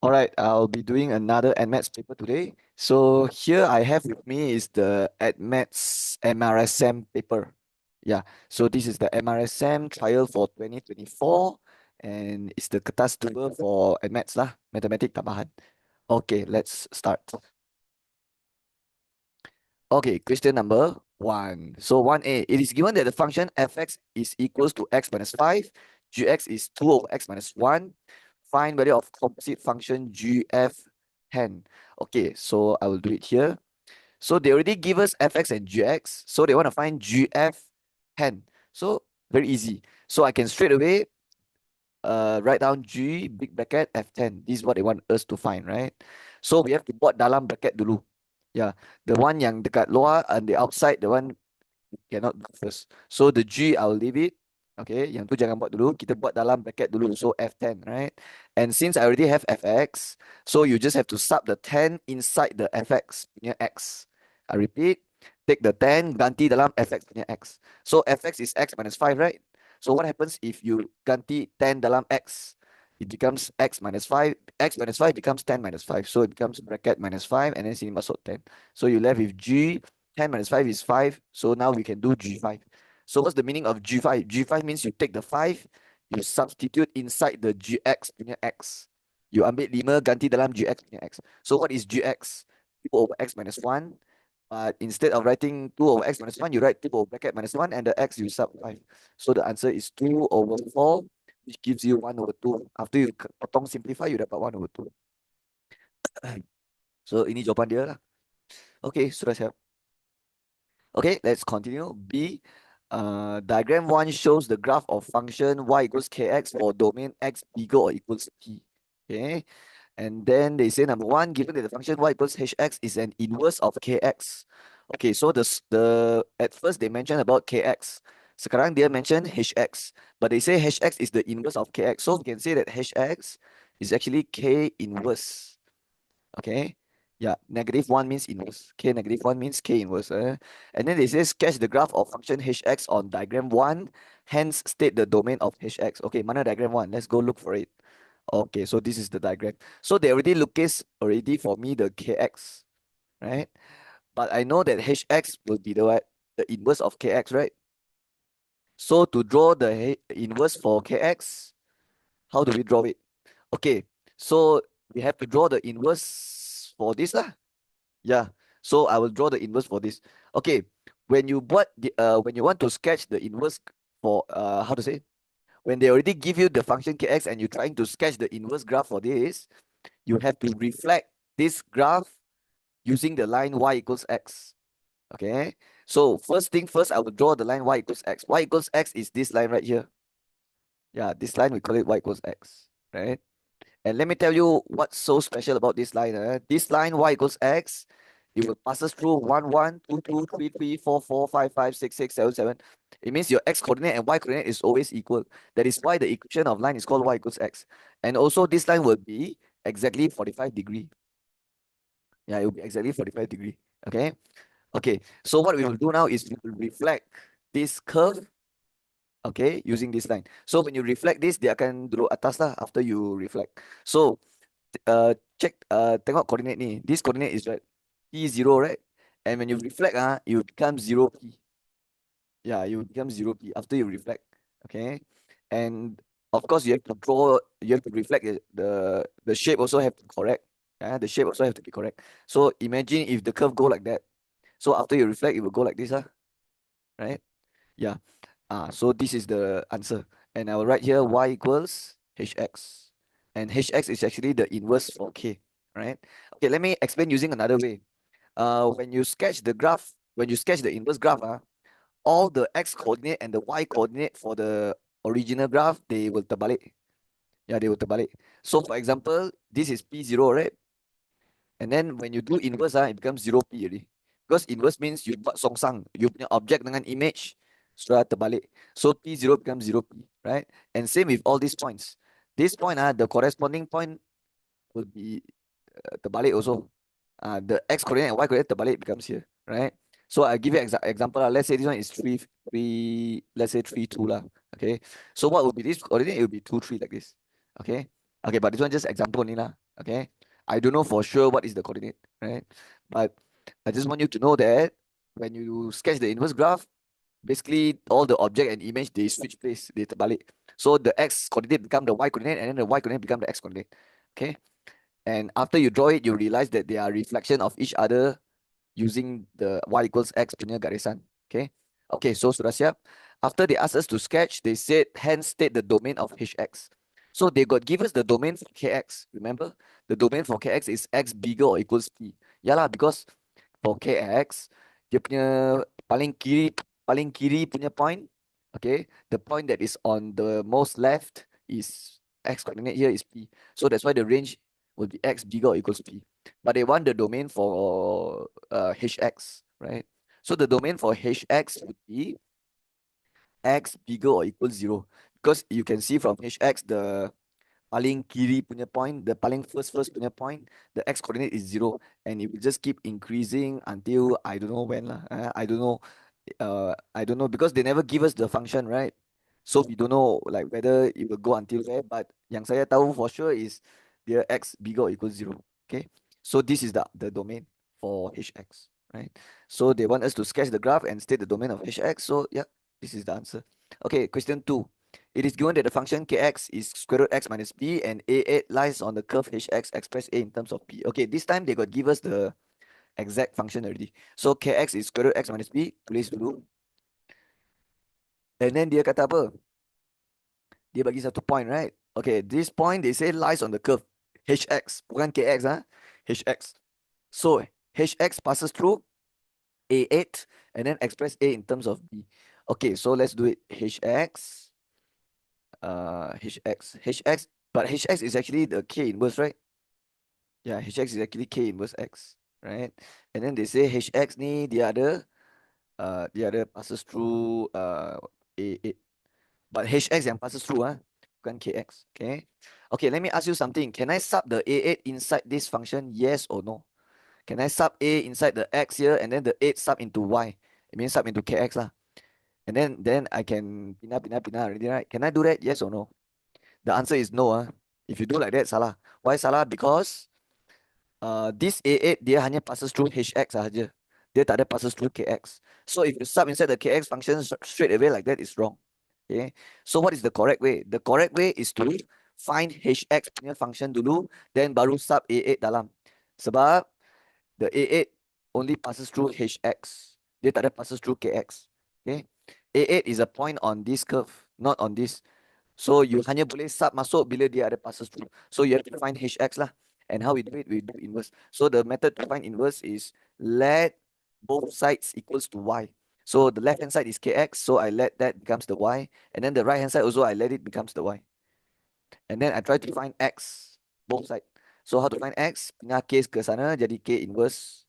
All right, I'll be doing another Addmaths paper today. So here I have with me is the Addmaths MRSM paper. Yeah, so this is the MRSM trial for 2024 and it's the Kertas tuber for Addmaths lah, Matematik Tambahan. Okay, let's start. Okay, question number 1. So 1A, it is given that the function fx is equals to x minus 5, gx is 2 over x minus 1. Find value of composite function gf10. Okay, so I will do it here. So they already give us fx and gx, so they want to find gf10. So very easy. So I can straight away write down G big bracket F10. This is what they want us to find, right? So we have to buat dalam bracket dulu. Yeah, the one yang dekat luar and the outside, the one cannot do first. So the G I'll leave it. Okay, yang tu jangan buat dulu. Kita buat dalam bracket dulu. So F10, right? And since I already have Fx, so you just have to sub the 10 inside the Fx punya X. I repeat, take the 10, ganti dalam Fx punya X. So Fx is X minus 5, right? So what happens if you ganti 10 dalam X? It becomes X minus 5. X minus 5 becomes 10 minus 5. So it becomes bracket minus 5 and then sini masuk 10. So you left with G 10 minus 5 is 5. So now we can do G5. So what's the meaning of G5? G5 means you take the 5, you substitute inside the GX punya X. You ambil 5 ganti dalam GX punya X. So what is GX? 2 over X minus 1. But instead of writing 2 over X minus 1, you write 2 over bracket minus 1 and the X you sub 5. So the answer is 2 over 4, which gives you 1 over 2. After you potong simplify, you dapat 1 over 2. So ini jawapan dia lah. Okay, sudah siap. Okay, let's continue. B, diagram 1 shows the graph of function y equals kx for domain x bigger or equals p. Okay, and then they say number 1, given that the function y equals hx is an inverse of kx. Okay, so at first they mentioned about kx. Sekarang dia mention hx, but they say hx is the inverse of kx. So we can say that hx is actually k inverse. Okay. Yeah, -1 means inverse. K -1 means K inverse. And then they say sketch the graph of function hx on diagram 1, hence state the domain of hx. Okay, mana diagram 1? Let's go look for it. Okay, so this is the diagram. So they already already for me the kx, right? But I know that hx will be the what? The inverse of kx, right? So to draw the inverse for kx, how do we draw it? Okay, so we have to draw the inverse for this lah. Yeah, so I will draw the inverse for this. Okay, when you when you want to sketch the inverse for how to say, when they already give you the function kx and you're trying to sketch the inverse graph for this, you have to reflect this graph using the line y equals x. Okay, so first thing first, I will draw the line y equals x. Y equals x is this line right here. Yeah, this line we call it y equals x, right? And let me tell you what's so special about this line. This line y equals x, it will pass us through 1, 1, 2, 2, 3, 3, 4, 4, 5, 5, 6, 6, 7, 7. It means your x coordinate and y coordinate is always equal. That is why the equation of line is called y equals x. And also this line will be exactly 45 degree. Yeah, it will be exactly 45 degree. Okay. Okay. So what we will do now is we will reflect this curve. Okay, using this line. So when you reflect this, dia akan duduk atas lah after you reflect. So check tengok coordinate ni. This coordinate is right P0, right? And when you reflect you become 0P. Yeah, you become 0P after you reflect. Okay. And of course you have to draw, you have to reflect the shape also have to correct. Yeah, the shape also have to be correct. So imagine if the curve go like that. So after you reflect, it will go like this, right? Yeah. So this is the answer. And I will write here y equals hx. And hx is actually the inverse for k, right? Okay, let me explain using another way. When you sketch the graph, when you sketch the inverse graph, all the x coordinate and the y coordinate for the original graph, they will terbalik. Yeah, they will terbalik. So for example, this is P0, right? And then when you do inverse, it becomes 0P already. Because inverse means you buat songsang. You punya object dengan image sudah terbalik. So P0 becomes 0P, right? And same with all these points. This point, the corresponding point will be terbalik also. The x coordinate and y coordinate terbalik becomes here, right? So I give you example. Let's say this one is 3, let's say 3, 2 lah. Okay. So what will be this coordinate? It will be 2, 3 like this. Okay. Okay, but this one just example only lah. Okay, I don't know for sure what is the coordinate, right? But I just want you to know that when you sketch the inverse graph, basically all the object and image they switch place, they terbalik. So the x coordinate become the y coordinate, and then the y coordinate become the x coordinate. Okay, and after you draw it, you realize that they are reflection of each other using the y equals x punya garisan. Okay. Okay, so sudah siap. After they asked us to sketch, they said hence state the domain of hx. So they got give us the domain for kx. Remember, the domain for kx is x bigger or equals p. Yeah lah, because for kx, dia punya paling kiri punya point. Okay, the point that is on the most left is x coordinate here is p. So that's why the range will be x bigger or equals p. But they want the domain for hx, right? So the domain for hx would be x bigger or equals 0. Because you can see from hx, the paling kiri punya point, the paling first punya point, the x coordinate is 0. And it will just keep increasing until I don't know when lah. I don't know because they never give us the function, right? So we don't know like whether it will go until there. But yang saya tahu for sure is the x bigger or equals 0. Okay. So this is the domain for hx, right? So they want us to sketch the graph and state the domain of hx. So yeah, this is the answer. Okay, question 2. It is given that the function kx is square root x minus p and a8 lies on the curve hx express a in terms of p. Okay, this time they got give us the exact function already. So kx is square root x minus p, tulis dulu. And then dia kata apa? Dia bagi satu point, right? Okay, this point they say lies on the curve hx, bukan kx, hx. So hx passes through a8 and then express a in terms of b. Okay, so let's do it. Hx, but hx is actually the k inverse, right? Yeah, hx is actually k inverse x, right? And then they say hx ni the other passes through a8. But hx yang passes through bukan kx. Okay. Okay, let me ask you something. Can I sub the a8 inside this function? Yes or no? Can I sub a inside the x here and then the 8 sub into y? It means sub into kx lah. And then I can pindah already, right? Can I do that? Yes or no? The answer is no. If you do like that, salah. Why salah? Because this A8 dia hanya passes through HX sahaja. Dia tak ada passes through KX. So if you sub inside the KX function straight away like that is wrong. Okay. So what is the correct way? The correct way is to find HX punya function dulu, then baru sub A8 dalam. Sebab the A8 only passes through HX. Dia tak ada passes through KX. Okay. A8 is a point on this curve, not on this. So you hanya boleh sub masuk bila dia ada passes through. So you have to find hx lah. And how we do it? We do inverse. So the method to find inverse is let both sides equals to y. So the left hand side is kx, so I let that becomes the y. And then the right hand side also I let it becomes the y. And then I try to find x, both sides. So how to find x? Pindah k ke sana jadi k inverse.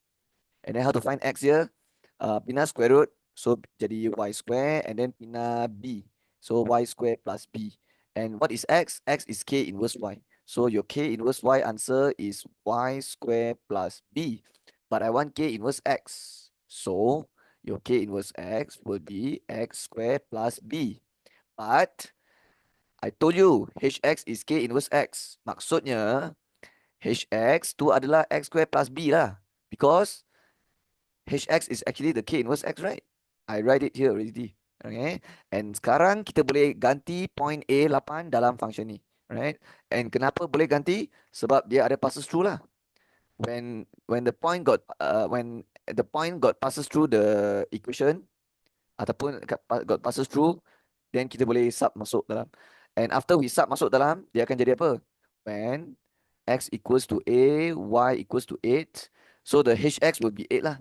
And then how to find x here? Pindah square root, so jadi y square, and then pindah b, so y square plus b. And what is x? X is k inverse y. So your k inverse y answer is y square plus b. But I want k inverse x. So your k inverse x will be x square plus b. But I told you hx is k inverse x. Maksudnya hx tu adalah x square plus b lah. Because hx is actually the k inverse x, right? I write it here already. Okay. And sekarang kita boleh ganti point A8 dalam function ni. Right? And kenapa boleh ganti? Sebab dia ada passes through lah. When the point got passes through the equation ataupun got passes through, then kita boleh sub masuk dalam. And after we sub masuk dalam, dia akan jadi apa? When x equals to a, y equals to 8, so the hx will be 8 lah.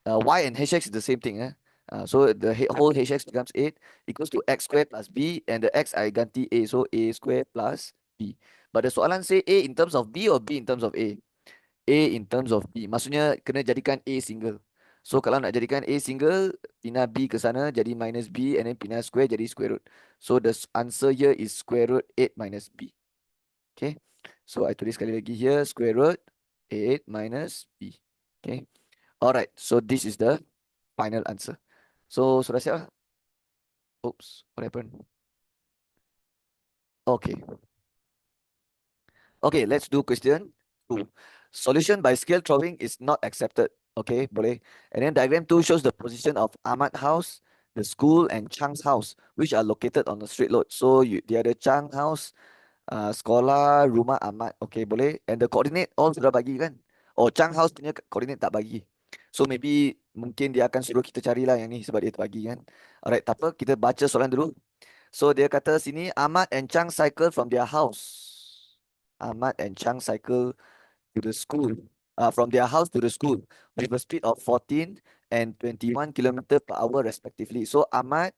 Y and hx is the same thing. So the whole hx becomes 8 equals to x squared plus b, and the x I ganti a, so a squared plus b. But the soalan say a in terms of b or b in terms of a? A in terms of b. Maksudnya kena jadikan a single. So kalau nak jadikan a single, pindah b ke sana jadi minus b, and then pindah square jadi square root. So the answer here is square root 8 minus b. Okay. So I tulis sekali lagi here, square root 8 minus b. Okay. Alright, so this is the final answer. So sudah siap lah? Oops, what happened? Okay. Okay, let's do question 2. Solution by scale drawing is not accepted. Okay, boleh. And then diagram 2 shows the position of Ahmad house, the school, and Chang's house, which are located on the straight road. So the other Chang house, sekolah, rumah Ahmad. Okay, boleh. And the coordinate all sudah bagi kan? Oh, Chang house punya coordinate tak bagi. So maybe mungkin dia akan suruh kita carilah yang ni sebab dia terbagi kan. Alright, tak apa, kita baca soalan dulu. So dia kata sini Ahmad and Chang cycle from their house. Ahmad and Chang cycle to the school, from their house to the school with a speed of 14 and 21 kilometer per hour respectively. So Ahmad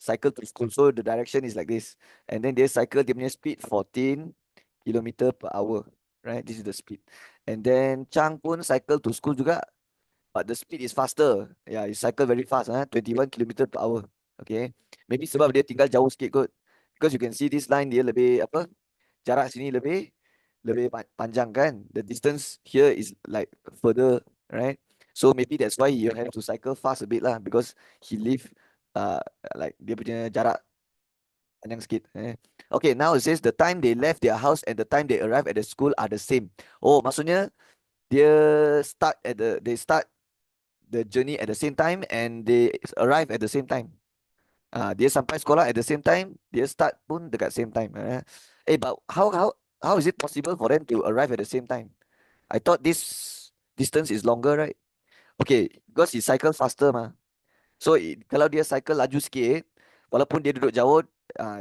cycle to school. So the direction is like this. And then they cycle dia punya speed 14 kilometer per hour. Right? This is the speed. And then Chang pun cycle to school juga. But the speed is faster. Yeah, you cycle very fast, 21 kilometer per hour. Okay. Maybe sebab dia tinggal jauh sikit kot. Because you can see this line dia lebih apa? Jarak sini lebih panjang kan. The distance here is like further, right? So maybe that's why you have to cycle fast a bit lah, because he live uh like dia punya jarak panjang sikit. Okay, now it says the time they left their house and the time they arrive at the school are the same. Oh, maksudnya dia they start the journey at the same time and they arrive at the same time. Dia sampai sekolah at the same time, dia start pun dekat same time. But how is it possible for them to arrive at the same time? I thought this distance is longer, right? Okay, because he cycle faster mah. So kalau dia cycle laju sikit, walaupun dia duduk jauh,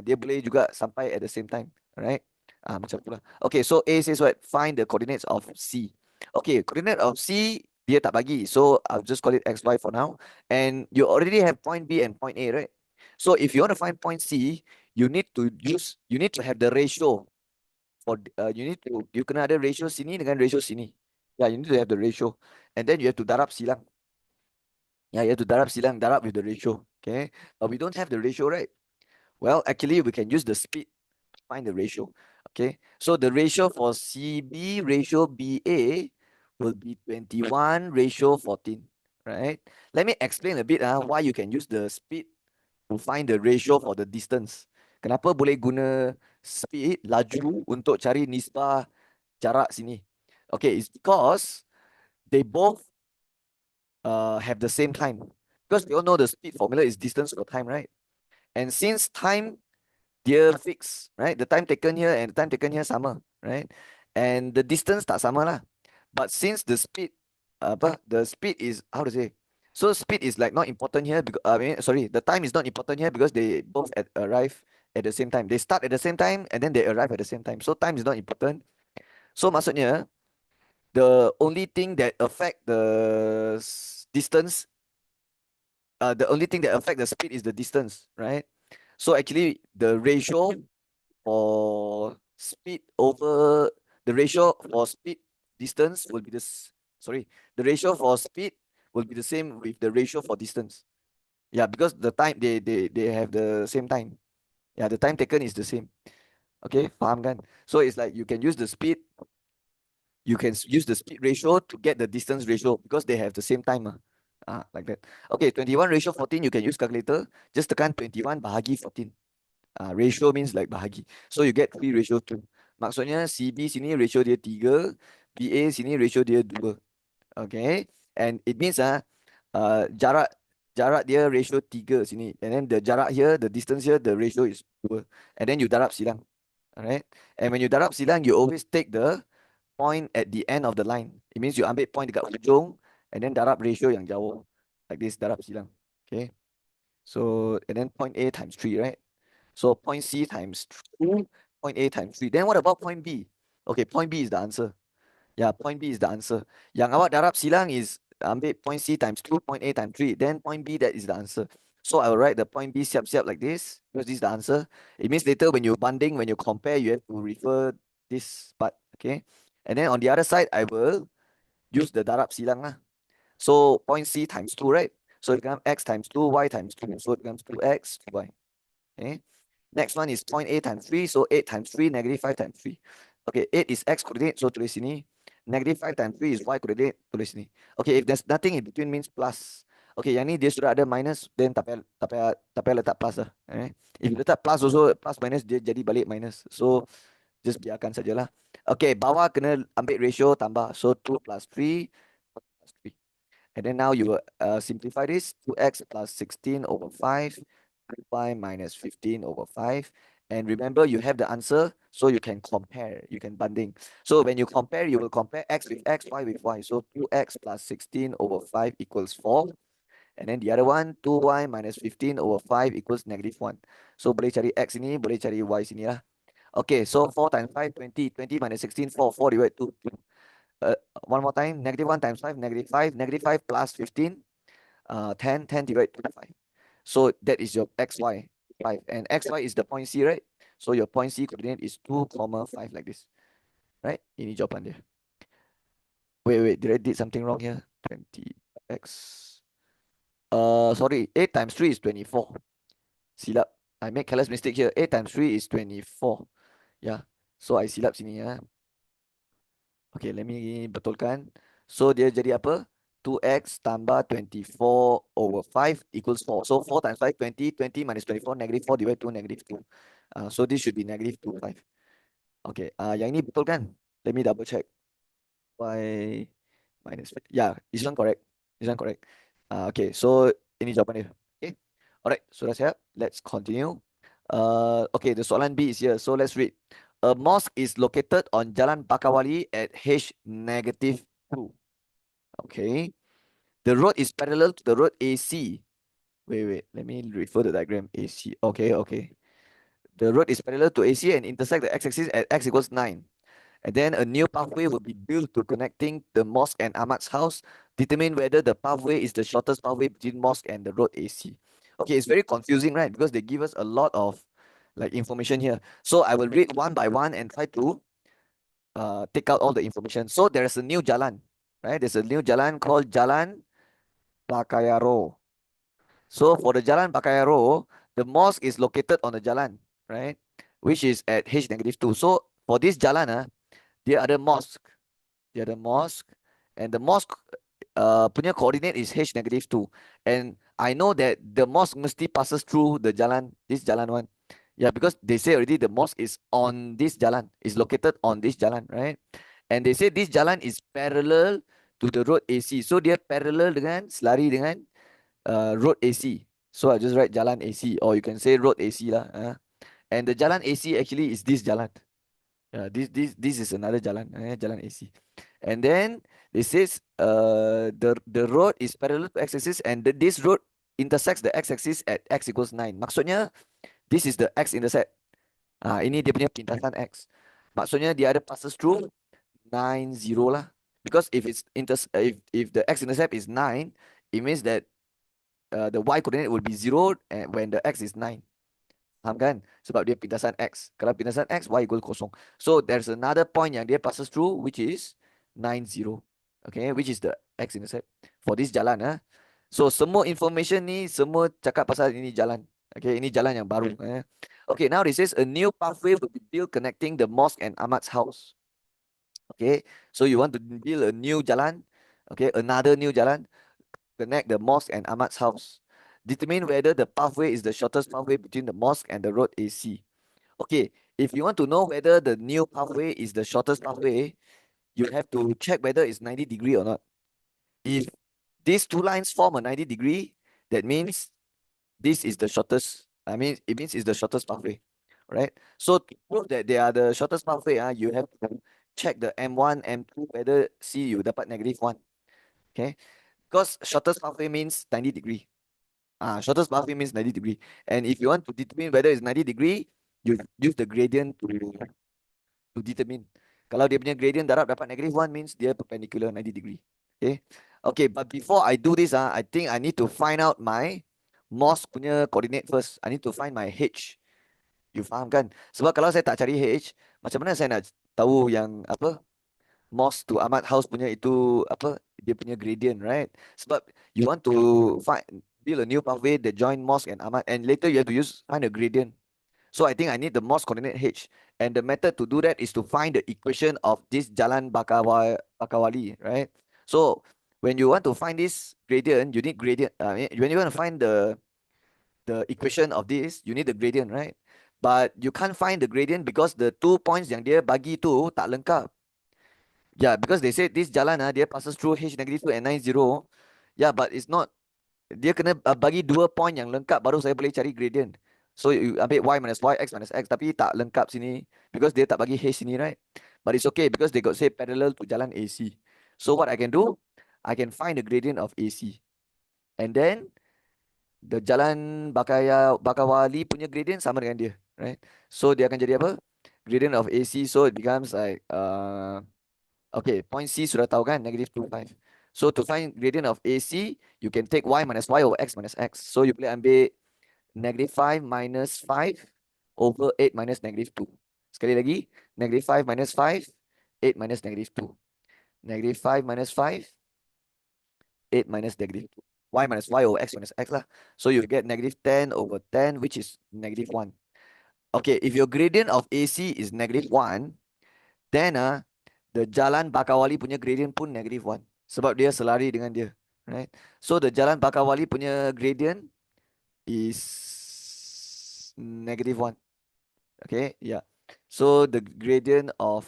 dia boleh juga sampai at the same time, right? Macam itulah. Okay, so A says what? Find the coordinates of C. Okay, coordinate of C dia tak bagi, so I'll just call it XY for now. And you already have point B and point A, right? So if you want to find point C, you need to have the ratio for you kena ada ratio sini dengan ratio sini. Yeah, you need to have the ratio, and then you have to darab silang. Yeah, you have to darab with the ratio. Okay, but we don't have the ratio, right? Well, actually, we can use the speed to find the ratio. Okay, so the ratio for CB ratio BA will be 21 ratio 14, right? Let me explain a bit why you can use the speed to find the ratio for the distance. Kenapa boleh guna speed, laju untuk cari nisbah jarak sini? Okay, it's because they both have the same time. Because we all know the speed formula is distance over time, right? And since time dia fix, right? The time taken here and the time taken here sama, right? And the distance tak sama lah. But since the speed, the speed is how to say? So speed is like not important here because sorry, the time is not important here because they both arrive at the same time. They start at the same time and then they arrive at the same time. So time is not important. So maksudnya the only thing that affect the distance, the only thing that affect the speed is the distance, right? So actually the ratio for speed over the ratio for speed distance will be this. Sorry, the ratio for speed will be the same with the ratio for distance. Yeah, because the time they have the same time. Yeah, the time taken is the same. Okay, faham kan? So it's like you can use the speed, you can use the speed ratio to get the distance ratio because they have the same time. Like that. Okay, 21 ratio 14, you can use calculator. Just tekan 21 bahagi 14. Ratio means like bahagi. So you get 3 ratio 2. Maksudnya CB sini ratio dia 3, BA sini ratio dia 2. Okay. And it means jarak dia ratio 3 sini. And then the jarak here, the distance here, the ratio is 2. And then you darab silang. Alright. And when you darab silang, you always take the point at the end of the line. It means you ambil point dekat ujung and then darab ratio yang jauh. Like this, darab silang. Okay. So, and then point A times 3, right? So point C times 2, point A times 3. Then what about point B? Okay, point B is the answer. Yeah, point B is the answer. Yang awak darab silang is ambil point C times 2, point A times 3. Then point B, that is the answer. So I will write the point B siap-siap like this, because this is the answer. It means later when you banding, when you compare, you have to refer this part, okay? And then on the other side, I will use the darab silang lah. So point C times 2, right? So it becomes X times 2, Y times 2. So it becomes 2X, 2Y. Okay. Next one is point A times 3. So 8 times 3, negative 5 times 3. Okay, 8 is X coordinate, so tulis sini. Negative 5 times 3 is Y coordinate, tulis sini. Okay, if there's nothing in between means plus. Okay, yang ni dia sudah ada minus, then tak payah letak plus lah. If you letak plus also, plus minus dia jadi balik minus. So just biarkan sajalah. Okay, bawah kena ambil ratio tambah. So 2 plus 3 plus 3. And then now you simplify this. 2x plus 16 over 5. 2y minus 15 over 5. And remember, you have the answer, so you can compare. You can banding. So when you compare, you will compare x with x, y with y. So 2x plus 16 over 5 equals 4. And then the other one, 2y minus 15 over 5 equals negative 1. So boleh cari x ini, boleh cari y sini lah. Okay, so 4 times 5, 20. 20 minus 16, 4. 4 divided 2. One more time, negative 1 times 5, negative 5. Negative 5 plus 15, 10. 10 divided 5. So that is your xy, 5. And xy is the point C, right? So your point C coordinate is 2, 5 like this. Right? Ini jawapan dia. Wait, did I did something wrong here? 20x. Sorry, 8 times 3 is 24. Silap. I make careless mistake here. 8 times 3 is 24. Yeah. So I silap sini ya. Okay, let me betulkan. So dia jadi apa? 2x tambah 24 over 5 equals 4. So 4 times 5, 20. 20 minus 24, negative 4 divided 2, negative 2. So this should be negative 2, 5. Okay, yang ini betul kan? Let me double check. Y minus 5. Yeah, this one correct. This one correct. Okay, so ini jawapan dia. Okay, alright, sudah siap. Let's continue. Okay, the soalan B is here. So let's read. A mosque is located on Jalan Bakawali at H negative 2. Okay. The road is parallel to the road AC. Wait. Let me refer the diagram AC. Okay. The road is parallel to AC and intersect the x-axis at x equals 9. And then a new pathway will be built to connecting the mosque and Ahmad's house. Determine whether the pathway is the shortest pathway between mosque and the road AC. Okay, it's very confusing, right? Because they give us a lot of like information here. So I will read one by one and try to take out all the information. So there's a new jalan, right? There's a new jalan called Jalan Bakayaro. So for the Jalan Bakayaro, the mosque is located on the jalan, right? Which is at H negative 2. So for this jalan, there are the mosque. And the mosque punya coordinate is H negative 2. And I know that the mosque mesti passes through the jalan, this jalan one. Yeah, because they say already the mosque is on this jalan, is located on this jalan, right? And they say this jalan is parallel to the road AC. So dia parallel dengan, selari dengan road AC. So I just write jalan AC, or you can say road AC lah. And the jalan AC actually is this jalan. This is another jalan, jalan AC. And then it says the road is parallel to x-axis and this road intersects the x-axis at x equals 9. Maksudnya this is the x-intercept. Ini dia punya pintasan x. Maksudnya dia ada passes through 9, 0 lah. Because if it's if the x-intercept is 9, it means that the y coordinate will be 0 when the x is 9. Faham kan? Sebab dia pintasan x. Kalau pintasan x, y equal kosong. So there's another point yang dia passes through, which is 9, 0. Okay, which is the x-intercept for this jalan. So semua information ni, semua cakap pasal ini jalan. Okay, ini jalan yang baru. Okay, now this is a new pathway will be built connecting the mosque and Ahmad's house. Okay, so you want to build a new jalan. Okay, another new jalan. Connect the mosque and Ahmad's house. Determine whether the pathway is the shortest pathway between the mosque and the road AC. Okay, if you want to know whether the new pathway is the shortest pathway, you have to check whether it's 90 degree or not. If these two lines form a 90 degree, that means this is the shortest. It means it's the shortest pathway, right? So to prove that they are the shortest pathway, you have to check the M1, M2, whether C you dapat negative 1. Okay, because shortest pathway means 90 degree. Shortest pathway means 90 degree. And if you want to determine whether it's 90 degree, you use the gradient to determine. Kalau dia punya gradient darab dapat negative 1 means dia perpendicular 90 degree. Okay, but before I do this, I think I need to find out my mosque punya coordinate first. I need to find my H. You faham kan? Sebab kalau saya tak cari H, macam mana saya nak tahu yang apa mosque to Ahmad house punya itu apa dia punya gradient, right? Sebab you want to build a new pathway that join mosque and Ahmad, and later you have to find a gradient. So I think I need the mosque coordinate H, and the method to do that is to find the equation of this Jalan Bakawali, right? So when you want to find this gradient, you need gradient. When you want to find the equation of this, you need the gradient, right? But you can't find the gradient because the 2 points yang dia bagi tu tak lengkap. Yeah, because they said this jalan dia passes through H negative 2 and 90. Yeah, but it's not. Dia kena bagi 2 point yang lengkap baru saya boleh cari gradient. So you ambil y minus y, x minus x, tapi tak lengkap sini because dia tak bagi H sini, right? But it's okay because they got say parallel to jalan AC. So what I can do, I can find the gradient of AC. And then the jalan Bakawali punya gradient sama dengan dia, right? So dia akan jadi apa? Gradient of AC, so it becomes like okay, point C sudah tahu kan, negative 25. So to find gradient of AC, you can take y minus y over x minus x. So you boleh ambil negative 5 minus 5 over 8 minus negative 2. Sekali lagi, negative 5 minus 5, 8 minus negative 2. Negative 5 minus 5, 8 minus negative 2. Y minus y over x minus x lah. So you get negative 10 over 10, which is negative 1. Okay, if your gradient of AC is negative 1, then the jalan Bakawali punya gradient pun negative 1. Sebab dia selari dengan dia. Right? So the jalan Bakawali punya gradient is negative 1. Okay, yeah. So the gradient of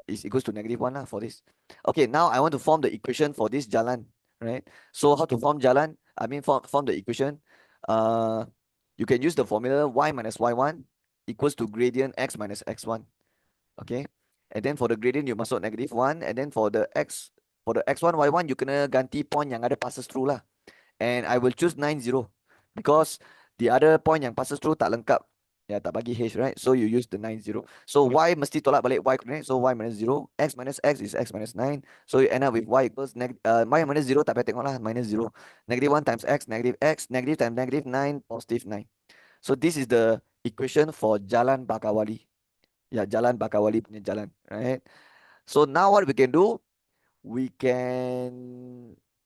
is equals to negative 1 lah for this. Okay, now I want to form the equation for this jalan. Right? So how to form jalan? I mean form the equation. You can use the formula y minus y1 equals to gradient x minus x1. Okay, and then for the gradient you masuk negative 1, and then for the x1 y1 you kena ganti point yang ada passes through lah. And I will choose 90 because the other point yang passes through tak lengkap. Ya, tak bagi H, right? So you use the 90. So y mesti tolak balik y coordinate. So y minus 0, x minus x is x minus 9. So you end up with y equals y minus 0 tak payah tengok lah, minus 0. Negative 1 times x, negative times negative 9, positive 9. So this is the equation for jalan Bakawali. Ya, jalan Bakawali punya jalan, right? So now what we can do, we can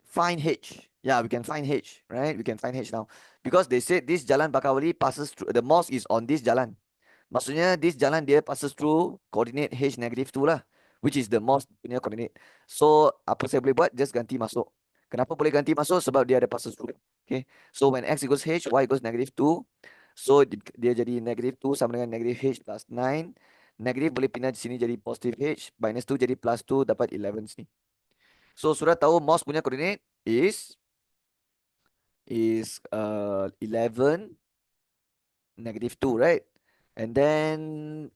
find H. Yeah, we can find H, right? We can find H now. Because they said this jalan Bakawali passes through, the mosque is on this jalan. Maksudnya this jalan dia passes through coordinate H negative 2 lah. Which is the mosque punya coordinate. So, apa saya boleh buat? Just ganti masuk. Kenapa boleh ganti masuk? Sebab dia ada passes through. Okay. So, when x equals H, y equals negative 2. So, dia jadi negative 2 sama dengan negative H plus 9. Negative boleh pindah di sini jadi positive H. Minus 2 jadi plus 2, dapat 11 sini. So sudah tahu MOS punya coordinate is 11 negative 2, right? And then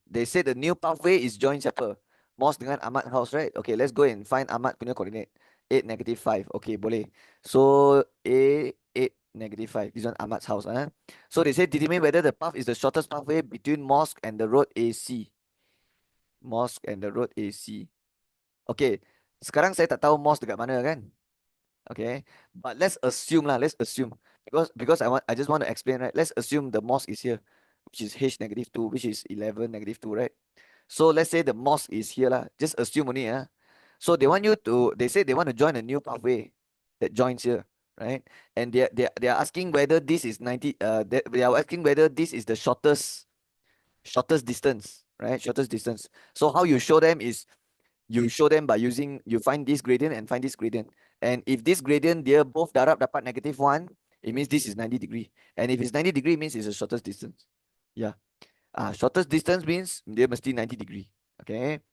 they said the new pathway is join siapa? MOS dengan Ahmad house, right? Okay, let's go and find Ahmad punya coordinate. 8 negative 5. Okay, boleh. So A 8 negative 5. This one Ahmad's house. So they say determine whether the path is the shortest pathway between mosque and the road AC. Mosque and the road AC. Okay, sekarang saya tak tahu mosque dekat mana kan? Okay, but let's assume lah. Let's assume because I just want to explain, right? Let's assume the mosque is here, which is H negative 2, which is 11 negative 2, right? So let's say the mosque is here lah. Just assume only, So they want you to. They say they want to join a new pathway that joins here, right? And they are asking whether this is 90. They are asking whether this is the shortest distance, right? Shortest distance. So how you show them is you show them by using, you find this gradient and find this gradient. And if this gradient dia both darab dapat negative 1, it means this is 90 degree. And if it's 90 degree, means it's the shortest distance. Yeah. Shortest distance means dia mesti 90 degree. Okay.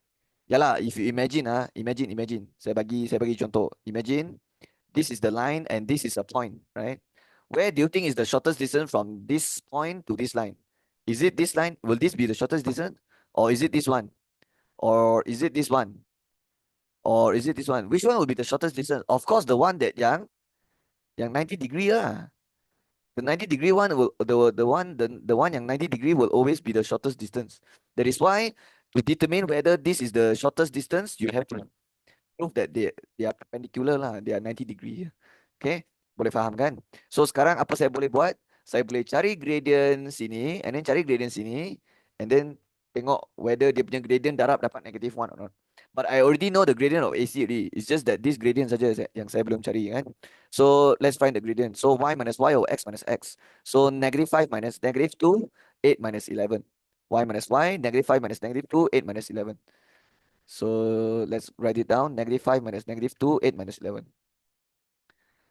Yalah, if you imagine, imagine. Saya bagi contoh. Imagine this is the line and this is a point, right? Where do you think is the shortest distance from this point to this line? Is it this line? Will this be the shortest distance? Or is it this one? Or is it this one? Or is it this one? Which one will be the shortest distance? Of course, the one that yang 90 degree lah. The 90 degree one will the one yang 90 degree will always be the shortest distance. That is why to determine whether this is the shortest distance, you have to prove that they are perpendicular lah. They are 90 degree. Okay, boleh faham kan? So sekarang apa saya boleh buat? Saya boleh cari gradient sini, and then cari gradient sini, and then tengok whether dia punya gradient darab dapat negative 1 or not. But I already know the gradient of AC already. It's just that this gradient saja yang saya belum cari kan. So let's find the gradient. So y minus y over x minus x. So negative 5 minus negative 2, 8 minus 11. Y minus y, negative 5 minus negative 2, 8 minus 11. So let's write it down. Negative 5 minus negative 2, 8 minus 11.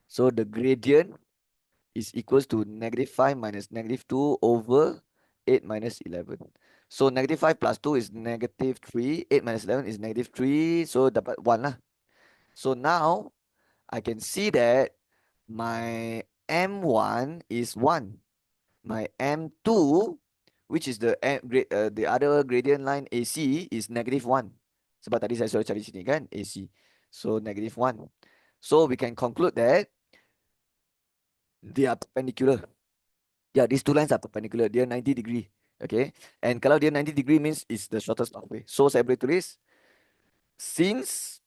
So the gradient is equals to -5 minus -2 over 8 minus 11. So -5 plus 2 is -3. 8 minus 11 is -3. So dapat 1 lah. So now I can see that my M1 is 1. My M2, which is the other gradient line AC, is -1. Sebab tadi saya suruh cari sini kan, AC. So -1. So we can conclude that they are perpendicular. Yeah, these two lines are perpendicular. They are 90 degree. Okay. And kalau dia 90 degree means it's the shortest pathway. So saya boleh tulis, since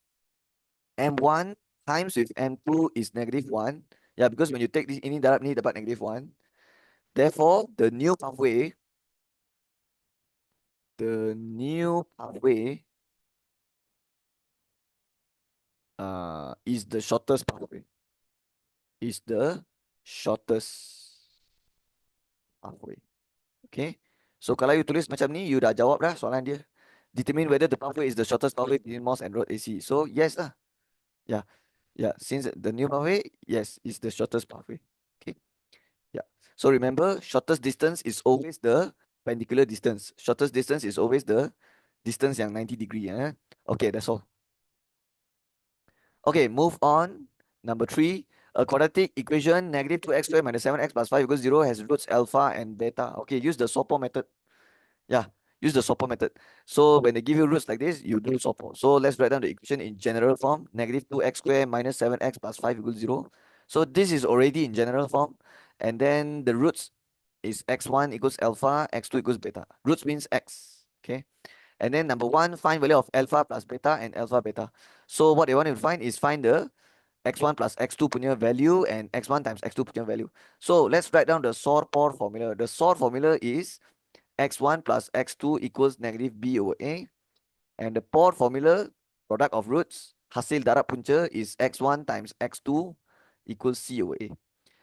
M1 times with M2 is -1. Yeah, because when you take this ini darab ni dapat -1. Therefore, the new pathway is the shortest pathway. Is the shortest pathway. Okay. So kalau you tulis macam ni, you dah jawab dah soalan dia. Determine whether the pathway is the shortest pathway between MOS and road AC. So yes lah. Yeah. Yeah. Since the new pathway, yes, is the shortest pathway. Okay. Yeah. So remember, shortest distance is always the perpendicular distance. Shortest distance is always the distance yang 90 degree. Okay, that's all. Okay, move on. Number 3, a quadratic equation -2x squared minus 7x plus 5 equals 0 has roots alpha and beta. Okay, use the Sopo method. Yeah, use the Sopo method. So when they give you roots like this, you do Sopo. So let's write down the equation in general form. -2x squared minus 7x plus 5 equals 0. So this is already in general form. And then the roots is x1 equals alpha, x2 equals beta. Roots means x. Okay. And then number 1, find value of alpha plus beta and alpha beta. So what they want to find is find the x1 plus x2 punya value and x1 times x2 punya value. So let's write down the SOR-POR formula. The SOR formula is x1 plus x2 equals -b over a. And the POR formula, product of roots, hasil darab punca is x1 times x2 equals c over a.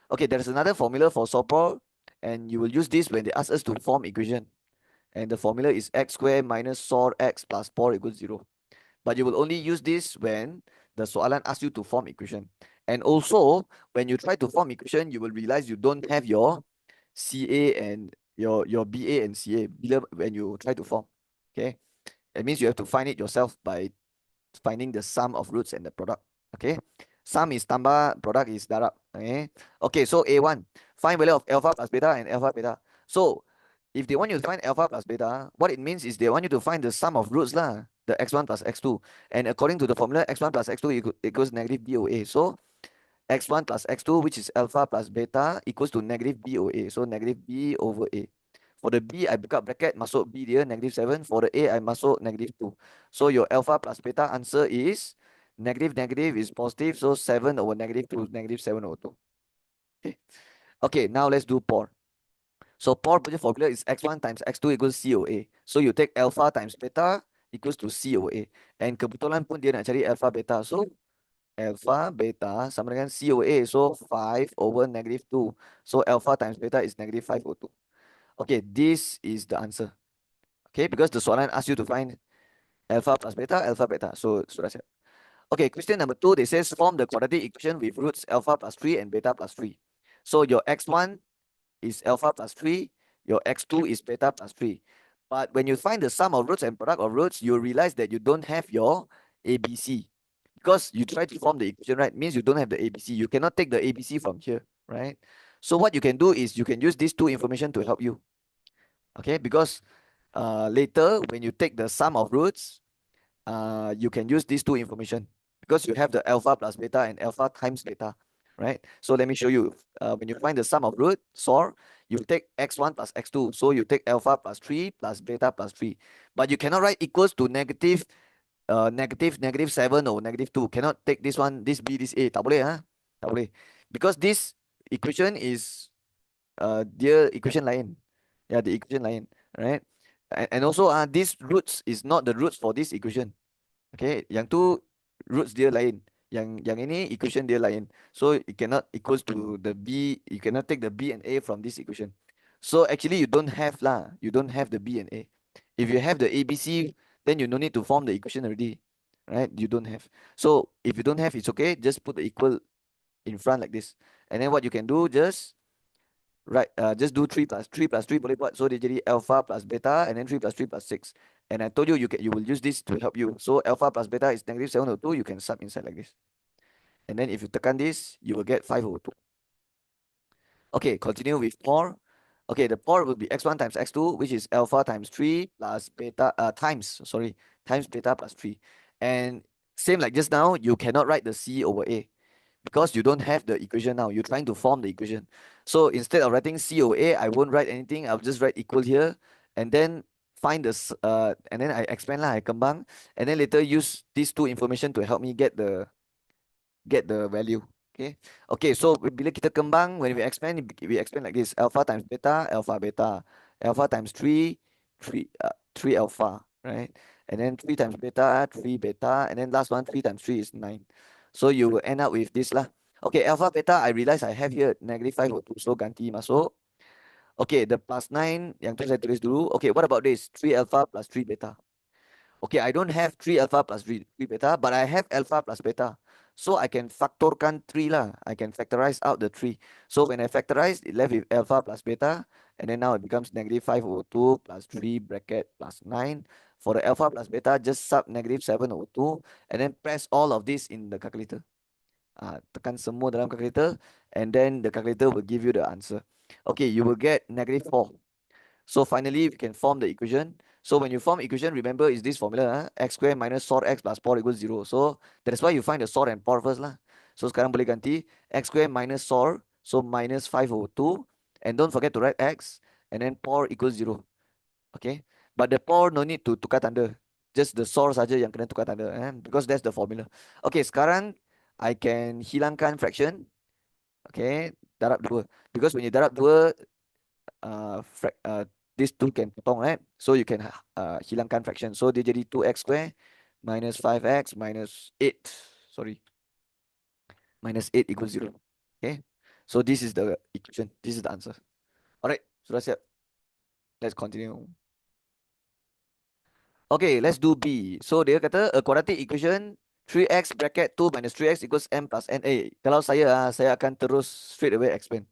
Okay, there's another formula for SOR-POR, and you will use this when they ask us to form equation. And the formula is x squared minus SOR x plus POR equals 0. But you will only use this when the soalan asks you to form equation. And also, when you try to form equation, you will realize you don't have your CA and your BA and CA when you try to form. Okay, it means you have to find it yourself by finding the sum of roots and the product. Okay, sum is tambah, product is darab. Okay, so A1, find value of alpha plus beta and alpha beta. So if they want you to find alpha plus beta, what it means is they want you to find the sum of roots lah, the x1 plus x2. And according to the formula, x1 plus x2 equals -b over a. So x1 plus x2, which is alpha plus beta, equals to -b over a. So -b over a. For the b, I buka bracket, masuk b dia, -7. For the a, I masuk -2. So your alpha plus beta answer is negative is positive. So 7 over -2 is -7 over 2. Okay. Okay, now let's do POR. So POR punya formula is x1 times x2 equals c over a. So you take alpha times beta equals to c over a. And kebetulan pun dia nak cari alpha beta. So alpha beta sama dengan c over a. So 5 over -2. So alpha times beta is -5 over 2. Okay, this is the answer. Okay, because the soalan asks you to find alpha plus beta, alpha beta. So sudah siap. Okay, question number 2, they says form the quadratic equation with roots alpha plus 3 and beta plus 3. So your x1 is alpha plus 3, your x2 is beta plus 3. But when you find the sum of roots and product of roots, you realize that you don't have your ABC. Because you try to form the equation, right? Means you don't have the ABC. You cannot take the ABC from here, right? So what you can do is you can use these two information to help you. Okay, because later when you take the sum of roots, you can use these two information because you have the alpha plus beta and alpha times beta, right? So let me show you. When you find the sum of root, SOR, you take x1 plus x2. So you take alpha plus 3 plus beta plus 3. But you cannot write equals to negative 7 or -2. Cannot take this one, this B, this A. Tak boleh, ha? Tak boleh. Because this equation is dia equation lain. Yeah, the equation lain, right? And also this roots is not the roots for this equation. Okay, yang tu roots dia lain. Yang ini equation dia lain. So it cannot equals to the B. You cannot take the B and A from this equation. So actually you don't have lah. You don't have the B and A. If you have the ABC, then you no need to form the equation already, right? You don't have. So if you don't have, it's okay. Just put the equal in front like this. And then what you can do, just right, just do 3 plus 3 boleh buat. So dia jadi alpha plus beta, and then 3 plus 3 plus 6. And I told you you will use this to help you. So alpha plus beta is negative 7/2. You can sub inside like this. And then if you tekan this, you will get 5/2. Okay, continue with POR. Okay, the POR will be x1 times x2, which is alpha times 3 plus beta, times beta plus 3. And same like just now, you cannot write the C over A because you don't have the equation now. You're trying to form the equation. So instead of writing C over A, I won't write anything. I'll just write equal here, and then find this, and then I expand lah, I kembang, and then later use these two information to help me get the value. Okay. Okay, so bila kita kembang, when we expand like this: alpha times beta, alpha beta, alpha times 3, 3 alpha, right? And then 3 times beta, 3 beta, and then last one 3 times 3 is 9. So you will end up with this lah. Okay, alpha beta I realize I have here negative 5/2, so ganti masuk. Okay, the plus 9 yang tu saya tulis dulu. Okay, what about this? 3 alpha plus 3 beta. Okay, I don't have 3 alpha plus 3 beta, but I have alpha plus beta. So I can factorkan 3 lah. I can factorize out the 3. So when I factorize, it left with alpha plus beta. And then now it becomes negative 5/2 plus 3 bracket plus 9. For the alpha plus beta, just sub negative 7/2. And then press all of this in the calculator. Tekan semua dalam calculator. And then the calculator will give you the answer. Okay, you will get negative 4. So finally, we can form the equation. So when you form equation, remember is this formula, x square minus SOR x plus POR equals 0. So that is why you find the SOR and POR first lah. So sekarang boleh ganti x square minus SOR, so minus 5/2. And don't forget to write x, and then POR equals 0. Okay. But the POR no need to tukar tanda. Just the SOR saja yang kena tukar tanda. Because that's the formula. Okay, sekarang I can hilangkan fraction. Okay, darab 2. Because when you darab 2, these two can potong, right? So you can hilangkan fraction. So dia jadi 2x square minus 5x minus 8. Sorry. Minus 8 equals 0. Okay. So this is the equation. This is the answer. Alright. Sudah siap. Let's continue. Okay, let's do B. So dia kata a quadratic equation 3x bracket 2 minus 3x equals m plus n. Kalau saya akan terus straight away explain.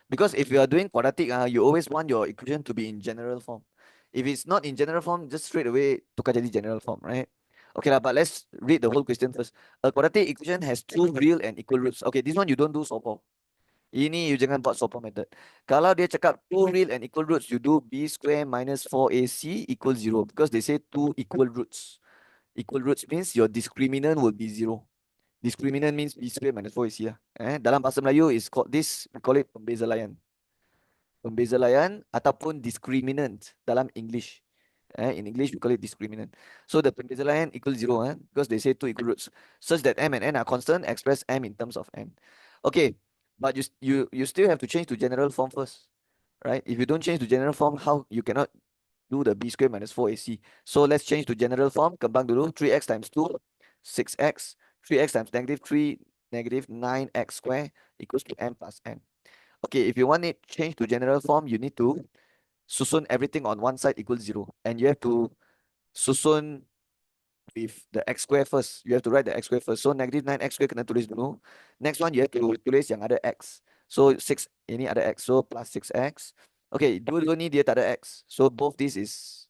Because if you are doing quadratic, you always want your equation to be in general form. If it's not in general form, just straight away tukar jadi general form, right? Okay lah, but let's read the whole question first. A quadratic equation has two real and equal roots. Okay, this one you don't do sopo. Ini you jangan buat sopo method. Kalau dia cakap two real and equal roots, you do b square minus 4ac equals 0. Because they say two equal roots. Equal roots means your discriminant will be 0. Discriminant means b square minus 4ac lah. Dalam bahasa Melayu is called this, we call it pembeza layan. Pembeza layan ataupun discriminant dalam English. In English, we call it discriminant. So the pembeza layan equals 0, because they say two equal roots, such that m and n are constant, express m in terms of n. Okay, but you still have to change to general form first, right? If you don't change to general form, how you cannot do the b square minus 4ac. So let's change to general form. Kembang dulu, 3x times 2, 6x. 3x times negative 3, negative 9x square equals to m plus n. Okay, if you want it change to general form, you need to susun everything on one side equals 0. And you have to susun with the x square first. You have to write the x square first. So negative 9x square kena tulis dulu. Next one, you have to tulis yang ada x. So 6, ini ada x. So plus 6x. Okay, dua-dua ni dia tak ada x. So both this is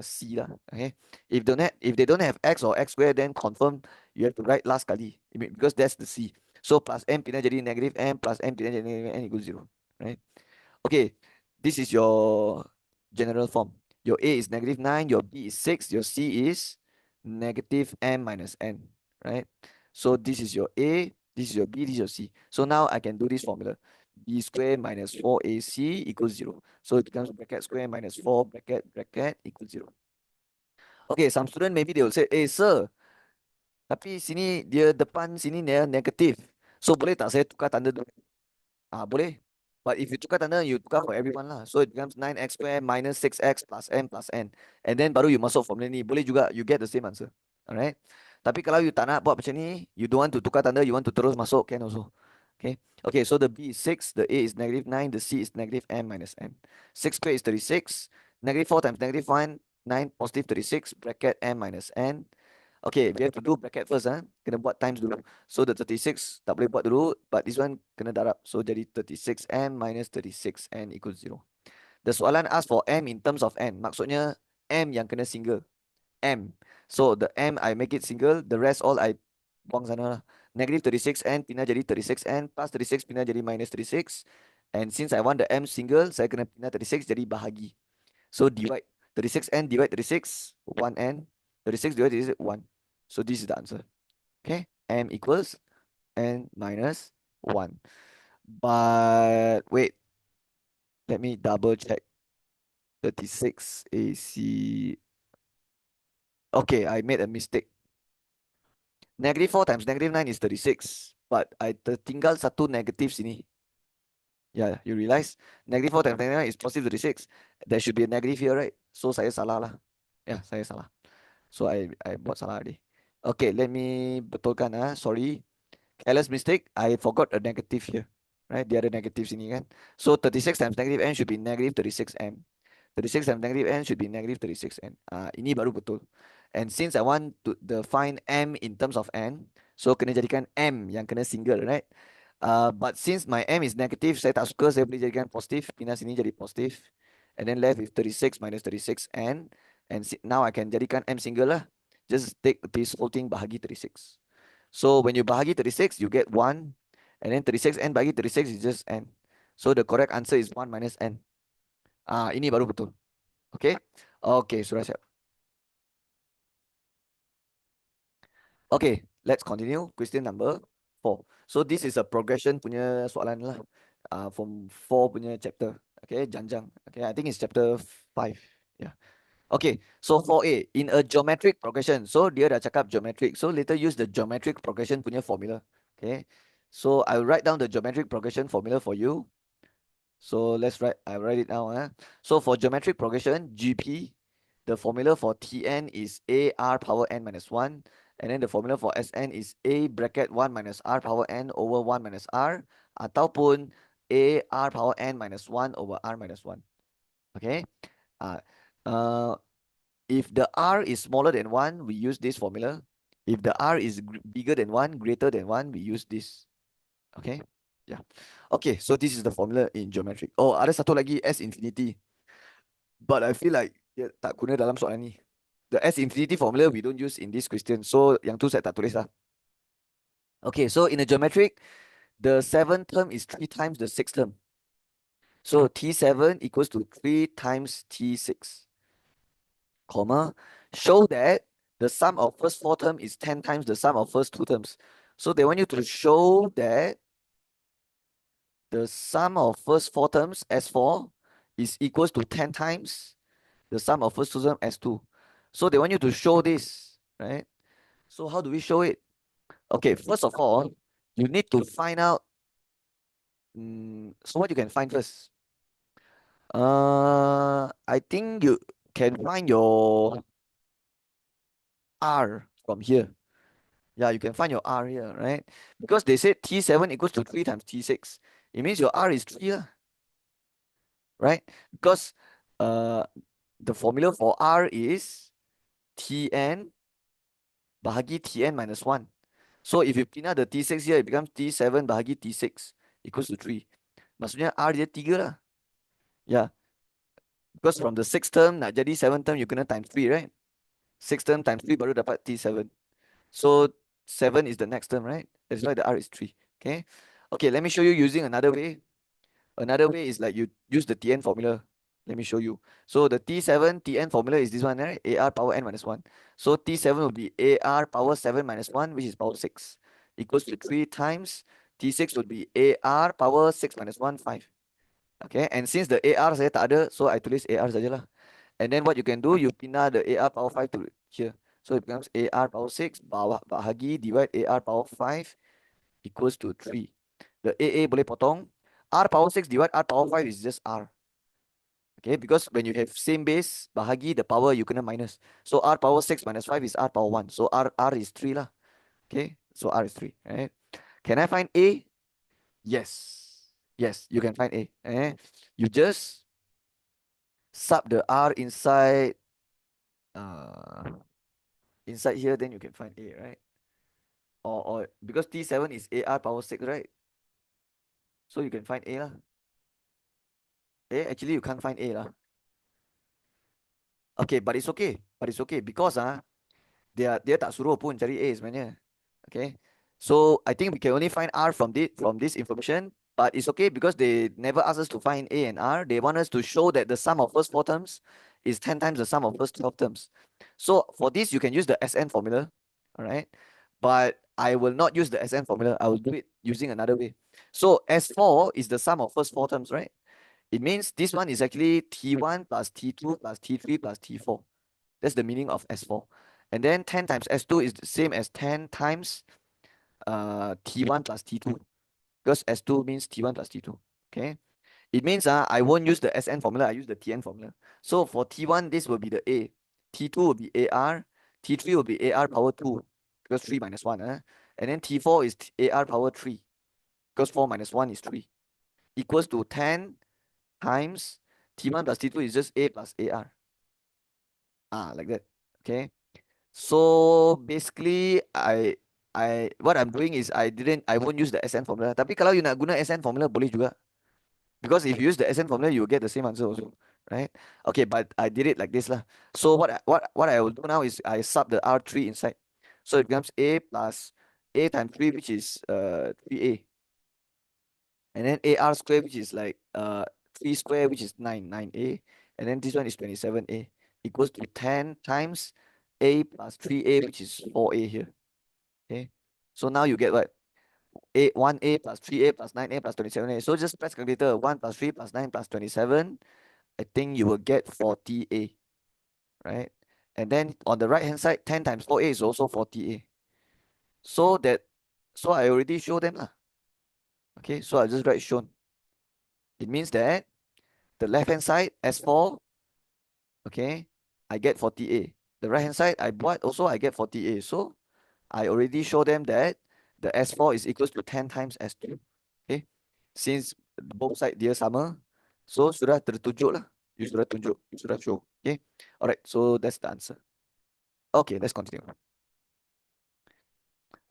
C lah. Okay. If they don't have x or x square, then confirm you have to write last kali. Because that's the C. So plus m pindah jadi negative m plus m pindah jadi negative n equals 0. Right? Okay, this is your general form. Your A is negative 9, your B is 6, your C is negative m minus n, right? So this is your A, this is your B, this is your C. So now I can do this formula. B square minus 4AC equals 0. So it becomes bracket square minus 4 bracket equals 0. Okay, some student maybe they will say, sir, tapi sini dia depan sini dia negatif. So boleh tak saya tukar tanda dulu? Boleh. But if you tukar tanda, you tukar for everyone lah. So it becomes 9x square minus 6x plus n. And then baru you masuk formula ni. Boleh juga, you get the same answer. Alright. Tapi kalau you tak nak buat macam ni, you don't want to tukar tanda, you want to terus masuk, can also. Okay. Okay, so the B is 6, the A is negative 9, the C is negative m minus n. 6 square is 36. Negative 4 times negative 1, 9 positive 36, bracket m minus n. Okay, we have to do bracket first, kena buat times dulu. So the 36 tak boleh buat dulu, but this one kena darab. So jadi 36n minus 36n equals 0. The soalan ask for m in terms of n. Maksudnya m yang kena single. M. So the m I make it single, the rest all I buang sana lah. Negative 36n pindah jadi 36n, plus 36 pindah jadi minus 36. And since I want the m single, saya kena pindah 36 jadi bahagi. So divide 36n divide 36, 1n. 36 divide 36, 1. So this is the answer. Okay, m equals n minus 1. But wait, let me double check. 36 AC. Okay, I made a mistake. Negative 4 times negative 9 is 36. But I tertinggal satu negative sini. Yeah, you realize? Negative 4 times negative 9 is positive 36. There should be a negative here, right? So saya salah lah. Yeah, saya salah. So I buat salah tadi. Okay, let me betulkan. Sorry. Careless mistake. I forgot a negative here. Right? Dia ada negative sini kan. So 36 times negative n should be negative 36m. 36 times negative n should be negative 36n. Ini baru betul. And since I want to define m in terms of n, so kena jadikan m yang kena single, right? But since my m is negative, saya tak suka, saya boleh jadikan positif. Pindah sini jadi positif. And then left with 36 minus 36n. And now I can jadikan m single lah. Just take this whole thing bahagi 36. So when you bahagi 36, you get 1. And then 36n bahagi 36 is just n. So the correct answer is 1 minus n. Ini baru betul. Okay? Okay, sudah siap. Okay, let's continue. Question number 4. So this is a progression punya soalan lah. From 4 punya chapter. Okay, janjang. Okay, I think it's chapter 5. Yeah. Okay, so 4A, in a geometric progression. So dia dah cakap geometric. So later use the geometric progression punya formula. Okay, so I'll write down the geometric progression formula for you. So I write it down. So for geometric progression, GP, the formula for Tn is a r power n minus 1. And then the formula for Sn is a bracket 1 minus r power n over 1 minus r. Ataupun a r power n minus 1 over r minus 1. Okay. If the r is smaller than 1, we use this formula. If the r is bigger than 1, greater than 1, we use this. Okay. Yeah. Okay, so this is the formula in geometric. Oh, ada satu lagi, S infinity. But I feel like tak guna dalam soalan ni. The S infinity formula we don't use in this question. So yang tu saya tak tulis lah. Okay, so in a geometric, the 7th term is 3 times the 6th term. So T7 equals to 3 times T6. Comma. Show that the sum of first 4 term is 10 times the sum of first 2 terms. So they want you to show that the sum of first 4 terms, S4, is equals to 10 times the sum of first 2 terms, S2. So they want you to show this, right? So how do we show it? Okay, first of all, you need to find out. So what you can find first? I think you can find your R from here. Yeah, you can find your R here, right? Because they said T7 equals to 3 times T6. It means your R is 3, right? Because the formula for R is Tn bahagi Tn minus 1. So if you pindah the T6 here, it becomes T7 bahagi T6 equals to 3. Maksudnya R dia 3 lah. Yeah. Because from the 6th term nak jadi 7th term, you kena times 3, right? 6th term times 3 baru dapat T7. So 7 is the next term, right? That's why the R is 3. Okay. Okay, let me show you using another way. Another way is like you use the Tn formula. Let me show you. So the T7 Tn formula is this one, right? AR power n minus 1. So T7 will be AR power 7 minus 1, which is power 6, equals to 3 times T6 would be AR power 6 minus 1, 5. Okay, and since the AR saya tak ada, so I tulis AR sajalah. And then what you can do, you pindah the AR power 5 to here. So it becomes AR power 6 bawah bahagi divide AR power 5 equals to 3. The AA boleh potong. R power 6 divide R power 5 is just R. Okay, because when you have same base, bahagi the power you kena minus. So R power 6 minus 5 is R power 1. So R is 3 lah. Okay, so R is 3. Right? Can I find A? Yes. Yes, you can find A. You just sub the R inside inside here, then you can find A, right? Or because T7 is AR power 6, right? So you can find A lah. Actually you can't find A lah. Okay, but it's okay. But it's okay because dia tak suruh pun cari A sebenarnya. Okay. So I think we can only find R from this information, but it's okay because they never ask us to find A and R. They want us to show that the sum of first four terms is 10 times the sum of first 12 terms. So for this, you can use the SN formula. All right. But I will not use the SN formula. I will do it using another way. So S4 is the sum of first four terms, right? It means this one is actually T1 plus T2 plus T3 plus T4. That's the meaning of S4. And then 10 times S2 is the same as 10 times T1 plus T2 because S2 means T1 plus T2. Okay. It means I won't use the SN formula, I use the TN formula. So for T1, this will be the A. T2 will be AR. T3 will be AR power 2 because 3 minus 1. And then T4 is AR power 3 because 4 minus 1 is 3 equals to 10 times T1 plus T2 is just A plus AR. Like that. Okay. So basically what I'm doing is I won't use the SN formula. Tapi kalau you nak guna SN formula boleh juga. Because if you use the SN formula, you will get the same answer also, right? Okay, but I did it like this lah. So what I will do now is I sub the R3 inside. So it becomes A plus A times 3, which is 3A. And then AR square, which is like 3 square, which is 9A. And then this one is 27A equals to 10 times A plus 3A, which is 4A here. Okay. So now you get what? 1A plus 3A plus 9A plus 27A. So just press calculator. 1 plus 3 plus 9 plus 27. I think you will get 40A. Right? And then on the right hand side, 10 times 4A is also 40A. So I already show them lah. Okay, so I just write shown. It means that the left hand side, S4, okay, I get 40A. The right hand side, I get 40A. So I already show them that the S4 is equals to 10 times S2. Okay. Since both sides dia sama, so sudah tertunjuk lah. You sudah tunjuk, you sudah show. Okay. Alright, so that's the answer. Okay, let's continue.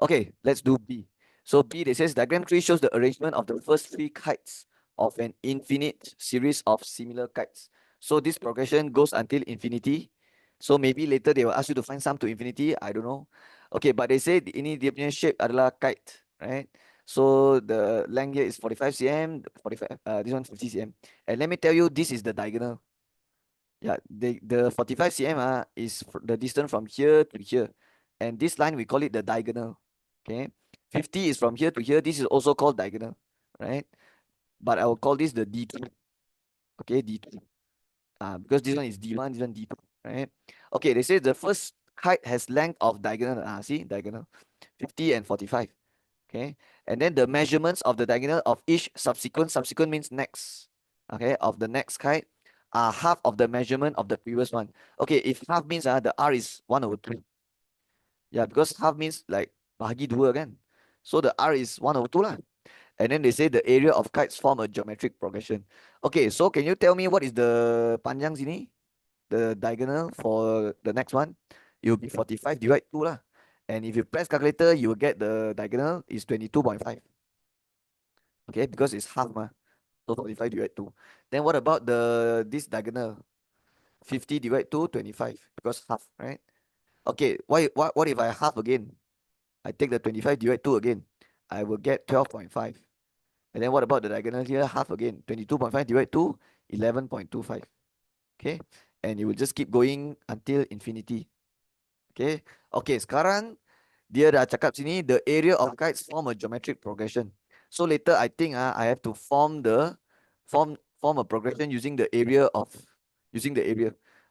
Okay, let's do B. So B, they says diagram 3 shows the arrangement of the first 3 kites of an infinite series of similar kites. So this progression goes until infinity. So maybe later they will ask you to find sum to infinity. I don't know. Okay, but they say ini dia punya shape adalah kite, right? So the length here is 45 cm, 45. This one 50 cm. And let me tell you, this is the diagonal. Yeah, the 45 cm is the distance from here to here, and this line we call it the diagonal. Okay, 50 is from here to here. This is also called diagonal, right? But I will call this the D2. Okay, D2. Because this one is D1, this one D2, right? Okay, they say the first height has length of diagonal. See, diagonal, 50 and 45. Okay, and then the measurements of the diagonal of each subsequent means next, okay, of the next height are half of the measurement of the previous one. Okay, if half means the R is 1/2. Yeah, because half means like bahagi dua kan. So the R is 1/2 lah. And then they say the area of kites form a geometric progression. Okay, so can you tell me what is the panjang sini? The diagonal for the next one? It will be 45 divide 2 lah. And if you press calculator, you will get the diagonal is 22.5. Okay, because it's half ma. So 45 divide 2. Then what about this diagonal? 50 divide 2, 25, because half, right? Okay, what if I half again? I take the 25 divide 2 again. I will get 12.5. And then what about the diagonal here? Half again. 22.5 divide 2, 11.25. Okay, and you will just keep going until infinity. Okay, sekarang dia dah cakap sini the area of kites form a geometric progression. So later I think I have to form a progression using the area.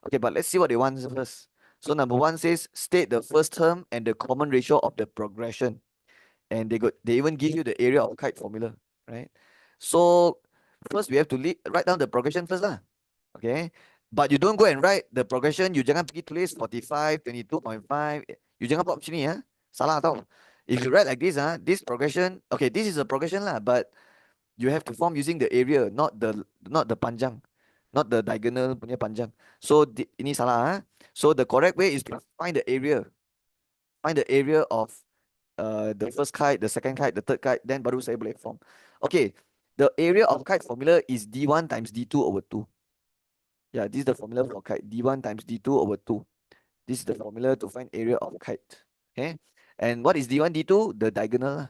Okay, but let's see what they want first. So number 1 says state the first term and the common ratio of the progression. And they even give you the area of kite formula, right? So first we have to write down the progression first lah. Okay, but you don't go and write the progression. You jangan pergi tulis 45, 22.5. You jangan buat macam ni salah tau. If you write like this this progression, okay, this is a progression lah, but you have to form using the area, not the panjang, not the diagonal punya panjang. So ini salah So the correct way is to find the area. find the area of the first kite, the second kite, the third kite, then baru saya boleh form. Okay, the area of kite formula is D1 times D2 over 2. Yeah, this is the formula for kite, D1 times D2 over 2. This is the formula to find area of kite. Okay, and what is D1, D2? The diagonal lah.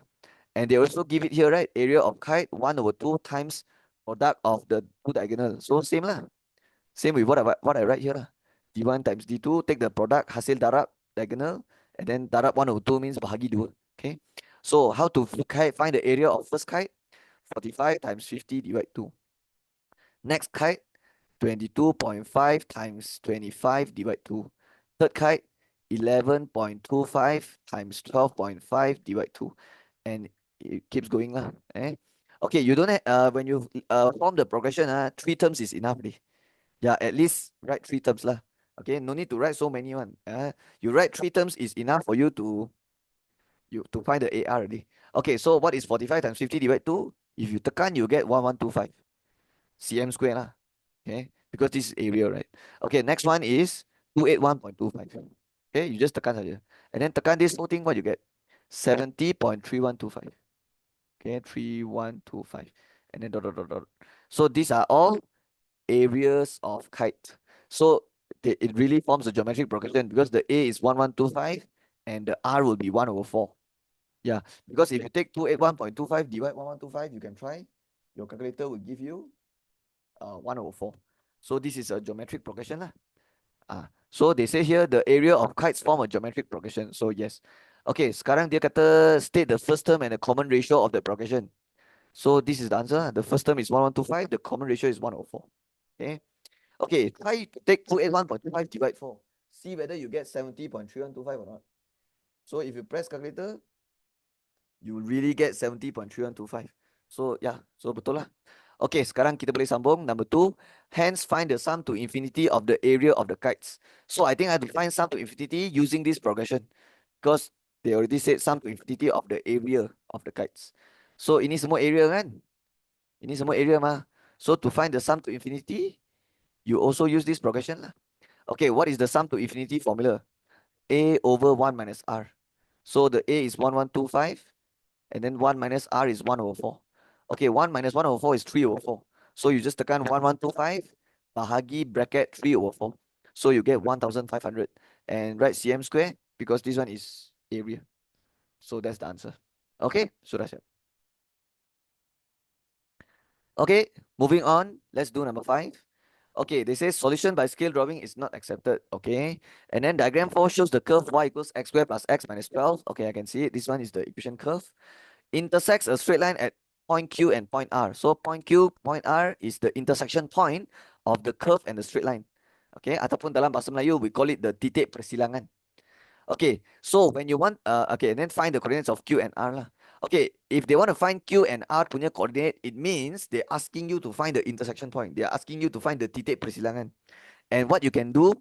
And they also give it here, right? Area of kite 1 over 2 times product of the two diagonal. So same lah. Same with what I write here lah. D1 times D2, take the product, hasil darab, diagonal, and then darab 1 over 2 means bahagi 2. Okay. So how to find the area of first kite? 45 times 50 divide 2. Next kite, 22.5 times 25 divide 2. Third kite, 11.25 times 12.5 divide 2. And it keeps going lah. Eh? Okay, you don't have, when you form the progression, 3 terms is enough. Yeah, at least write 3 terms lah. Okay, no need to write so many one. You write 3 terms is enough for you to find the AR already. Okay, so what is 45 times 50 divided 2? If you tekan, you get 1125 cm square lah. Okay, because this is area, right? Okay, next one is 281.25. Okay, you just tekan saja. And then tekan this whole thing, what you get? 70.3125. Okay, 3125. And then dot, dot, dot, dot. So these are all areas of kite. So it really forms a geometric progression because the A is 1125 and the R will be 1 over 4. Yeah, because if you take 281.25 divide 1125, you can try. Your calculator will give you 1 over 4. So this is a geometric progression lah. So they say here the area of kites form a geometric progression. So yes. Okay, sekarang dia kata state the first term and the common ratio of the progression. So this is the answer. The first term is 1125. The common ratio is 1 over 4. Okay. Okay, try to take 281.25 divide 4. See whether you get 70.3125 or not. So if you press calculator, you will really get 70.3125. So yeah, so betul lah. Okay, sekarang kita boleh sambung. Number 2, hence find the sum to infinity of the area of the kites. So I think I have to find sum to infinity using this progression. Because they already said sum to infinity of the area of the kites. So ini semua area kan? Ini semua area mah. So to find the sum to infinity, you also use this progression lah. Okay, what is the sum to infinity formula? A over 1 minus R. So the A is 1125. And then 1 minus R is 1 over 4. Okay, 1 minus 1 over 4 is 3 over 4. So you just tekan 1125, bahagi bracket 3 over 4. So you get 1500. And write cm square because this one is area. So that's the answer. Okay, sudah siap. Okay, moving on. Let's do number 5. Okay, they say solution by scale drawing is not accepted. Okay, and then diagram 4 shows the curve y equals x squared plus x minus 12. Okay, I can see it. This one is the equation curve. Intersects a straight line at point Q and point R. So point Q, point R is the intersection point of the curve and the straight line. Okay, ataupun dalam bahasa Melayu, we call it the titik persilangan. Okay, so when you want, okay, and then find the coordinates of Q and R lah. Okay, if they want to find Q and R punya coordinate, it means they're asking you to find the intersection point. They're asking you to find the titik persilangan. And what you can do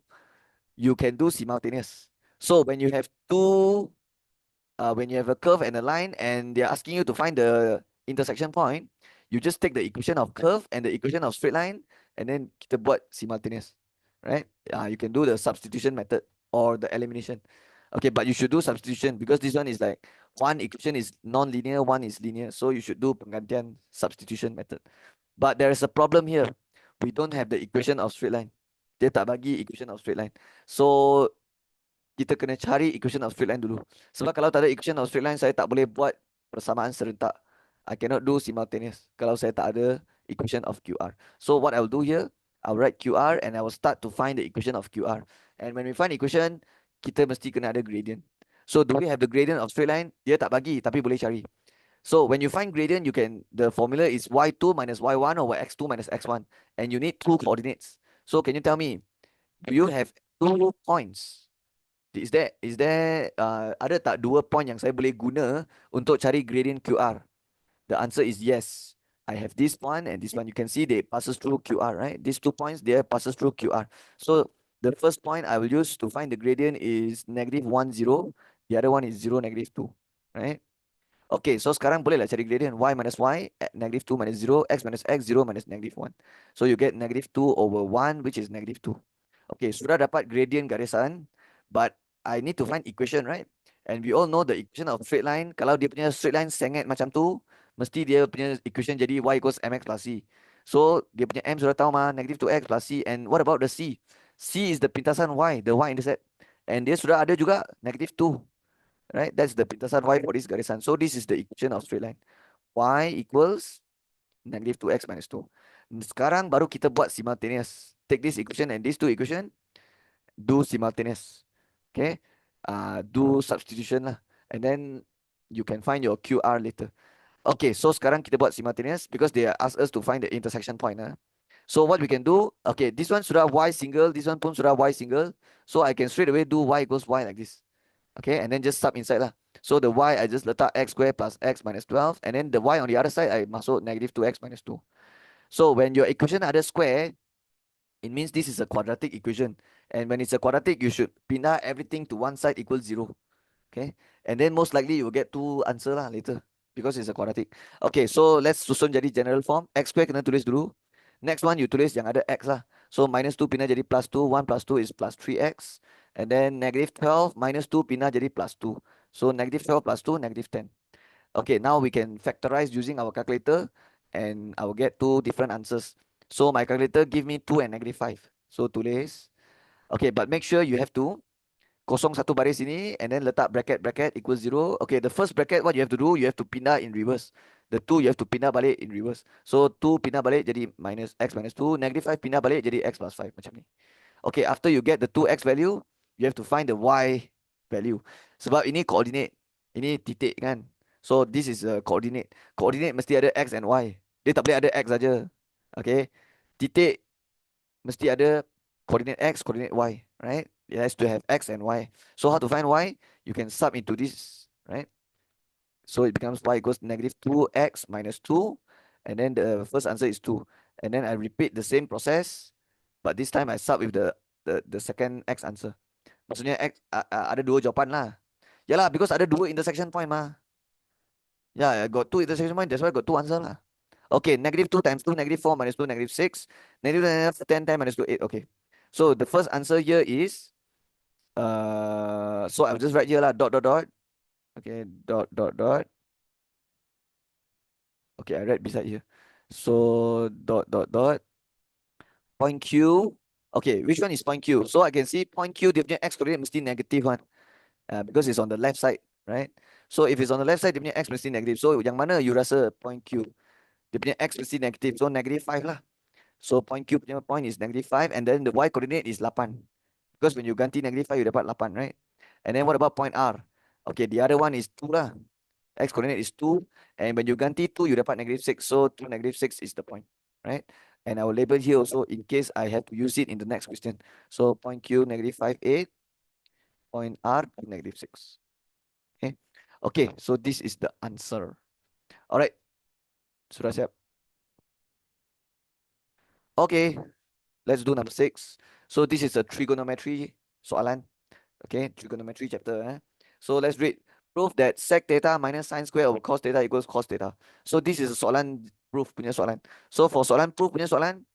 simultaneous. So when you have when you have a curve and a line and they're asking you to find the intersection point, you just take the equation of curve and the equation of straight line and then kita buat simultaneous, right? You can do the substitution method or the elimination. Okay, but you should do substitution because this one is like one equation is non-linear, one is linear. So you should do penggantian substitution method. But there is a problem here. We don't have the equation of straight line. Dia tak bagi equation of straight line. So kita kena cari equation of straight line dulu. Sebab kalau tak ada equation of straight line, saya tak boleh buat persamaan serentak. I cannot do simultaneous kalau saya tak ada equation of QR. So what I will do here, I'll write QR and I will start to find the equation of QR. And when we find equation, kita mesti kena ada gradient. So do we have the gradient of straight line? Dia tak bagi, tapi boleh cari. So when you find gradient, the formula is y2 minus y1 over x2 minus x1. And you need 2 coordinates. So can you tell me, do you have 2 points? Is there ada tak 2 point yang saya boleh guna untuk cari gradient QR? The answer is yes. I have this one and this one. You can see they passes through QR, right? These 2 points, they passes through QR. So the first point I will use to find the gradient is -1, 0. The other one is 0, -2, right? Okay, so sekarang boleh lah cari gradient. Y minus y, -2 minus 0, x minus x, 0 minus -1. So you get -2 over 1, which is -2. Okay, sudah dapat gradient garisan, but I need to find equation, right? And we all know the equation of straight line. Kalau dia punya straight line sengit macam tu, mesti dia punya equation jadi y equals mx plus c. So dia punya m sudah tahu mah, negative 2x plus c. And what about the c? C is the pintasan y, the y-intercept. And dia sudah ada juga negative 2. Right? That's the pintasan y for this garisan. So this is the equation of straight line. Y equals negative 2x minus 2. Sekarang baru kita buat simultaneous. Take this equation and these two equation, do simultaneous. Okay, do substitution lah, and then you can find your QR later. Okay, so sekarang kita buat simultaneous because they ask us to find the intersection point. So what we can do, okay, this one sudah y single, this one pun sudah y single, so I can straight away do y equals y like this. Okay, and then just sub inside lah. So the y I just letak x square plus x minus 12, and then the y on the other side I masuk negative 2x minus 2. So when your equation ada square, it means this is a quadratic equation. And when it's a quadratic, you should pindah everything to one side equals 0. Okay. And then most likely you will get two answer lah later because it's a quadratic. Okay, so let's susun jadi general form. X square kena tulis dulu. Next one you tulis yang ada x lah. So minus 2 pindah jadi plus 2. 1 plus 2 is plus 3x. And then negative 12 minus 2 pindah jadi plus 2. So negative 12 plus 2, negative 10. Okay, now we can factorize using our calculator and I will get two different answers. So my calculator give me 2 and negative 5. So tulis. Okay, but make sure you have to kosong satu baris ini and then letak bracket equals 0. Okay, the first bracket what you have to do, you have to pindah in reverse. The 2 you have to pindah balik in reverse. So 2 pindah balik jadi minus x minus 2. Negative 5 pindah balik jadi x plus 5 macam ni. Okay, after you get the 2x value, you have to find the y value. Sebab ini coordinate. Ini titik kan. So this is a coordinate. Coordinate mesti ada x and y. Dia tak boleh ada x saja. Okay. Titik mesti ada coordinate x, coordinate y. Right? It has to have x and y. So how to find y? You can sub into this. Right? So it becomes y equals negative 2x minus 2. And then the first answer is 2. And then I repeat the same process. But this time I sub with the second x answer. Maksudnya x ada dua jawapan lah. Yalah, because ada dua intersection point mah. Yeah, I got two intersection point, that's why I got two answer lah. Okay, negative 2 times 2, negative 4 minus 2, negative 6. Negative 10 times minus 2, 8. Okay. So the first answer here is, so I'll just write here lah, dot, dot, dot. Okay, dot, dot, dot. Okay, I write beside here. So dot, dot, dot. Point Q. Okay, which one is point Q? So I can see point Q, dia punya x coordinate mesti negative one. Because it's on the left side, right? So if it's on the left side, dia punya x mesti negative. So yang mana you rasa point Q? Dia punya x mesti negative. So negative 5 lah. So point Q punya point is negative 5. And then the y coordinate is 8. Because when you ganti negative 5, you dapat 8, right? And then what about point R? Okay, the other one is 2 lah. X coordinate is 2. And when you ganti 2, you dapat negative 6. So 2 negative 6 is the point, right? And I will label here also in case I have to use it in the next question. So point Q negative 5, 8. Point R negative 6. Okay. Okay, so this is the answer. All right. Sudah siap? Okay, let's do number 6. So this is a trigonometry soalan. Okay, trigonometry chapter. So let's read. Prove that sec theta minus sine square over cos theta equals cos theta. So this is a soalan proof punya soalan. So for soalan proof punya soalan,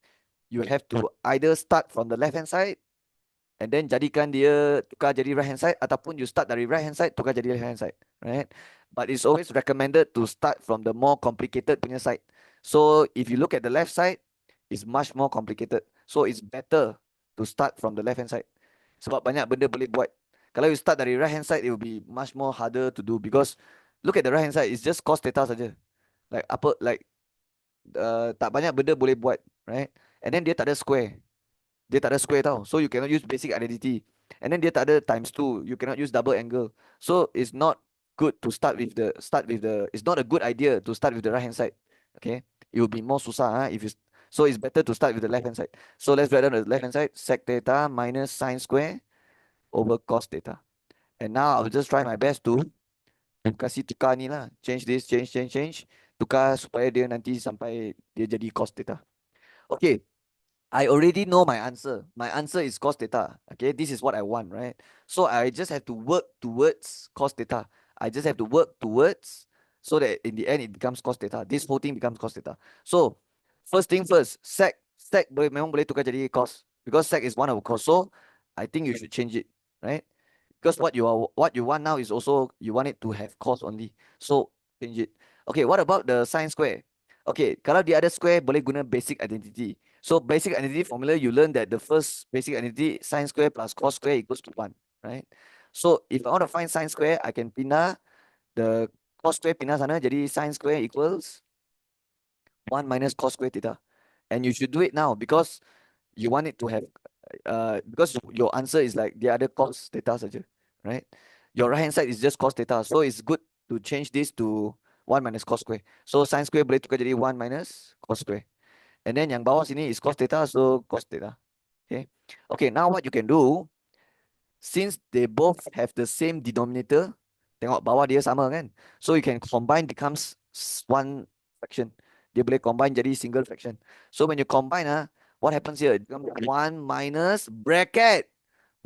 you have to either start from the left hand side and then jadikan dia tukar jadi right hand side, ataupun you start dari right hand side tukar jadi left hand side, right? But it's always recommended to start from the more complicated punya side. So if you look at the left side, it's much more complicated. So it's better to start from the left hand side. Sebab banyak benda boleh buat. Kalau you start dari right hand side, it will be much more harder to do because look at the right hand side, it's just cos theta saja. Like apa, like tak banyak benda boleh buat, right? And then dia tak ada square. Dia tak ada square tau. So you cannot use basic identity. And then dia tak ada times 2. You cannot use double angle. So it's not good to start with the it's not a good idea to start with the right hand side. Okay? It will be more susah if you so it's better to start with the left hand side. So let's write down the left hand side. Sec theta minus sine square over cos theta. And now I'll just try my best to kasih tukar ni lah. Change this, change. Tukar supaya dia nanti sampai dia jadi cos theta. Okay. I already know my answer. My answer is cos theta. Okay, this is what I want, right? So I just have to work towards cos theta. I just have to work towards so that in the end it becomes cos theta. This whole thing becomes cos theta. So first thing first, sec memang boleh tukar jadi cos because sec is one over cos. So I think you should change it, right? Because what you want now is also you want it to have cos only. So change it. Okay, what about the sine square? Okay, kalau the other square boleh guna basic identity. So basic identity formula, you learn that the first basic identity sine square plus cos square equals to 1, right? So if I want to find sine square, I can pindah the cos square pindah sana, jadi sine square equals 1 minus cos square theta. And you should do it now because you want it to have because your answer is like the other cos theta saja, right? Your right hand side is just cos theta, so it's good to change this to 1 minus cos square. So sin square boleh tukar jadi 1 minus cos square. And then yang bawah sini is cos theta, so cos theta. Okay. Okay, now what you can do, since they both have the same denominator, tengok bawah dia sama kan? So you can combine becomes one fraction. Dia boleh combine jadi single fraction. So when you combine, what happens here? It becomes 1 minus bracket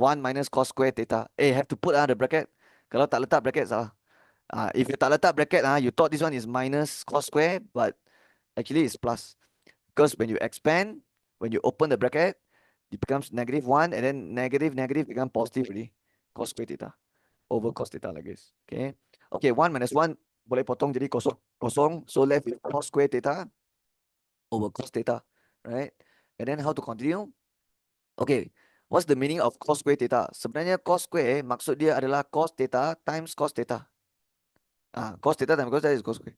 1 minus cos square theta. Have to put the bracket. Kalau tak letak bracket salah. If you tak letak bracket, you thought this one is minus cos square, but actually it's plus. Because when you expand, when you open the bracket, it becomes -1, and then negative become positive already. Cos square theta over cos theta like this. Okay. Okay, 1 minus 1 boleh potong jadi kosong. Kosong. So left with cos square theta over cos theta. Right? And then how to continue? Okay. What's the meaning of cos square theta? Sebenarnya cos square maksud dia adalah cos theta times cos theta. Cos theta times cos theta is cos square.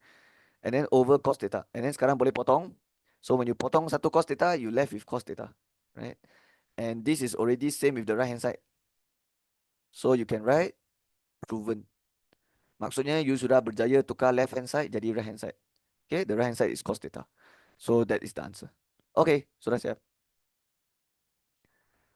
And then over cos theta. And then sekarang boleh potong. So when you potong satu cos theta, you left with cos theta. Right? And this is already same with the right hand side. So you can write proven. Maksudnya you sudah berjaya tukar left hand side jadi right hand side. Okay, the right hand side is cos theta. So that is the answer. Okay, sudah siap.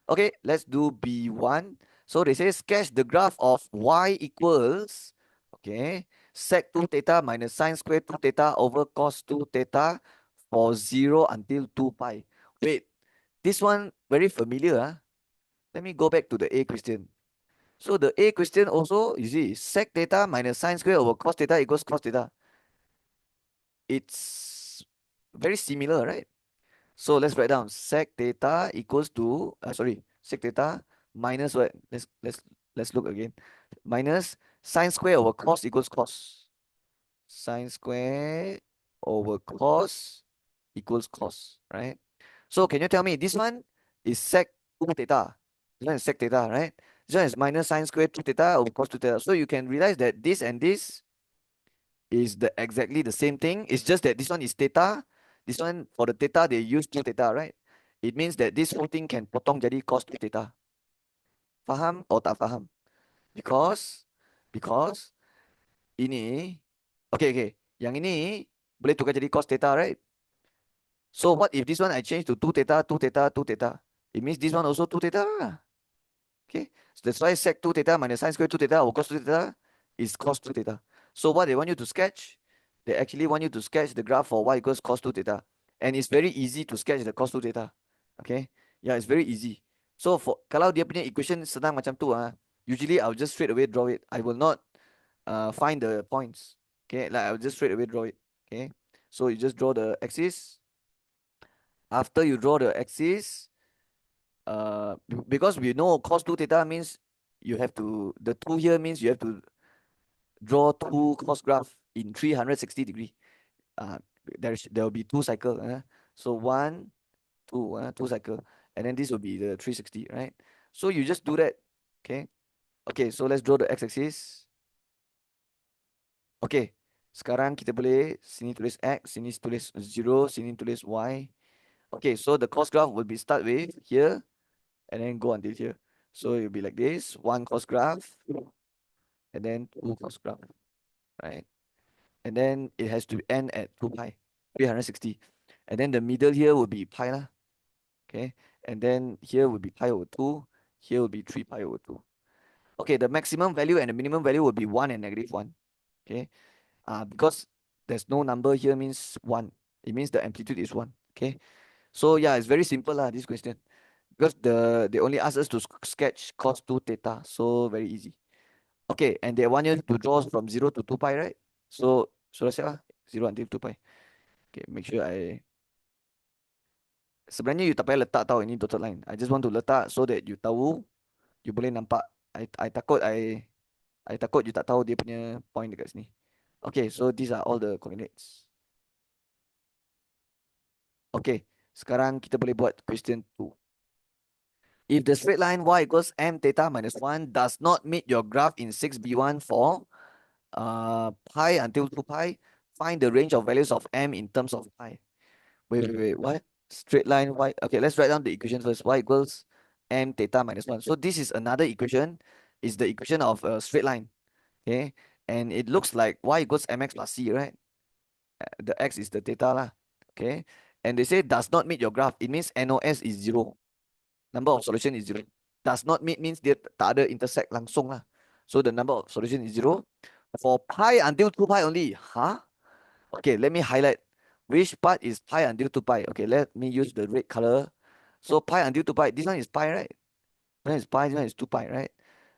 Okay, let's do B1. So they say sketch the graph of y equals, okay, sec 2 theta minus sine square 2 theta over cos 2 theta for 0 until 2 pi. Wait, this one very familiar. Let me go back to the A question. So the A question also, you see, sec theta minus sine square over cos theta equals cos theta. It's very similar, right? So let's write down sec theta equals to sec theta minus what? Let's look again. Minus sine square over cos equals cos. Sine square over cos equals cos, right? So can you tell me this one is sec 2 theta? This one is sec theta, right? This one is minus sine square 2 theta over cos 2 theta. So you can realize that this and this is exactly the same thing. It's just that this one is theta. This one for the theta they use 2 theta, right? It means that this whole thing can potong jadi cos 2 theta. Faham atau tak faham? Because ini okay. Yang ini boleh tukar jadi cos theta, right? So what if this one I change to 2 theta, 2 theta, 2 theta? It means this one also 2 theta lah. Okay, so that's why sec 2 theta minus sine square 2 theta over cos 2 theta is cos 2 theta. So what they want you to sketch, they actually want you to sketch the graph for y equals cos 2 theta. And it's very easy to sketch the cos 2 theta. Okay, yeah, it's very easy. So kalau dia punya equation senang macam tu, usually I'll just straight away draw it. I will not find the points. Okay, like I'll just straight away draw it. Okay, so you just draw the axis. After you draw the axis, because we know cos 2 theta means you have to, the 2 here means you have to draw 2 cos graph in 360 degree. There will be 2 cycle. So 1, 2, 2 cycle. And then this will be the 360, right? So you just do that. Okay. Okay, so let's draw the x-axis. Okay. Sekarang kita boleh sini tulis x, sini tulis 0, sini tulis y. Okay, so the cos graph will be start with here and then go until here. So it'll be like this, 1 cos graph and then 2 cos graph, right? And then it has to end at 2 pi, 360. And then the middle here will be pi lah. Okay, and then here will be pi over 2, here will be 3 pi over 2. Okay, the maximum value and the minimum value will be 1 and -1. Okay, because there's no number here means 1. It means the amplitude is 1. Okay, so yeah, it's very simple lah, this question. Because they only ask us to sketch cos 2 theta, so very easy. Okay, and they want you to draw from 0 to 2 pi, right? So sudah siap lah, 0 until 2 pi. Okay, make sure sebenarnya you tak payah letak tahu ini dotted line. I just want to letak so that you tahu, you boleh nampak I takut you tak tahu dia punya point dekat sini. Okay, so these are all the coordinates. Okay, sekarang kita boleh buat question 2. If the straight line y equals m theta minus 1 does not meet your graph in 6b1 for pi until 2 pi, find the range of values of m in terms of pi. Wait, what? Straight line y. Okay, let's write down the equation first. Y equals m theta minus 1. So this is another equation. Is the equation of a straight line. Okay, and it looks like y equals mx plus c, right? The x is the theta lah. Okay, and they say does not meet your graph. It means NOS is 0. Number of solution is 0. Does not meet means dia tak ada intersect langsung lah. So the number of solution is 0. For pi until 2 pi only. Huh? Okay, let me highlight. Which part is pi until 2 pi? Okay, let me use the red color. So pi until 2 pi. This one is pi, right? This one is pi, this one is 2 pi, right?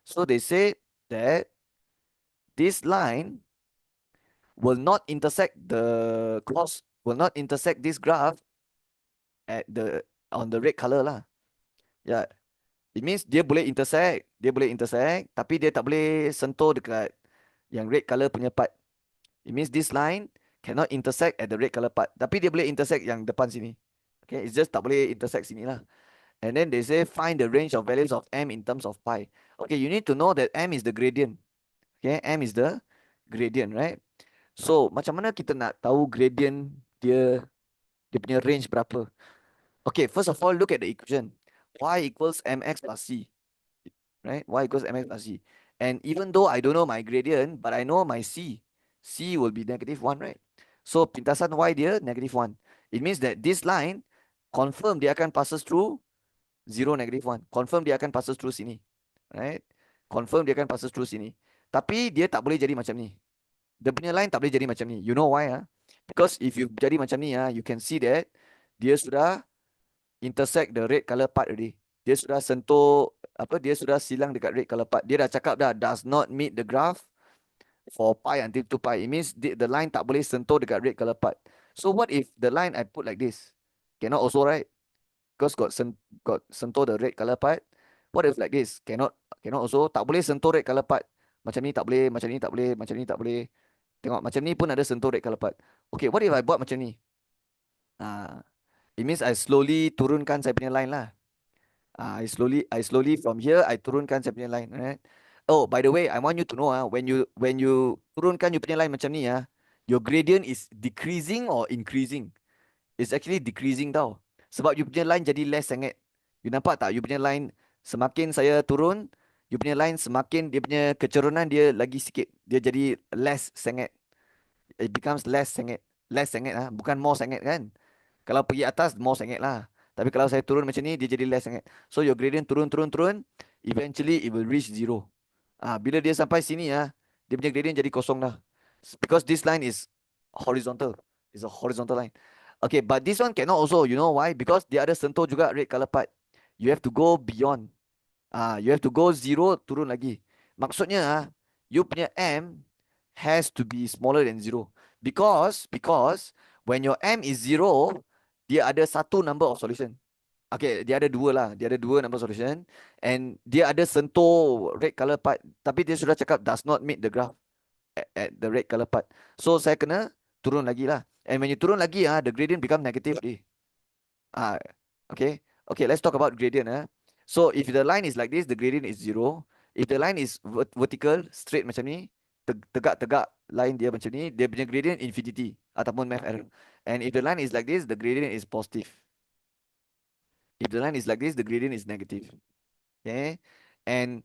So they say that this line will not intersect the cross, will not intersect this graph at the on the red color lah. Yeah, it means dia boleh intersect, tapi dia tak boleh sentuh dekat yang red color punya part. It means this line cannot intersect at the red color part, tapi dia boleh intersect yang depan sini. Okay, it's just tak boleh intersect sini lah. And then they say find the range of values of m in terms of pi. Okay, you need to know that m is the gradient. Okay, m is the gradient, right? So, macam mana kita nak tahu gradient dia punya range berapa? Okay, first of all, look at the equation. Y equals mx plus c, right? Y equals mx plus c. And even though I don't know my gradient, but I know my c. C will be -1, right? So, pintasan y dia -1. It means that this line, confirm dia akan passes through 0, -1. Confirm dia akan passes through sini. Right? Confirm dia akan passes through sini. Tapi dia tak boleh jadi macam ni. Dia punya line tak boleh jadi macam ni. You know why? Because if you jadi macam ni, you can see that dia sudah intersect the red color part already. Dia sudah sentuh, dia sudah silang dekat red color part. Dia dah cakap dah, does not meet the graph for pi until 2 pi. It means the line tak boleh sentuh dekat red color part. So what if the line I put like this? Cannot also, right? Because got sentuh the red color part. What if like this? Cannot also. Tak boleh sentuh red color part. Macam ni tak boleh, macam ni tak boleh, macam ni tak boleh. Tengok macam ni pun ada sentuh red color part. Okay, what if I buat macam ni? It means I slowly turunkan saya punya line lah. I slowly from here I turunkan saya punya line, right? Oh, by the way, I want you to know when you turunkan you punya line macam ni your gradient is decreasing or increasing? It's actually decreasing tau. Sebab you punya line jadi less sengit. You nampak tak? You punya line semakin saya turun, you punya line semakin dia punya kecerunan dia lagi sikit. Dia jadi less sengit. It becomes less sengit. Less sengit bukan more sengit kan? Kalau pergi atas more sengit lah. Tapi kalau saya turun macam ni dia jadi less sengit. So your gradient turun, eventually it will reach 0. Bila dia sampai sini dia punya gradient jadi kosong dah. Because this line is horizontal. It's a horizontal line. Okay, but this one cannot also. You know why? Because dia ada sentuh juga red color part. You have to go beyond. You have to go 0 turun lagi. Maksudnya you punya M has to be smaller than 0. Because when your M is 0, dia ada satu number of solution. Okay, dia ada dua lah. Dia ada dua number solution. And dia ada sentuh red color part. Tapi dia sudah cakap does not meet the graph at the red color part. So saya kena turun lagi lah. And when you turun lagi the gradient become negative. Okay. Okay, let's talk about gradient. So if the line is like this, the gradient is 0. If the line is vertical, straight macam ni, tegak-tegak line dia macam ni, dia punya gradient infinity ataupun math error. And if the line is like this, the gradient is positive. If the line is like this, the gradient is negative. Okay. And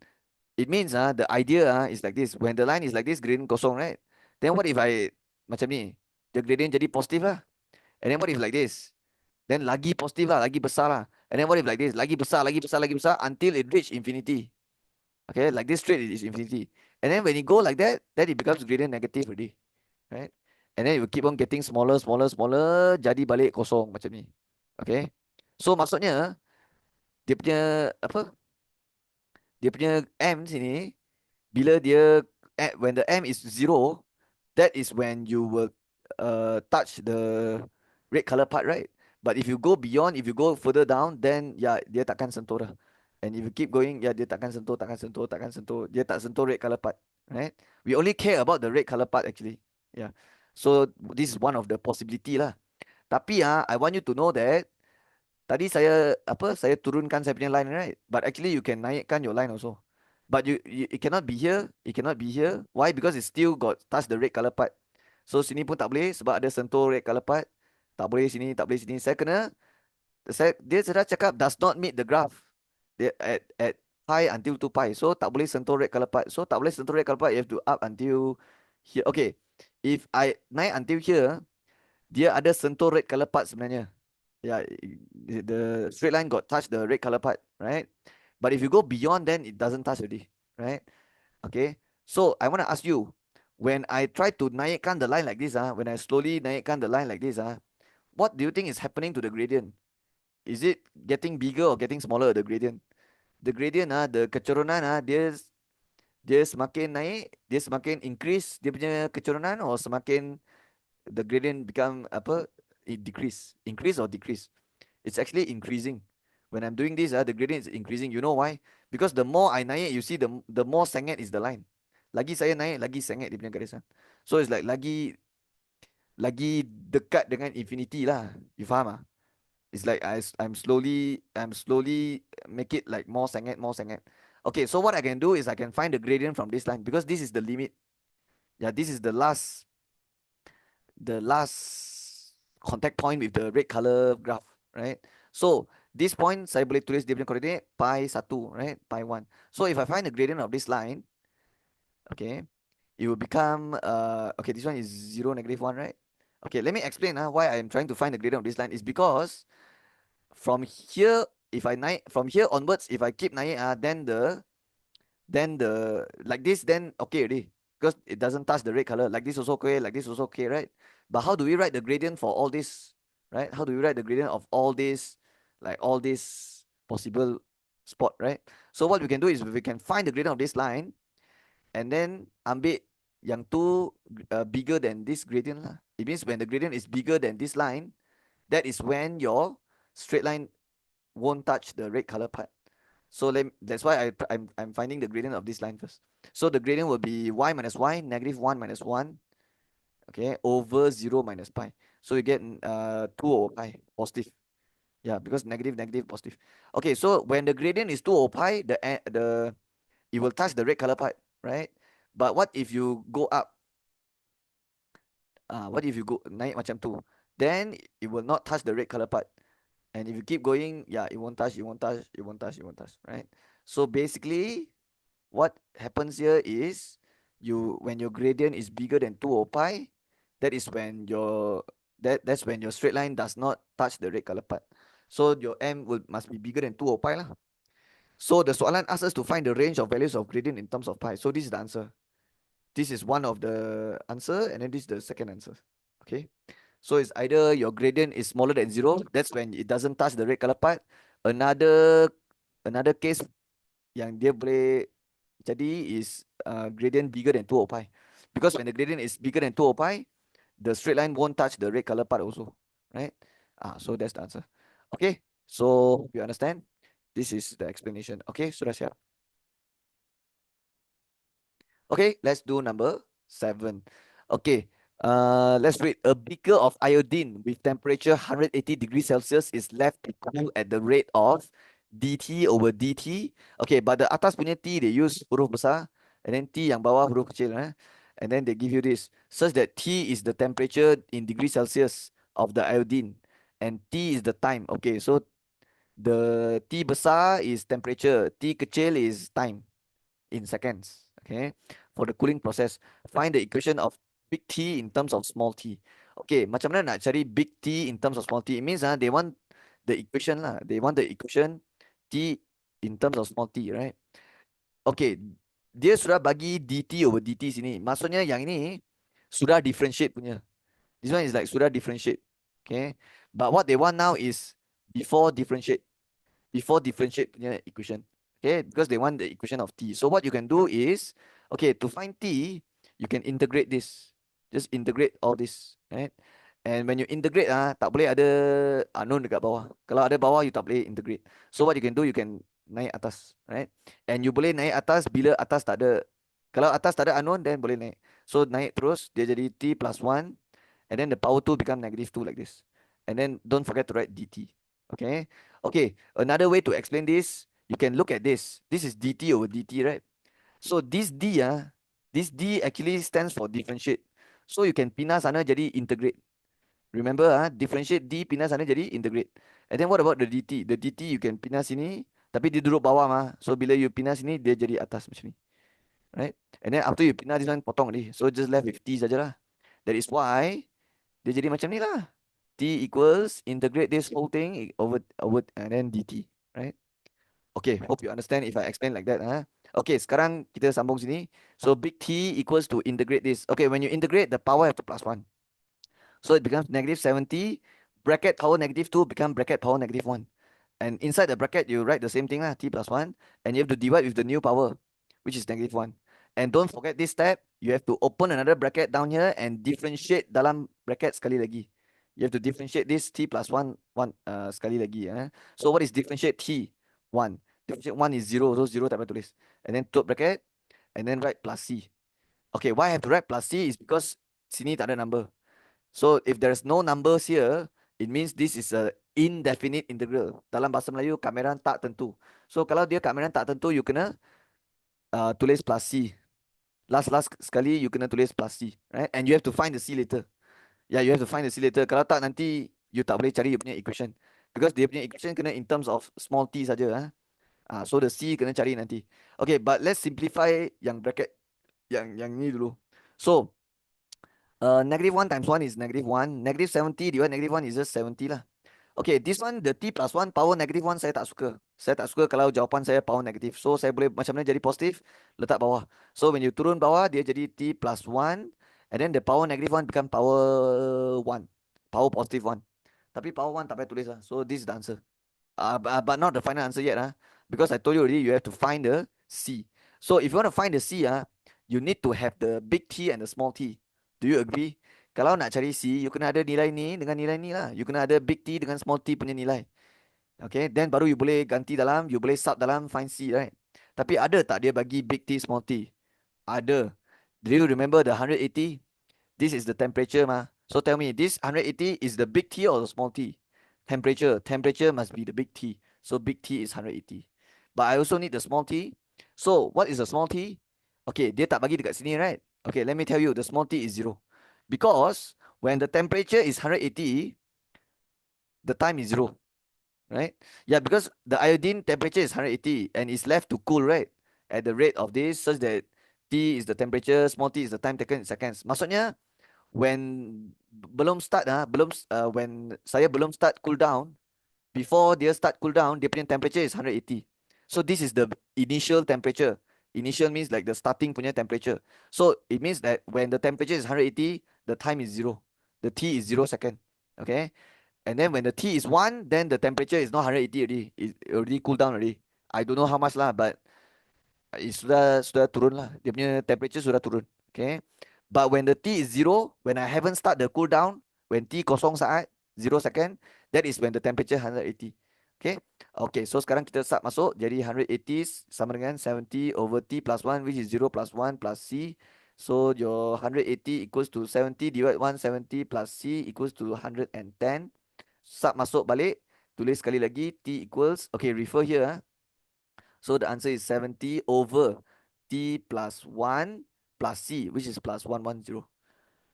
it means the idea is like this. When the line is like this, gradient kosong, right? Then what if I macam ni? The gradient jadi positif lah. And then what if like this? Then lagi positif lah, lagi besar lah. And then what if like this? Lagi besar, lagi besar, lagi besar until it reach infinity. Okay, like this straight is infinity. And then when you go like that, then it becomes gradient negative already. Right? And then it will keep on getting smaller, smaller, smaller, jadi balik kosong macam ni. Okay? So maksudnya, dia punya, dia punya M sini, bila dia, when the M is 0, that is when you will touch the red color part, right? But if you go beyond, if you go further down, then dia takkan sentuh dah. And if you keep going, dia takkan sentuh, takkan sentuh, takkan sentuh. Dia tak sentuh red color part, right? We only care about the red color part actually. Yeah. So this is one of the possibility lah. Tapi I want you to know that tadi saya turunkan saya punya line, right? But actually you can naikkan your line also. But it cannot be here, it cannot be here. Why? Because it still got touch the red color part. So sini pun tak boleh sebab ada sentuh red color part. Tak boleh sini, tak boleh sini. Dia sudah cakap does not meet the graph. Dia at pi until 2 pi. So tak boleh sentuh red color part. So tak boleh sentuh red color part, you have to up until here. Okay. If I naik until here, dia ada sentuh red color part sebenarnya. Yeah, the straight line got touch the red color part, right? But if you go beyond, then it doesn't touch already, right? Okay. So I want to ask you, when I try to naikkan the line like this, when I slowly naikkan the line like this, what do you think is happening to the gradient? Is it getting bigger or getting smaller, the gradient? The gradient, the keturunan, dia semakin naik, dia semakin increase dia punya keturunan, or semakin the gradient become apa? It increase or decrease? It's actually increasing. When I'm doing this, the gradient is increasing. You know why? Because the more I naik, you see the more sengit is the line. Lagi saya naik, lagi sengit dia punya garisan. So it's like lagi dekat dengan infinity lah. You faham ah? It's like I'm slowly make it like more sengit, more sengit. Okay, so what I can do is I can find the gradient from this line because this is the limit. Yeah, this is the last contact point with the red color graph, right? So this point saya boleh tulis dia punya coordinate pi 1, right? Pi 1. So if I find the gradient of this line, okay, it will become okay, this one is 0, -1, right? Okay, let me explain why I'm trying to find the gradient of this line is because from here, if I naik from here onwards, if I keep naik, then the like this, then okay already because it doesn't touch the red color. Like this also okay, like this also okay, right? But how do we write the gradient for all this, right? How do we write the gradient of all this, like all this possible spot, right? So what we can do is we can find the gradient of this line and then ambil yang tu bigger than this gradient lah. It means when the gradient is bigger than this line, that is when your straight line won't touch the red color part. So that's why I'm finding the gradient of this line first. So the gradient will be y minus y, -1 minus 1, okay, over 0 minus pi. So you get 2 over pi, positive. Yeah, because negative, negative, positive. Okay, so when the gradient is 2 over pi, it will touch the red color part, right? But what if you go up? What if you go naik macam tu? Then it will not touch the red color part. And if you keep going, yeah, it won't touch, it won't touch, it won't touch, it won't touch, right? So basically, what happens here is when your gradient is bigger than 2 over pi, that is when that's when your straight line does not touch the red color part. So your must be bigger than 2 over pi lah. So the soalan asks us to find the range of values of gradient in terms of pi. So this is the answer. This is one of the answer, and then this is the second answer. Okay. So it's either your gradient is smaller than 0, that's when it doesn't touch the red color part. Another case yang dia boleh jadi is gradient bigger than 2 over pi. Because when the gradient is bigger than 2 over pi, the straight line won't touch the red color part also, right? So that's the answer. Okay, so you understand? This is the explanation. Okay, sudah siap? Okay, let's do number 7. Okay, let's read. A beaker of iodine with temperature 180 degrees Celsius is left to cool at the rate of dt over dt. Okay, but the atas punya t they use huruf besar, and then t yang bawah huruf kecil, and then they give you this such that t is the temperature in degrees Celsius of the iodine, and t is the time. Okay, so the t besar is temperature, t kecil is time in seconds. Okay, for the cooling process, find the equation of big T in terms of small t. Okay, macam mana nak cari big T in terms of small t? It means they want the equation lah. They want the equation T in terms of small t, right? Okay, dia sudah bagi dt over dt sini. Maksudnya yang ini sudah differentiate punya. This one is like sudah differentiate. Okay, but what they want now is before differentiate punya equation. Okay, because they want the equation of t. So what you can do is, okay, to find t, you can integrate this. Just integrate all this, right? And when you integrate, tak boleh ada unknown dekat bawah. Kalau ada bawah, you tak boleh integrate. So what you can do, you can naik atas, right? And you boleh naik atas bila atas tak ada, kalau atas tak ada unknown, then boleh naik. So naik terus, dia jadi t plus 1, and then the power 2 become negative 2 like this. And then don't forget to write dt. Okay? Okay, another way to explain this, you can look at this. This is dt over dt, right? So this d actually stands for differentiate. So you can pindah sana jadi integrate. Remember, differentiate d pindah sana jadi integrate. And then what about the dt? The dt you can pindah sini, tapi dia duduk bawah mah. So bila you pindah sini, dia jadi atas macam ni. Right? And then after you pindah this one, potong ni. So just left with t sajalah. That is why dia jadi macam ni lah. T equals integrate this whole thing over and then dt. Right? Okay, hope you understand if I explain like that. Okay, sekarang kita sambung sini. So big T equals to integrate this. Okay, when you integrate, the power have to plus 1. So it becomes negative 70. Bracket power negative 2 become bracket power negative 1. And inside the bracket, you write the same thing, t plus 1. And you have to divide with the new power, which is negative 1. And don't forget this step. You have to open another bracket down here and differentiate dalam bracket sekali lagi. You have to differentiate this t plus 1 sekali lagi. So what is differentiate t? 1. Differentiate 1 is 0. So 0 tak payah tulis. And then tutup bracket. And then write plus c. Okay, why I have to write plus c is because sini tak ada number. So if there's no numbers here, it means this is a indefinite integral. Dalam bahasa Melayu, kameran tak tentu. So kalau dia kameran tak tentu, you kena tulis plus C. Last sekali, you kena tulis plus C. Right? And you have to find the C later. Yeah, you have to find the C later. Kalau tak, nanti you tak boleh cari you punya equation. Because dia punya equation kena in terms of small t saja. So the C kena cari nanti. Okay, but let's simplify yang bracket. Yang ni dulu. So, negative 1 times 1 is negative 1. Negative 70 divided negative 1 is just 70 lah. Okay, this one, the t plus 1 power negative 1 saya tak suka. Saya tak suka kalau jawapan saya power negative. So, saya boleh macam mana jadi positif, letak bawah. So, when you turun bawah, dia jadi t plus 1. And then the power negative 1 become power 1. Power positive 1. Tapi power 1 tak payah tulis lah. So, this is the answer. But not the final answer yet. Because I told you already, you have to find the C. So, if you want to find the C, you need to have the big T and the small t. Do you agree? Kalau nak cari C, you kena ada nilai ni dengan nilai ni lah. You kena ada big T dengan small t punya nilai. Okay, then baru you boleh ganti dalam, you boleh sub dalam find C, right? Tapi ada tak dia bagi big T, small t? Ada. Do you remember the 180? This is the temperature mah. So tell me, this 180 is the big T or the small t? Temperature. Temperature must be the big T. So big T is 180. But I also need the small t. So what is the small t? Okay, dia tak bagi dekat sini, right? Okay, let me tell you, the small t is 0. Because when the temperature is 180, the time is 0. Right? Yeah, because the iodine temperature is 180 and it's left to cool, right? At the rate of this, such that T is the temperature, small t is the time taken in seconds. Maksudnya, when belum start, when saya belum start cool down, before dia start cool down, dia punya temperature is 180. So this is the initial temperature. Initial means like the starting punya temperature. So it means that when the temperature is 180, the time is 0. The T is 0 second. Okay? And then when the T is 1, then the temperature is not 180 already. It already cool down already. I don't know how much lah, but sudah turun lah. Dia punya temperature sudah turun. Okay. But when the T is 0, when I haven't start the cool down, when T kosong saat, 0 second, that is when the temperature 180. Okay. Okay, so sekarang kita start masuk. Jadi 180 sama dengan 70 over T plus 1, which is 0 plus 1 plus C. So your 180 equals to 70 divided 170 plus C equals to 110. Sub masuk balik. Tulis sekali lagi. T equals, okay, refer here. So the answer is 70 over T plus 1 plus C, which is plus 110.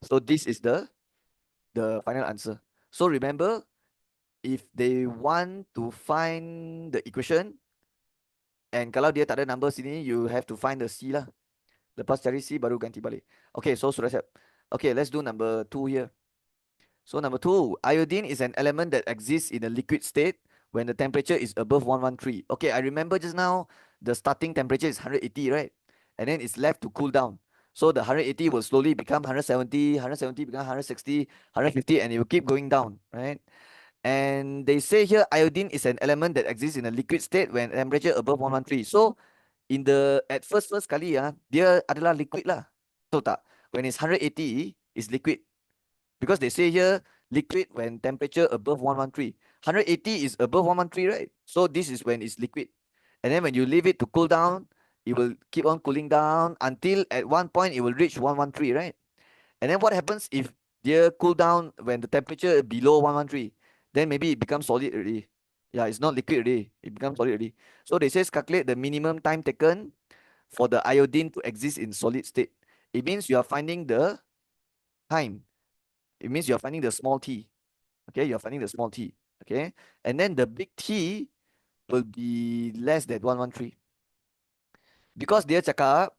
So this is the final answer. So remember, if they want to find the equation, and kalau dia tak ada number sini, you have to find the C lah. Lepas cari C, baru ganti balik. Okay, so sudah siap. Okay, let's do number 2 here. So number 2, iodine is an element that exists in a liquid state when the temperature is above 113. Okay, I remember just now, the starting temperature is 180, right? And then it's left to cool down. So the 180 will slowly become 170, 170 become 160, 150, and it will keep going down, right? And they say here, iodine is an element that exists in a liquid state when temperature above 113. So at first kali, dia adalah liquid lah. So tak, when it's 180, it's liquid. Because they say here, liquid when temperature above 113. 180 is above 113, right? So this is when it's liquid. And then when you leave it to cool down, it will keep on cooling down until at one point it will reach 113, right? And then what happens if they cool down when the temperature below 113? Then maybe it becomes solid already. Yeah, it's not liquid already. It becomes solid already. So they says calculate the minimum time taken for the iodine to exist in solid state. It means you are finding the time. It means you are finding the small t. Okay, you are finding the small t. Okay, and then the big T will be less than 113 because dia cakap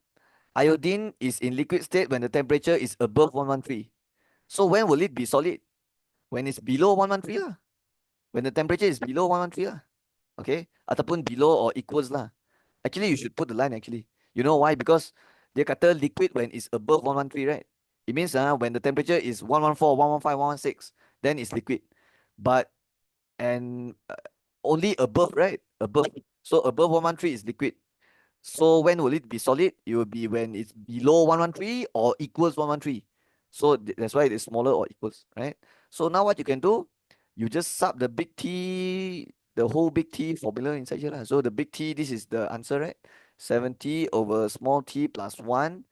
iodine is in liquid state when the temperature is above 113. So when will it be solid? When it's below 113 lah. When the temperature is below 113 lah. Okay, ataupun below or equals lah. Actually, you should put the line actually. You know why? Because dia kata liquid when it's above 113, right? It means when the temperature is 114, 115, 116, then it's liquid. But and only above, right? Above. So above 113 is liquid. So when will it be solid? It will be when it's below 113 or equals 113. So that's why it is smaller or equals, right? So now what you can do, you just sub the big T, the whole big T formula inside here lah. So the big T, this is the answer, right? 70 over small t plus 1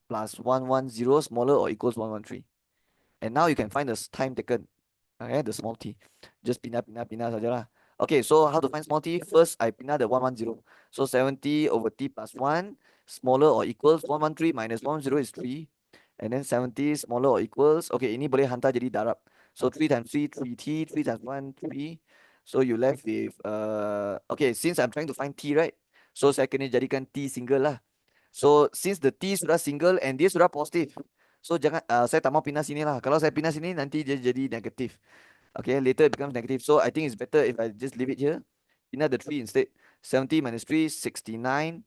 plus 110 smaller or equals 113. And now you can find the time taken. Okay, the small t. Just pindah saja lah. Okay, so how to find small t? First, I pindah the 110. So 70 over t plus 1, smaller or equals 113 minus 110 is 3. And then 70 smaller or equals, okay, ini boleh hantar jadi darab. So 3 times 3, 3t, 3 times 1, 3. So you left with, okay, since I'm trying to find t, right? So saya kena jadikan t single lah. So since the t sudah single and dia sudah positif, so jangan saya tak mau pindah sini lah. Kalau saya pindah sini nanti dia jadi negatif. Okay, later it becomes negative. So I think it's better if I just leave it here. Pindah the 3 instead. 70 minus 3, 69.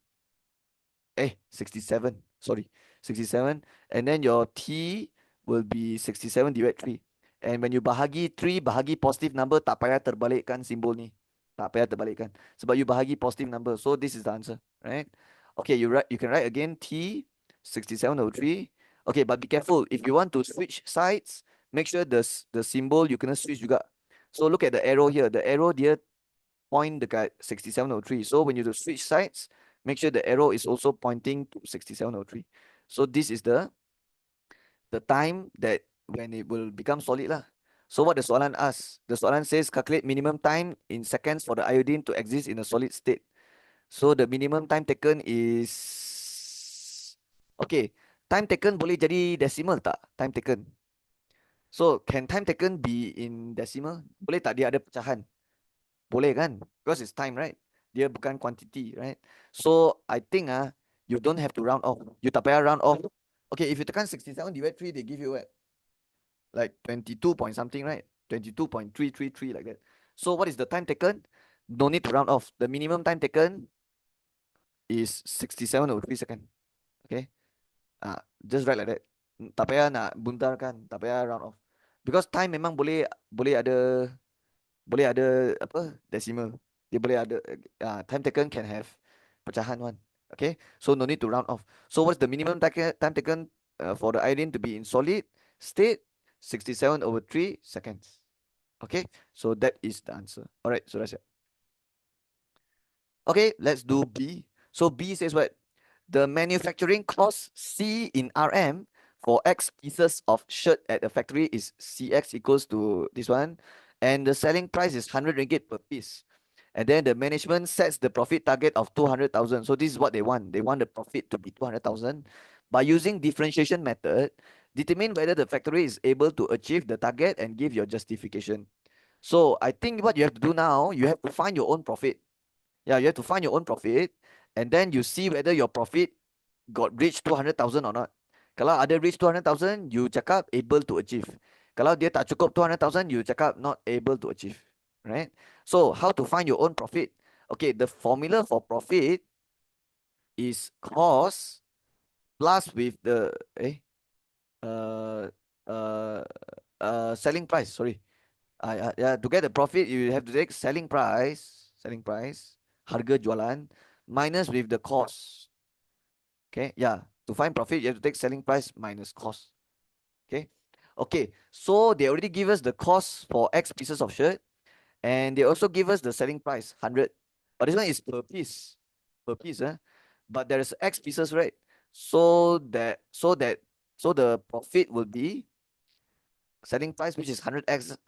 67. Sorry, 67. And then your t will be 67 divided 3. And when you bahagi 3, bahagi positive number, tak payah terbalikkan simbol ni. Tak payah terbalikkan. Sebab you bahagi positive number. So this is the answer, right? Okay, you can write again t 67 over 3. Okay, but be careful. If you want to switch sides, make sure the symbol you kena switch juga. So look at the arrow here. The arrow dia point dekat 67 over 3. So when you do switch sides, make sure the arrow is also pointing to 67 over 3. So this is the time that when it will become solid lah. So what the soalan asks? The soalan says calculate minimum time in seconds for the iodine to exist in a solid state. So the minimum time taken is, okay, time taken boleh jadi decimal tak? Time taken. So can time taken be in decimal? Boleh tak dia ada pecahan? Boleh kan? Because it's time, right? Dia bukan quantity, right? So I think you don't have to round off. You tak payah round off. Okay, if you tekan 67 divided 3, they give you what? Like 22 point something, right? 22.333 like that. So what is the time taken? No need to round off. The minimum time taken is 67 over 3 seconds. Okay? Just write like that. Tak payah nak buntarkan, tak payah round off. Because time memang boleh ada apa decimal. Dia boleh ada time taken can have pecahan one. Okay, so no need to round off. So what's the minimum time taken for the iodine to be in solid state? 67 over 3 seconds. Okay, so that is the answer. All right, so that's it. Okay, let's do B. So B says what? The manufacturing cost C in RM for X pieces of shirt at a factory is CX equals to this one. And the selling price is 100 ringgit per piece. And then the management sets the profit target of 200,000. So this is what they want. They want the profit to be 200,000. By using differentiation method, determine whether the factory is able to achieve the target and give your justification. So I think what you have to do now, you have to find your own profit. Yeah, you have to find your own profit, and then you see whether your profit got reached 200,000 or not. Kalau ada reach 200,000, you cakap able to achieve. Kalau dia tak cukup 200,000, you cakap not able to achieve. Right? So how to find your own profit? Okay, the formula for profit is cost plus with the selling price. Sorry. Yeah, to get the profit, you have to take selling price, harga jualan, minus with the cost. Okay, yeah. To find profit, you have to take selling price minus cost. Okay. Okay, so they already give us the cost for X pieces of shirt, and they also give us the selling price, 100. But this one is per piece, but there is X pieces, right? So that so the profit will be selling price, which is 100x,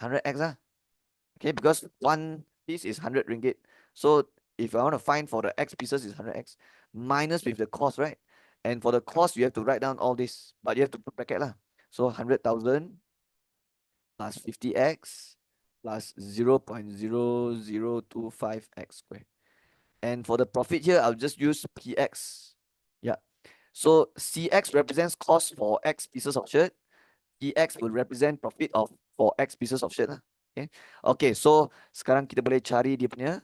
okay, because one piece is 100 ringgit. So if I want to find for the X pieces is 100x minus with the cost, right? And for the cost, you have to write down all this, but you have to put bracket lah. So 100,000 plus 50x plus 0.0025x squared. And for the profit here, I'll just use px. Yeah. So cx represents cost for x pieces of shirt. px will represent profit of for x pieces of shirt lah. Okay. Okay. So sekarang kita boleh cari dia punya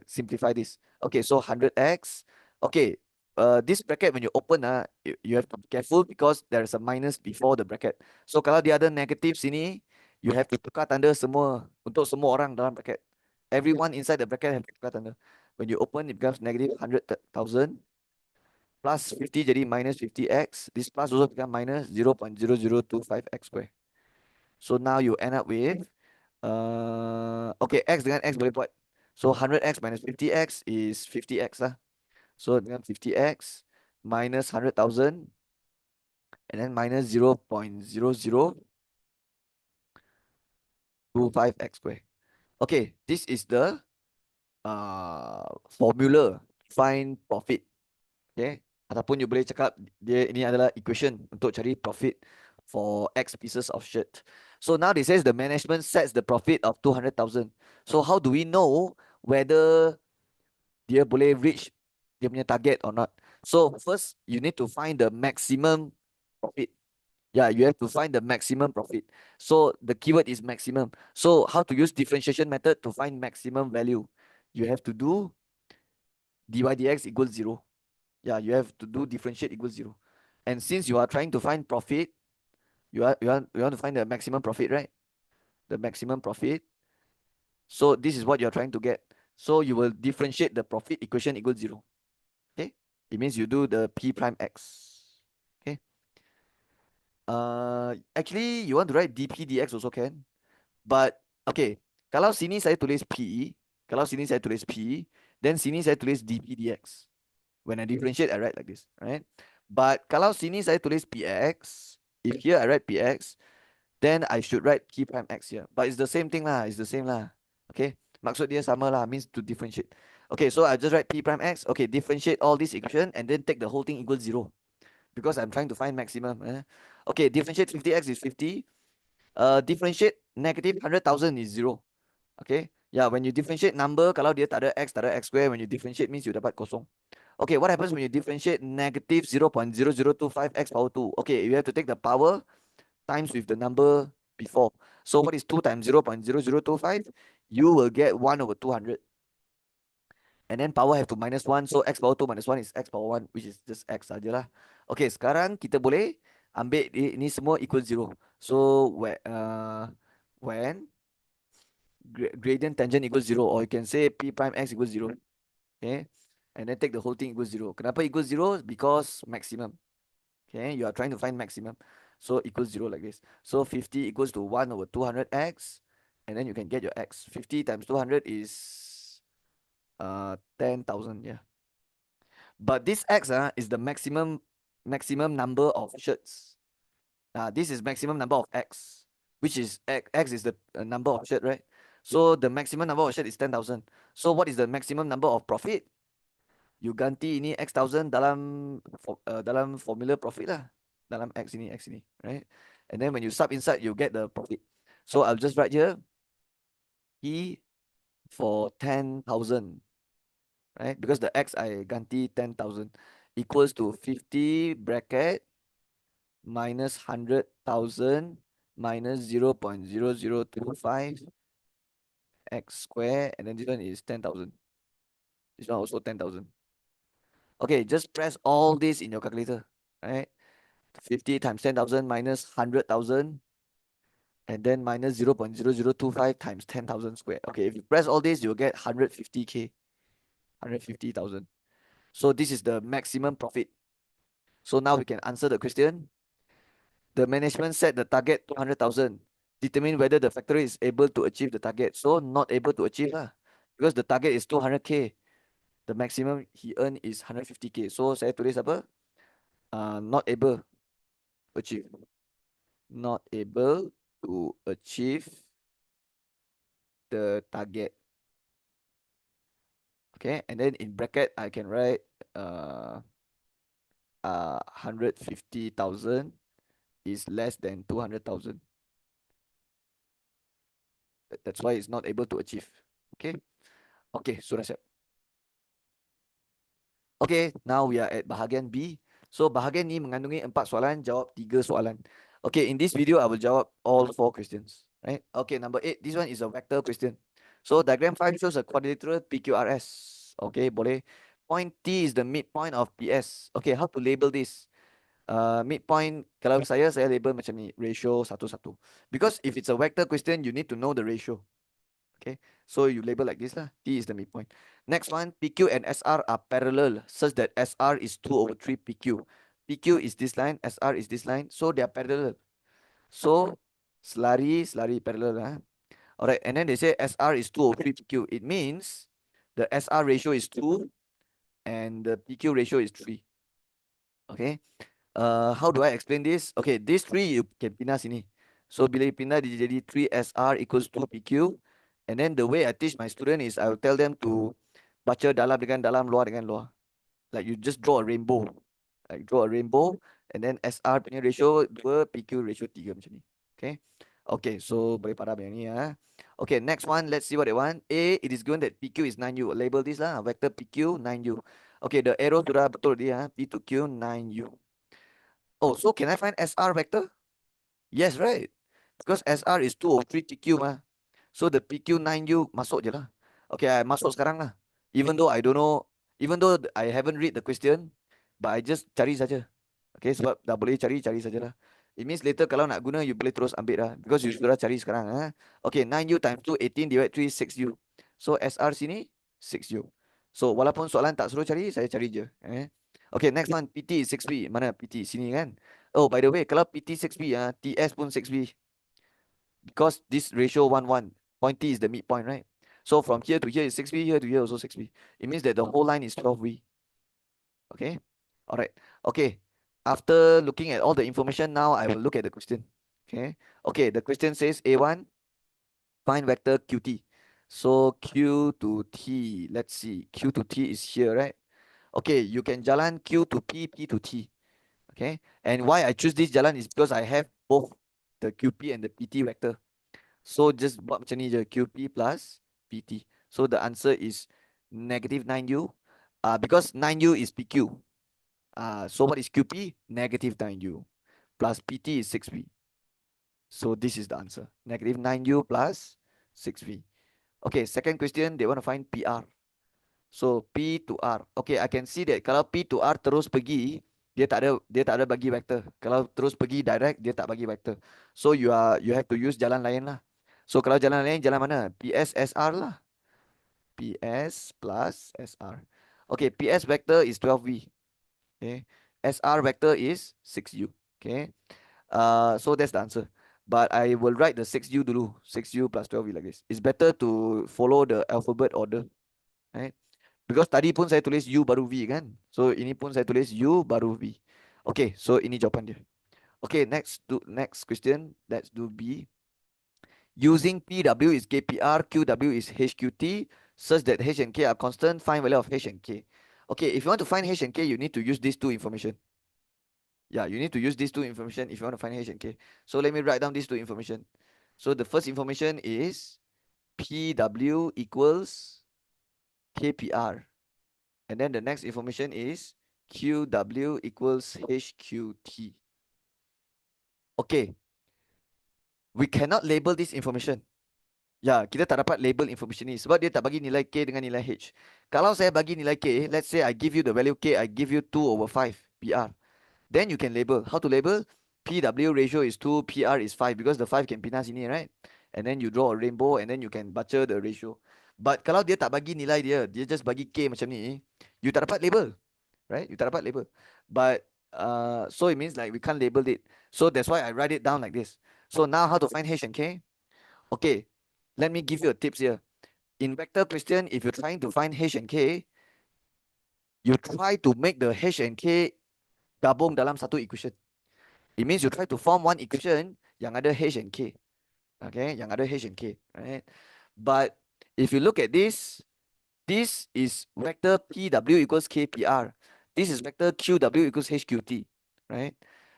simplify this. Okay. So 100x. Okay. This bracket when you open you have to be careful because there is a minus before the bracket. So kalau dia ada negative sini, you have to tukar tanda semua untuk semua orang dalam bracket. Everyone inside the bracket have to tukar tanda. When you open, it becomes negative 100,000 plus 50 jadi minus 50x. This plus also become minus 0.0025x square. So now you end up with okay, x dengan x boleh buat. So 100x minus 50x is 50x lah. So dengan 50x minus 100,000 and then minus 0.0025x square. Okay, this is the formula find profit. Okay, ataupun you boleh cakap dia ini adalah equation untuk cari profit for X pieces of shirt. So now they says the management sets the profit of 200,000. So how do we know whether dia boleh reach dia punya target or not? So first you need to find the maximum profit. Yeah, you have to find the maximum profit. So the keyword is maximum. So how to use differentiation method to find maximum value? You have to do dy dx equals 0. Yeah, you have to do differentiate equals 0. And since you are trying to find profit, you want to find the maximum profit, right? The maximum profit. So this is what you're trying to get. So you will differentiate the profit equation equals 0. Okay? It means you do the p prime x. Okay? Actually, you want to write dp dx also can. But okay, kalau sini saya tulis p, kalau sini saya tulis p, then sini saya tulis dp dx. When I differentiate, I write like this, right? But kalau sini saya tulis px, if here I write px, then I should write p prime x here. But it's the same thing lah, it's the same lah. Okay, maksud dia sama lah, means to differentiate. Okay, so I just write p prime x. Okay, differentiate all this equation and then take the whole thing equals 0. Because I'm trying to find maximum. Okay, differentiate 50x is 50. Differentiate negative 100,000 is 0. Okay, yeah, when you differentiate number, kalau dia tak ada x square, when you differentiate means you dapat kosong. Okay, what happens when you differentiate negative 0.0025x power 2? Okay, you have to take the power times with the number before. So what is 2 times 0.0025? You will get 1 over 200. And then power have to minus 1. So x power 2 minus 1 is x power 1, which is just x saja lah. Okay, sekarang kita boleh ambil ini semua equal 0. So when gradient tangent equals 0, or you can say p prime x equals 0. Okay, and then take the whole thing equals 0. Kenapa equals 0? Because maximum. Okay, you are trying to find maximum. So equals 0 like this. So 50 equals to 1 over 200x. And then you can get your x. 50 times 200 is 10,000. Yeah. But this x is the maximum number of shirts. This is maximum number of x, which is x is the number of shirt, right? So the maximum number of shirt is 10,000. So what is the maximum number of profit? You ganti ini x thousand dalam formula profit lah, dalam x ini, right? And then when you sub inside, you get the profit. So I'll just write here e for 10,000, right? Because the x I ganti 10,000 equals to 50 bracket minus 100,000 minus 0.0025 x square, and then this one is 10,000. This one also 10,000. Okay, just press all this in your calculator, right? 50 times 10,000 minus 100,000 and then minus 0.0025 times 10,000 squared. Okay, if you press all this, you'll get 150k, 150,000. So this is the maximum profit. So now we can answer the question. The management set the target 200,000. Determine whether the factory is able to achieve the target. So not able to achieve lah, Because the target is 200K. The maximum he earn is 150K. So saya tulis apa? Not able to achieve. Not able to achieve the target. Okay, and then in bracket I can write 150,000 is less than 200,000. That's why it's not able to achieve. Okay. Okay, sudah siap. Okay, now we are at bahagian B. So bahagian ni mengandungi 4 soalan, jawab 3 soalan. Okay, in this video I will jawab all 4 questions. Right? Okay, number 8. This one is a vector question. So diagram 5 shows a quadrilateral PQRS. Okay, boleh. Point T is the midpoint of PS. Okay, how to label this? Midpoint, kalau saya label macam ni, ratio 1:1. Because if it's a vector question, you need to know the ratio. Okay, so you label like this lah. T is the midpoint. Next one, PQ and SR are parallel such that SR is 2/3 PQ. PQ is this line, SR is this line, so they are parallel. So selari parallel lah. Alright, and then they say SR is 2/3 PQ. It means the SR ratio is 2 and the PQ ratio is 3. Okay. How do I explain this? Okay, these 3 you can pindah sini. So bila you pindah dia jadi 3SR equals 2PQ. And then the way I teach my student is I will tell them to baca dalam dengan dalam, luar dengan luar. Like you just draw a rainbow. Like draw a rainbow and then SR punya ratio 2, PQ ratio 3 macam ni. Okay. Okay, so boleh padam yang ni ya. Okay, next one, let's see what they want. A, it is given that PQ is 9U. Label this lah, vector PQ 9U. Okay, the arrow sudah betul dia, P to Q 9U. Oh, so can I find SR vector? Yes, right. Because SR is 2/3 PQ mah. So the PQ 9U masuk je lah. Okay, I masuk sekarang lah. Even though I don't know, even though I haven't read the question, but I just cari saja. Okay, sebab dah boleh cari sajalah. It means later kalau nak guna, you boleh terus ambil lah. Because you sudah cari sekarang. Okay, 9U times 2, 18 divided 3, 6U. So SR sini, 6U. So walaupun soalan tak suruh cari, saya cari je. Okay, next one, PT is 6B. Mana PT? Sini kan? Oh, by the way, kalau PT 6B, TS pun 6B. Because this ratio 1:1, point T is the midpoint, right? So from here to here is 6B, here to here also 6B. It means that the whole line is 12B. Okay? Alright. Okay. After looking at all the information, now I will look at the question. Okay? Okay, the question says A1, find vector QT. So Q to T, let's see. Q to T is here, right? Okay, you can jalan Q to P, P to T. Okay, and why I choose this jalan is because I have both the QP and the PT vector. So just buat macam ni je, QP plus PT. So the answer is negative 9U. Because 9U is PQ. So what is QP? Negative 9U. Plus PT is 6V. So this is the answer. Negative 9U plus 6V. Okay, second question, they want to find PR. So P to R. Okay, I can see that kalau P to R terus pergi, dia tak ada bagi vektor. Kalau terus pergi direct, dia tak bagi vektor. So you have to use jalan lain lah. So kalau jalan lain, jalan mana? PS SR lah. PS plus SR. Okay, PS vector is 12V. Okay. SR vector is 6U. Okay. So that's the answer. But I will write the 6U dulu. 6U plus 12V like this. It's better to follow the alphabet order. Right? Because tadi pun saya tulis U baru V kan. So ini pun saya tulis U baru V. Okay, so ini jawapan dia. Okay, next question. Let's do B. Using PW is KPR, QW is HQT, such that H and K are constant, find value of H and K. Okay, if you want to find H and K, you need to use these two information. Yeah, you need to use these two information if you want to find H and K. So let me write down these two information. So the first information is PW equals KPR. And then the next information is QW equals HQT. Okay. We cannot label this information. Ya, kita tak dapat label information ni sebab dia tak bagi nilai K dengan nilai H. Kalau saya bagi nilai K, let's say I give you the value K, I give you 2/5 PR. Then you can label. How to label? PW ratio is 2, PR is 5 because the 5 can pindah sini, right? And then you draw a rainbow and then you can baca the ratio. But kalau dia tak bagi nilai dia just bagi K macam ni, you tak dapat label. Right? You tak dapat label. But so it means like we can't label it. So that's why I write it down like this. So now how to find H and K? Okay, let me give you a tips here. in vector question, if you're trying to find H and K, you try to make the H and K gabung dalam satu equation. It means you try to form one equation yang ada H and K. Okay, yang ada H and K, right? But if you look at this is vector PW equals KPR. This is vector QW equals HQT, right?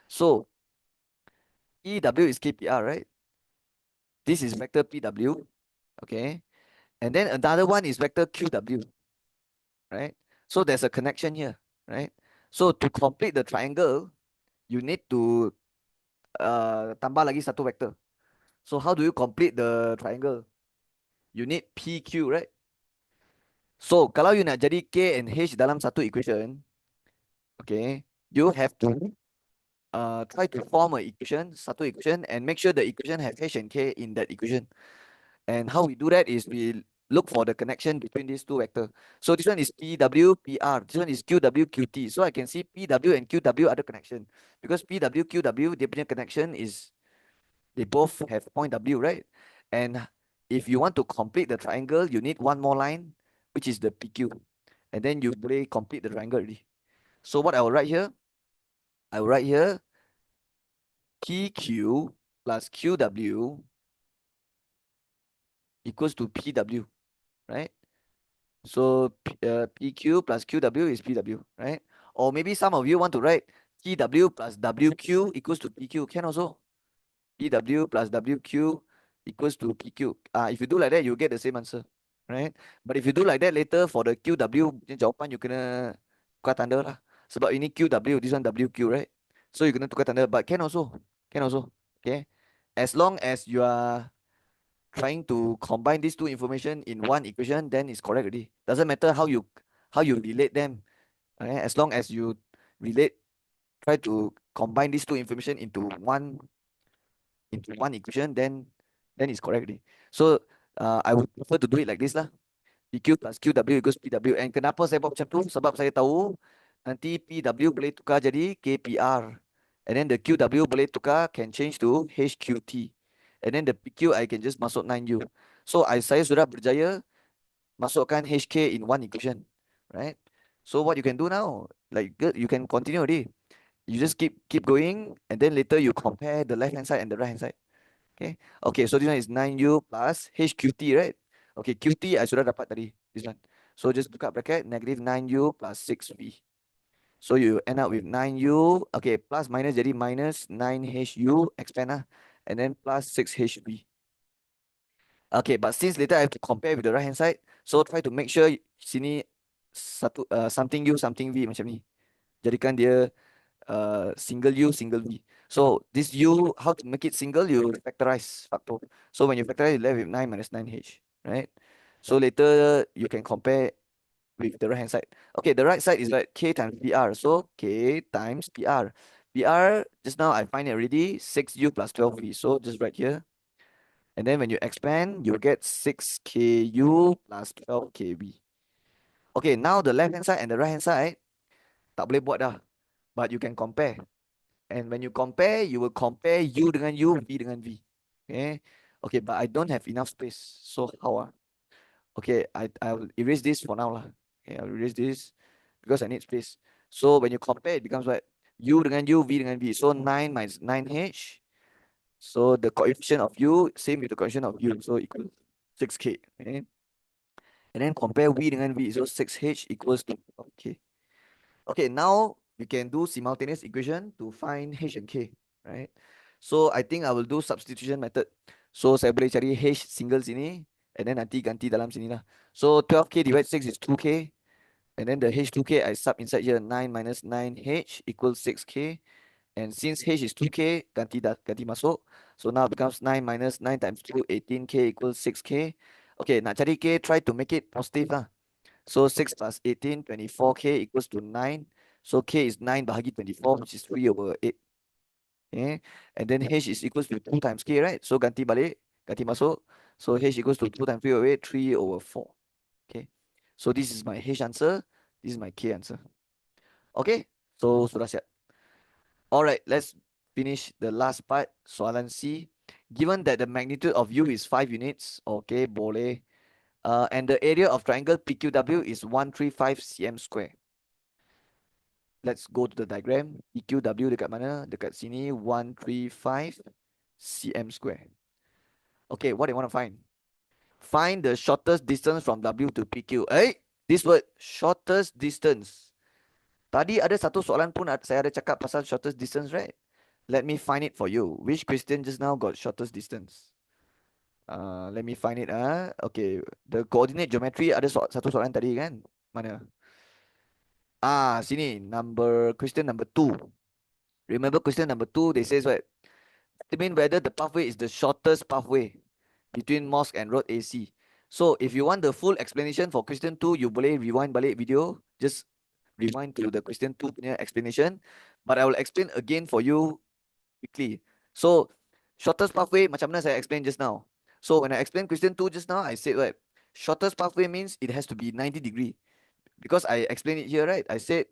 So PW is KPR, right? This is vector PW, okay? And then another one is vector QW, right? So there's a connection here, right? So to complete the triangle, you need to tambah lagi satu vector. So how do you complete the triangle? You need PQ, right? So kalau you nak jadi K and H dalam satu equation, okay, you have to try to form a equation, satu equation, and make sure the equation has H and K in that equation. And how we do that is we look for the connection between these two vectors. So this one is PW, PR. This one is QW, QT. So I can see PW and QW are the connection. Because PW, QW, their punya connection is, they both have point W, right? And if you want to complete the triangle, you need one more line, which is the PQ. And then you boleh complete the triangle already. So what I will write here, I will write here PQ plus QW equals to PW, right? So PQ plus QW is PW, right? Or maybe some of you want to write TW plus WQ equals to PQ. Can also. PW plus WQ equals to PQ. If you do like that, you get the same answer, right? But if you do like that later for the QW punya jawapan, you kena tukar tanda lah. Sebab ini QW, this one WQ, right? So you kena tukar tanda, but can also. Can also. Okay. As long as you are trying to combine these two information in one equation, then it's correct already. Doesn't matter how you relate them. Okay? As long as you try to combine these two information into one equation, then it's correct already. So I would prefer to do it like this lah. PQ plus QW equals PW. And kenapa saya buat macam tu? Sebab saya tahu nanti PW boleh tukar jadi KPR. And then the QW boleh tukar, can change to HQT. And then the PQ I can just masuk 9U. So saya sudah berjaya masukkan HK in one equation, right? So what you can do now, like you can continue already. You just keep going, and then later you compare the left hand side and the right hand side. Okay. Okay, so this one is 9U plus HQT, right? Okay, QT I sudah dapat tadi, this one. So just buka bracket, negative 9U plus 6V. So you end up with 9U, okay, plus minus jadi minus 9HU, expand lah, and then plus 6HV. Okay, but since later I have to compare with the right hand side, so try to make sure sini something U, something V macam ni. Jadikan dia single U, single V. So this U, how to make it single? You factorize factor. So when you factorize, you left with 9 minus 9H, right? So later you can compare with the right hand side. Okay, the right side is like K times PR. So K times PR. PR, just now I find it already, 6U plus 12V. So just right here. And then when you expand, you get 6KU plus 12KV. Okay, now the left hand side and the right hand side, tak boleh buat dah. But you can compare. And when you compare, you will compare U dengan U, V dengan V. Okay. Okay, but I don't have enough space. So how? Okay, I'll erase this for now lah. Okay, I'll erase this because I need space. So when you compare, it becomes what? U dengan U, V dengan V. So 9 minus 9H. So the coefficient of U, same with the coefficient of U. So equal 6K. Okay. And then compare V dengan V. So 6H equals to K. Okay, now we can do simultaneous equation to find H and K, right? So I think I will do substitution method. So saya boleh cari H single sini, and then nanti ganti dalam sini lah. So 12K divided 6 is 2K, and then the H2K I sub inside here, 9 minus 9H equals 6K. And since H is 2K, ganti masuk. So now it becomes 9 minus 9 times 2, 18K equals 6K. Okay, nak cari K, try to make it positive lah. So 6 plus 18, 24K equals to 9. So K is 9 bahagi 24, which is 3 over 8. Okay. And then H is equals to 2 times K, right? So ganti balik, ganti masuk. So H equals to 2 times 3 over 8, 3 over 4. Okay. So this is my H answer. This is my K answer. Okay. So sudah siap. Alright, let's finish the last part. Soalan C. Given that the magnitude of U is 5 units, okay, boleh And the area of triangle PQW is 135 cm square. Let's go to the diagram. PQW dekat mana? Dekat sini 135 cm square. Okay, what do you want to find? Find the shortest distance from W to PQ. This word, shortest distance. Tadi ada satu soalan pun saya ada cakap pasal shortest distance, right? Let me find it for you. Which question just now got shortest distance? Let me find it. Okay, the coordinate geometry ada satu soalan tadi kan? Mana? Sini. Question number 2. Remember question number 2, they says what? Determine whether the pathway is the shortest pathway between mosque and road AC. So if you want the full explanation for question 2, you boleh rewind balik video. Just rewind to the question 2 punya explanation. But I will explain again for you quickly. So shortest pathway macam mana saya explain just now. So when I explained question 2 just now, I said what? Shortest pathway means it has to be 90 degree. Because I explained it here, right? I said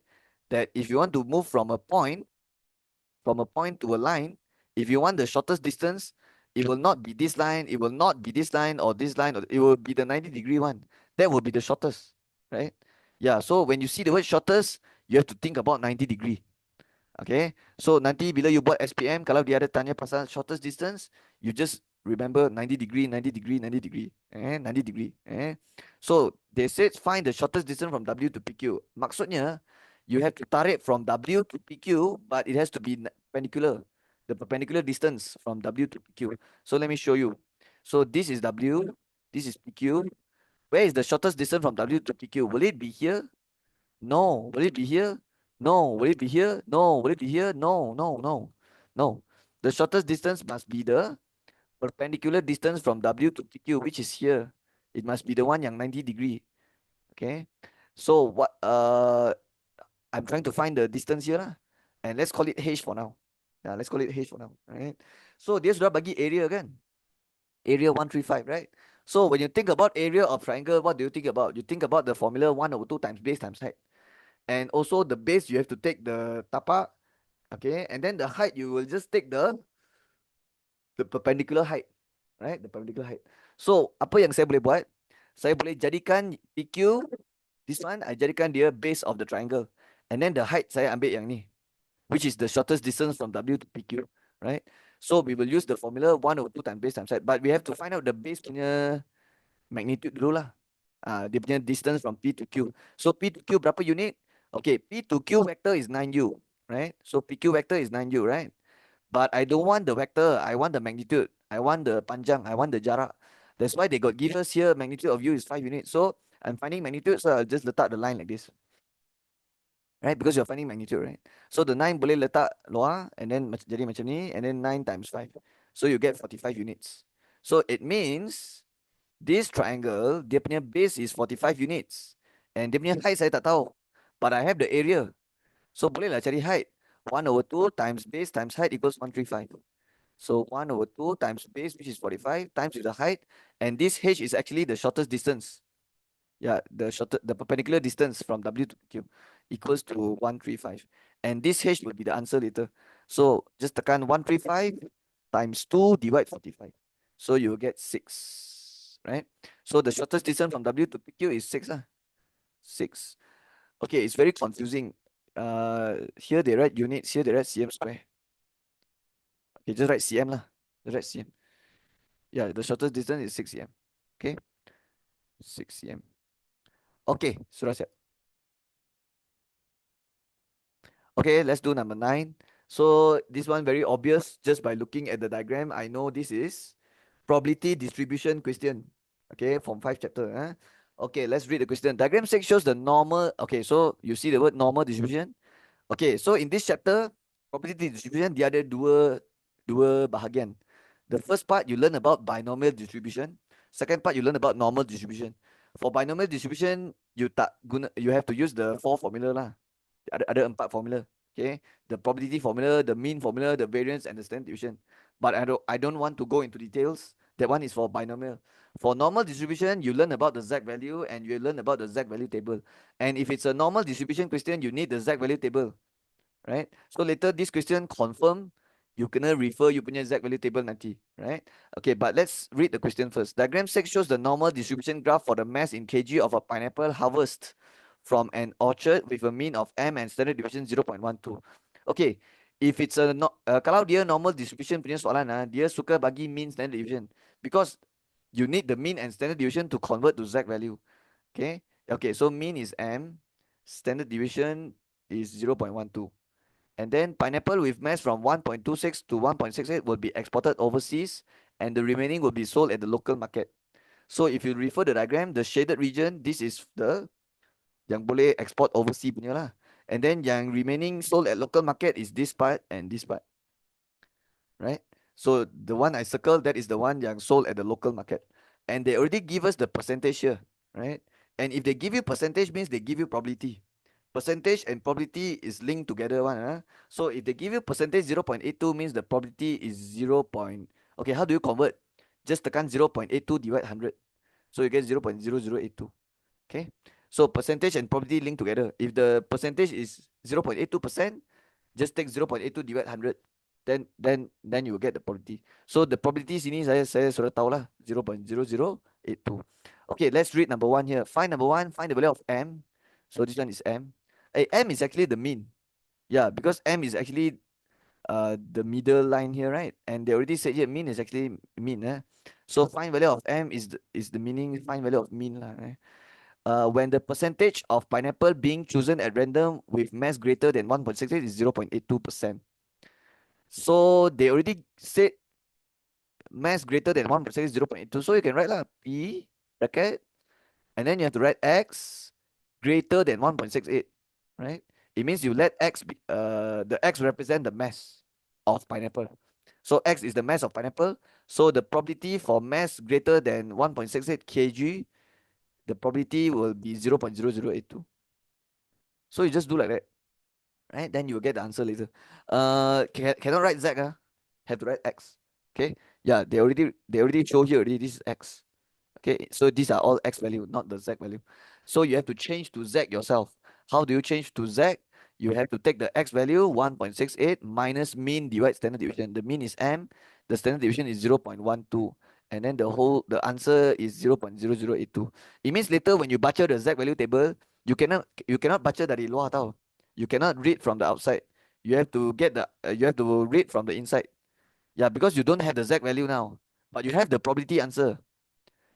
that if you want to move from a point to a line, if you want the shortest distance, it will not be this line, it will not be this line or this line, or it will be the 90-degree one. That will be the shortest, right? Yeah, so when you see the word shortest, you have to think about 90 degree. Okay, so nanti bila you buat SPM, kalau dia ada tanya pasal shortest distance, you just remember 90 degree, 90 degree, 90 degree, 90 degree. So they said find the shortest distance from W to PQ. Maksudnya, you have to tarik from W to PQ, but it has to be perpendicular. The perpendicular distance from W to PQ. So let me show you. So this is W, this is PQ. Where is the shortest distance from W to PQ? Will it be here? No. Will it be here? No. Will it be here? No. Will it be here? No, no, no. No. The shortest distance must be the perpendicular distance from W to PQ, which is here. It must be the one yang 90 degree. Okay. So what I'm trying to find the distance here lah. And let's call it H for now. Yeah, let's call it H for now. Right. So dia sudah bagi area kan? Area 135, right? So when you think about area of triangle, what do you think about? You think about the formula 1/2 times base times height. And also the base, you have to take the tapak, okay? And then the height, you will just take the perpendicular height, right? The perpendicular height. So, apa yang saya boleh buat? Saya boleh jadikan PQ, this one, I jadikan dia base of the triangle. And then the height, saya ambil yang ni, which is the shortest distance from W to PQ, right? So, we will use the formula 1/2 times base times height. But we have to find out the base punya magnitude dulu lah. Dia punya distance from P to Q. So, P to Q berapa unit? Okay, P to Q vector is 9U, right? So PQ vector is 9U, right? But I don't want the vector. I want the magnitude. I want the panjang. I want the jarak. That's why they got give us here magnitude of U is 5 units. So I'm finding magnitude, so I'll just letak the line like this. Right? Because you're finding magnitude, right? So the 9 boleh letak luar, and then jadi macam ni, and then 9 times 5. So you get 45 units. So it means this triangle, dia punya base is 45 units. And dia punya height saya tak tahu. But I have the area. So bolehlah cari height. 1/2 times base times height equals 135. So 1/2 times base, which is 45, times with the height. And this H is actually the shortest distance. Yeah, the perpendicular distance from W to Q equals to 135. And this H will be the answer later. So just tekan 135 times 2 divide 45. So you will get 6, right? So the shortest distance from W to PQ is 6. 6. Okay, it's very confusing. Here they write units, here they write cm square. Okay, just write cm lah. Just write cm. Yeah, the shortest distance is 6 cm. Okay, 6 cm. Okay, sudah siap. Okay, let's do number 9. So this one very obvious just by looking at the diagram. I know this is probability distribution question. Okay, from 5 chapter. Okay, let's read the question. Diagram 6 shows the normal. Okay, so you see the word normal distribution. Okay, so in this chapter, probability distribution, dia ada dua bahagian. The first part, you learn about binomial distribution. Second part, you learn about normal distribution. For binomial distribution, you have to use the 4 formula lah. Ada 4 formula. Okay, the probability formula, the mean formula, the variance, and the standard deviation. But I don't want to go into details. That one is for binomial. For normal distribution, you learn about the Z value and you learn about the Z value table. And if it's a normal distribution question, you need the Z value table, right? So later this question confirm You kena refer you punya Z value table nanti, right? Okay, but let's read the question first. Diagram 6 shows the normal distribution graph for the mass in kg of a pineapple harvest from an orchard with a mean of M and standard deviation 0.12. Okay, if it's a kalau dia normal distribution punya soalan dia suka bagi mean standard deviation because you need the mean and standard deviation to convert to Z value. Okay, okay, so mean is M, standard deviation is 0.12. And then pineapple with mass from 1.26 to 1.68 will be exported overseas and the remaining will be sold at the local market. So if you refer the diagram, the shaded region, this is the yang boleh export overseas punya lah. And then yang remaining sold at local market is this part and this part, right? So the one I circled, that is the one yang sold at the local market. And they already give us the percentage here, right? And if they give you percentage means they give you probability. Percentage and probability is linked together one. So if they give you percentage 0.82 means the probability is 0. Okay, how do you convert? Just tekan 0.82 divide 100. So you get 0.0082. Okay. So percentage and probability linked together. If the percentage is 0.82%, just take 0.82 divide 100. Then you will get the probability. So the probability sini saya sudah tahu lah 0.0082. Okay, let's read number 1 here. Find number 1, find the value of M. So this one is M. M is actually the mean. Yeah, because M is actually the middle line here, right? And they already said here mean is actually mean. So find value of M is the meaning, find value of mean lah. Right? When the percentage of pineapple being chosen at random with mass greater than 1.68 is 0.82%. So they already said mass greater than 1.6 is 0.82. So you can write lah P bracket and then you have to write X greater than 1.68, right? It means you let X be, the X represent the mass of pineapple. So X is the mass of pineapple. So the probability for mass greater than 1.68 kg, the probability will be 0.0082. So you just do like that, right? Then you will get the answer later. Cannot write Z, have to write X. Okay. Yeah, they already show here already. This is X. Okay, so these are all X value, not the Z value. So you have to change to Z yourself. How do you change to Z? You have to take the X value 1.68 minus mean divide standard deviation. The mean is M, the standard deviation is 0.12. And then the answer is 0.0082. It means later when you baca the Z value table, you cannot baca dari luar tau. You cannot read from the outside. You have to read from the inside. Yeah, because you don't have the Z value now, but you have the probability answer.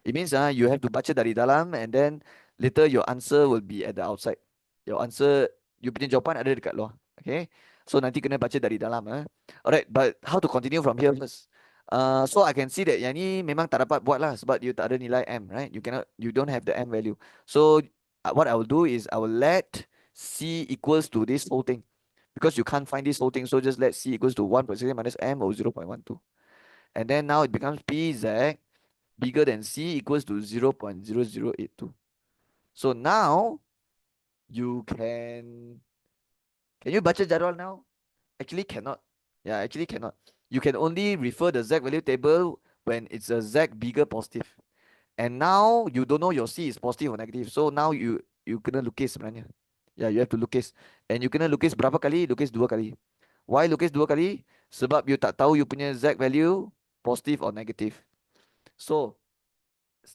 It means you have to baca dari dalam and then later your answer will be at the outside. Your answer, you punya jawapan ada dekat luar. Okay. So nanti kena baca dari dalam. Alright, but how to continue from here first? So I can see that yang ni memang tak dapat buat lah sebab you tak ada nilai M, right? You don't have the M value. So what I will do is I will let C equals to this whole thing. Because you can't find this whole thing, so just let C equals to 1.6 minus M or 0.12. And then now it becomes PZ bigger than C equals to 0.0082. So now you can you baca jadual now? Actually cannot. Yeah, actually cannot. You can only refer the Z value table when it's a Z bigger positive. And now you don't know your C is positive or negative. So now you kena lukis sebenarnya. Yeah, you have to lukis. And you kena lukis berapa kali? Lukis 2 kali. Why lukis 2 kali? Sebab you tak tahu you punya Z value positive or negative. So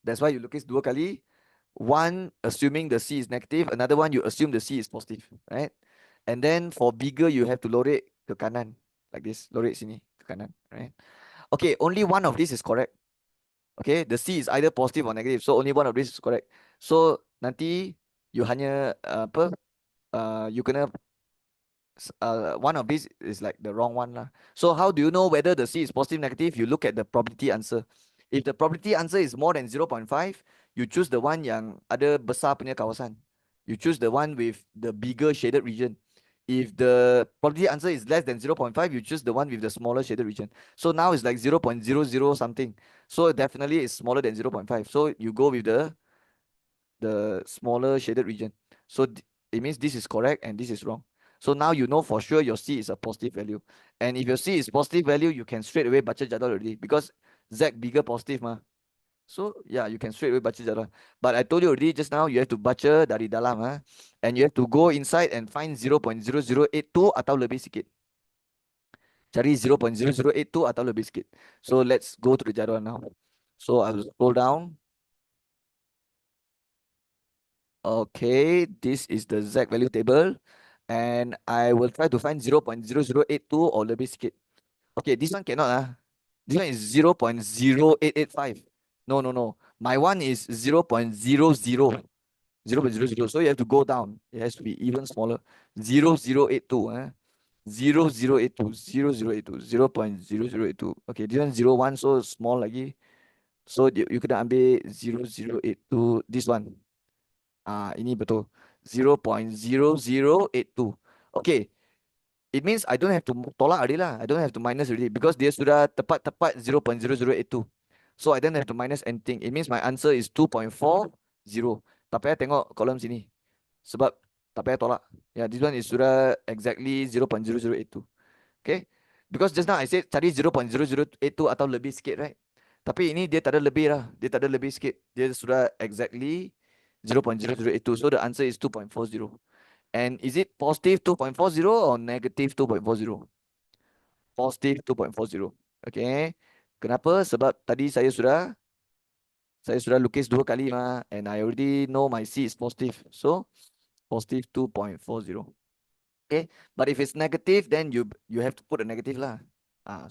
that's why you lukis 2 kali. One assuming the C is negative, another one you assume the C is positive, right? And then for bigger you have to lorek ke kanan like this, lorek sini ke kanan, right? Okay, only one of these is correct. Okay, the C is either positive or negative, so only one of these is correct. So nanti you hanya apa? You kena one of these is like the wrong one lah. So how do you know whether the C is positive, negative? You look at the probability answer. If the probability answer is more than 0.5, you choose the one yang ada besar punya kawasan. You choose the one with the bigger shaded region. If the probability answer is less than 0.5, you choose the one with the smaller shaded region. So now it's like 0.00 something. So definitely it's smaller than 0.5. So you go with the smaller shaded region. So it means this is correct and this is wrong. So now you know for sure your C is a positive value. And if your C is positive value, you can straight away baca jadual already because Z bigger positive mah. So yeah, you can straight away baca jadual. But I told you already just now, you have to baca dari dalam and you have to go inside and find 0.0082 atau lebih sikit. Cari 0.0082 atau lebih sikit. So let's go to the jadual now. So I will scroll down. Okay, this is the Z value table. And I will try to find 0.0082 or lebih sikit. Okay, this one cannot. This one is 0.0885. No, no, no. My one is 0.00. 0.00. So you have to go down. It has to be even smaller. 0082. 0082. 0082. 0.0082. Okay, this one 01, so small lagi. So you kena ambil 0082. This one. Ini betul. 0.0082. Okay. It means I don't have to tolak already lah. I don't have to minus already because dia sudah tepat-tepat 0.0082. So I don't have to minus anything. It means my answer is 2.40. Tak payah tengok kolom sini. Sebab tak payah tolak. Yeah, this one is sudah exactly 0.0082. Okay. Because just now I said cari 0.0082 atau lebih sikit, right? Tapi ini dia tak ada lebih lah. Dia tak ada lebih sikit. Dia sudah exactly 0.0082. So the answer is 2.40. And is it positive 2.40 or negative 2.40? Positive 2.40. Okay. Kenapa? Sebab tadi saya sudah lukis dua kali mah, and I already know my C is positive. So positive 2.40. Okay. But if it's negative, then you have to put a negative lah.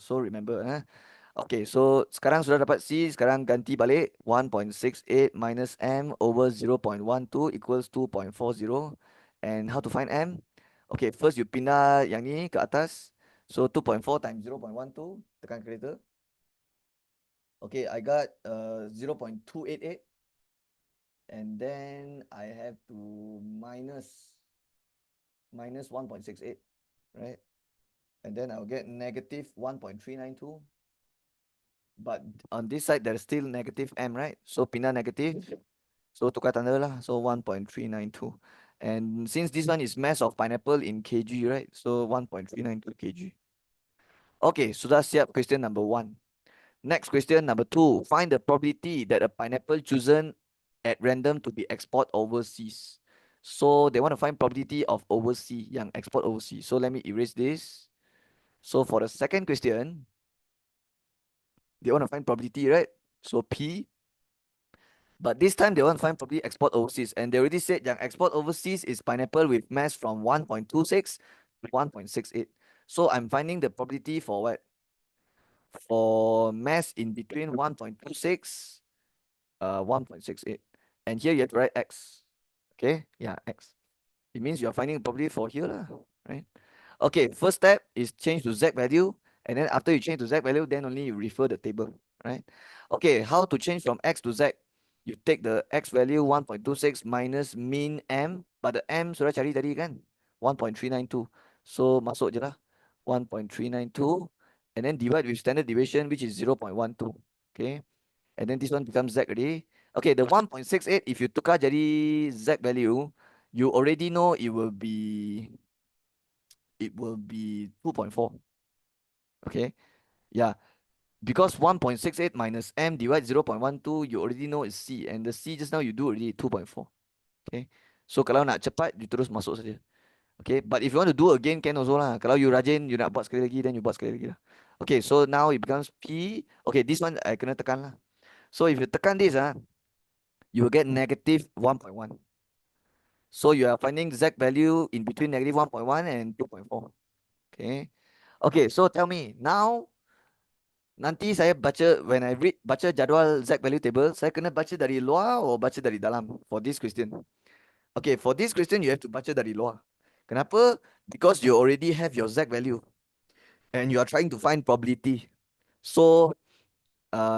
So remember. Okay, so sekarang sudah dapat C, sekarang ganti balik 1.68 minus M over 0.12 equals 2.40. And how to find M? Okay, first you pindah yang ni ke atas. So 2.4 times 0.12, tekan calculator. Okay, I got 0.288. And then I have to minus 1.68, right? And then I'll get negative 1.392. But on this side, there's still negative M, right? So pindah negative. So tukar tanda lah. So 1.392. And since this one is mass of pineapple in kg, right? So 1.392 kg. Okay, sudah siap question number 1. Next question number 2. Find the probability that a pineapple chosen at random to be export overseas. So they want to find probability of overseas, yang export overseas. So let me erase this. So for the second question, they want to find probability, right? So P. But this time they want to find probability export overseas. And they already said yang export overseas is pineapple with mass from 1.26 to 1.68. So I'm finding the probability for what? For mass in between 1.26, 1.68. And here you have to write X. Okay, yeah, X. It means you're finding probability for here lah, right? Okay, first step is change to Z value. And then after you change to Z value, then only you refer the table, right? Okay, how to change from X to Z? You take the X value 1.26 minus mean M. But the M sudah cari tadi kan? 1.392. So masuk je lah. 1.392. And then divide with standard deviation, which is 0.12. Okay. And then this one becomes Z already. Okay, the 1.68, if you tukar jadi Z value, you already know it will be 2.4. Okay. Yeah. Because 1.68 minus M divided 0.12, you already know it's C. And the C just now you do already 2.4. Okay. So kalau nak cepat, you terus masuk saja. Okay. But if you want to do again, can also lah. Kalau you rajin, you nak buat sekali lagi, then you buat sekali lagi lah. Okay. So now it becomes P. Okay. This one I kena tekan lah. So if you tekan this, you will get negative 1.1. So you are finding Z value in between negative 1.1 and 2.4. Okay. Okay. So tell me now. Nanti saya baca, when I baca jadual Z value table, saya kena baca dari luar atau baca dari dalam for this question. Okay, for this question you have to baca dari luar. Kenapa? Because you already have your Z value and you are trying to find probability. So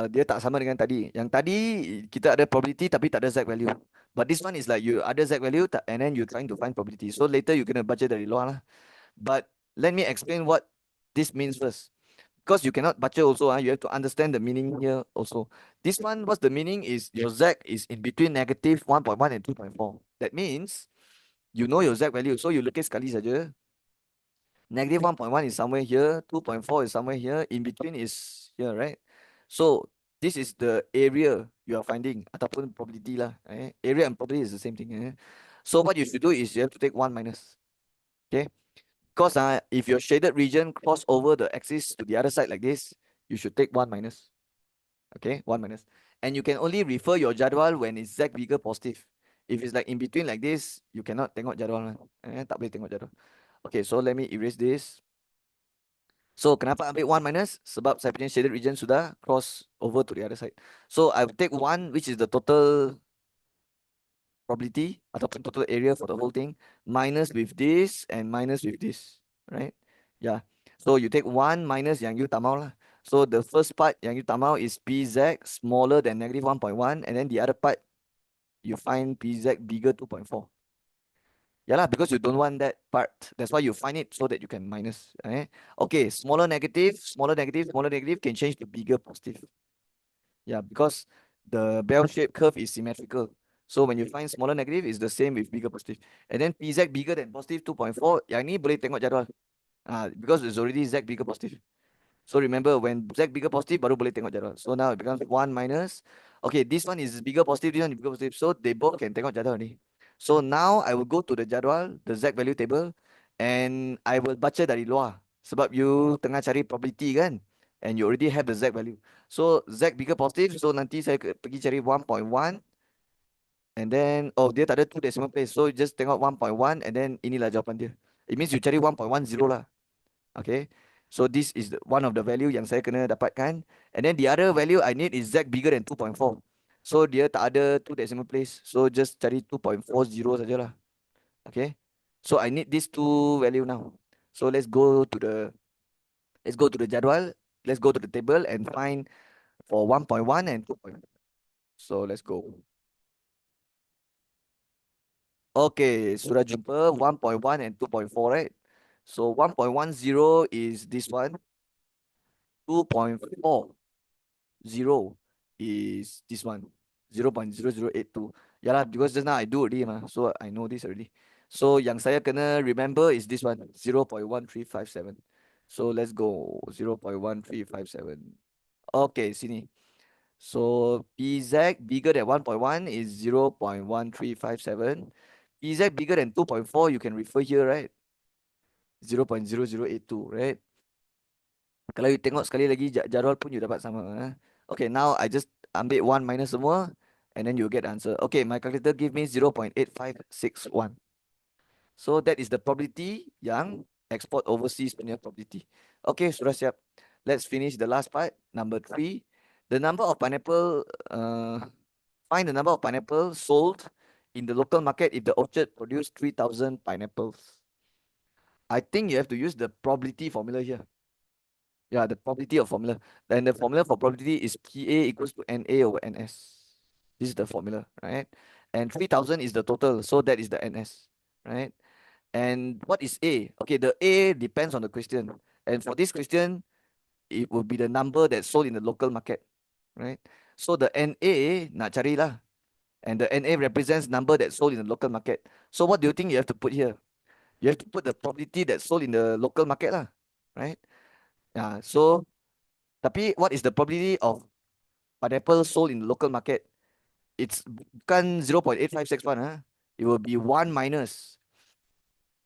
dia tak sama dengan tadi. Yang tadi kita ada probability tapi tak ada Z value. But this one is like you ada Z value and then you trying to find probability. So later you kena baca dari luar lah. But let me explain what this means first. Because you cannot baca also, you have to understand the meaning here also. This one, what's the meaning is your Z is in between negative 1.1 and 2.4. That means you know your Z value. So you lukis sekali saja. Negative 1.1 is somewhere here. 2.4 is somewhere here. In between is here, right? So this is the area you are finding. Ataupun probability lah. Area and probability is the same thing. So what you should do is you have to take 1 minus. Okay. because if your shaded region cross over the axis to the other side like this, you should take 1 minus. Okay, 1 minus. And you can only refer your jadual when it's Z bigger positive. If it's like in between like this, you cannot tengok jadual. Tak boleh tengok jadual. Okay, so let me erase this. So kenapa ambil 1 minus? Sebab saya punya shaded region sudah cross over to the other side. So I will take 1, which is the total probability ataupun total area for the whole thing, minus with this and minus with this, right? Yeah. So you take 1 minus yang you tak mau lah. So the first part yang you tak mau is PZ smaller than negative 1.1, and then the other part you find PZ bigger 2.4. Yeah lah, because you don't want that part. That's why you find it so that you can minus. Okay, smaller negative, smaller negative, smaller negative can change to bigger positive. Yeah, because the bell-shaped curve is symmetrical. So when you find smaller negative, it's the same with bigger positive. And then PZ bigger than positive 2.4, yang ni boleh tengok jadual. Because it's already Z bigger positive. So remember, when Z bigger positive, baru boleh tengok jadual. So now it becomes 1 minus. Okay, this one is bigger positive, this one is bigger positive. So they both can tengok jadual ni. So now I will go to the jadual, the Z value table, and I will baca dari luar. Sebab you tengah cari probability kan? And you already have the Z value. So Z bigger positive, so nanti saya pergi cari 1.1. And then, oh dia tak ada 2 decimal place. So just tengok 1.1 and then inilah jawapan dia. It means you cari 1.10 lah. Okay. So this is one of the value yang saya kena dapatkan. And then the other value I need is Z bigger than 2.4. So dia tak ada 2 decimal place. So just cari 2.40 sajalah. Okay. So I need these two value now. So let's go to the jadual. Let's go to the table and find for 1.1 and 2.4. So let's go. Okay, sudah jumpa 1.1 and 2.4, right? So 1.10 is this one. 2.40 is this one. 0.0082. Yeah lah, because just now I do already so I know this already. So yang saya kena remember is this one, 0.1357. So let's go, 0.1357. Okay, sini. So PZ bigger than 1.1 is 0.1357. PZ bigger than 2.4, you can refer here, right? 0.0082, right? Kalau you tengok sekali lagi jadual pun you dapat sama. Okay, now I just ambil 1 minus semua and then you get the answer. Okay, my calculator give me 0.8561. So that is the probability yang export overseas punya probability. Okay, sudah siap. Let's finish the last part, number 3. The number of pineapple, find the number of pineapple sold in the local market if the orchard produced 3,000 pineapples. I think you have to use the probability formula here. Yeah, the probability of formula. Then the formula for probability is PA equals to NA over NS. This is the formula, right? And 3,000 is the total, so that is the NS, right? And what is A? Okay, the A depends on the question. And for this question, it will be the number that's sold in the local market, right? So the NA, nak cari lah. And the NA represents number that's sold in the local market. So what do you think you have to put here? You have to put the probability that's sold in the local market lah, right? Yeah, so tapi what is the probability of pineapple sold in the local market? It's bukan 0.8561. It will be 1 minus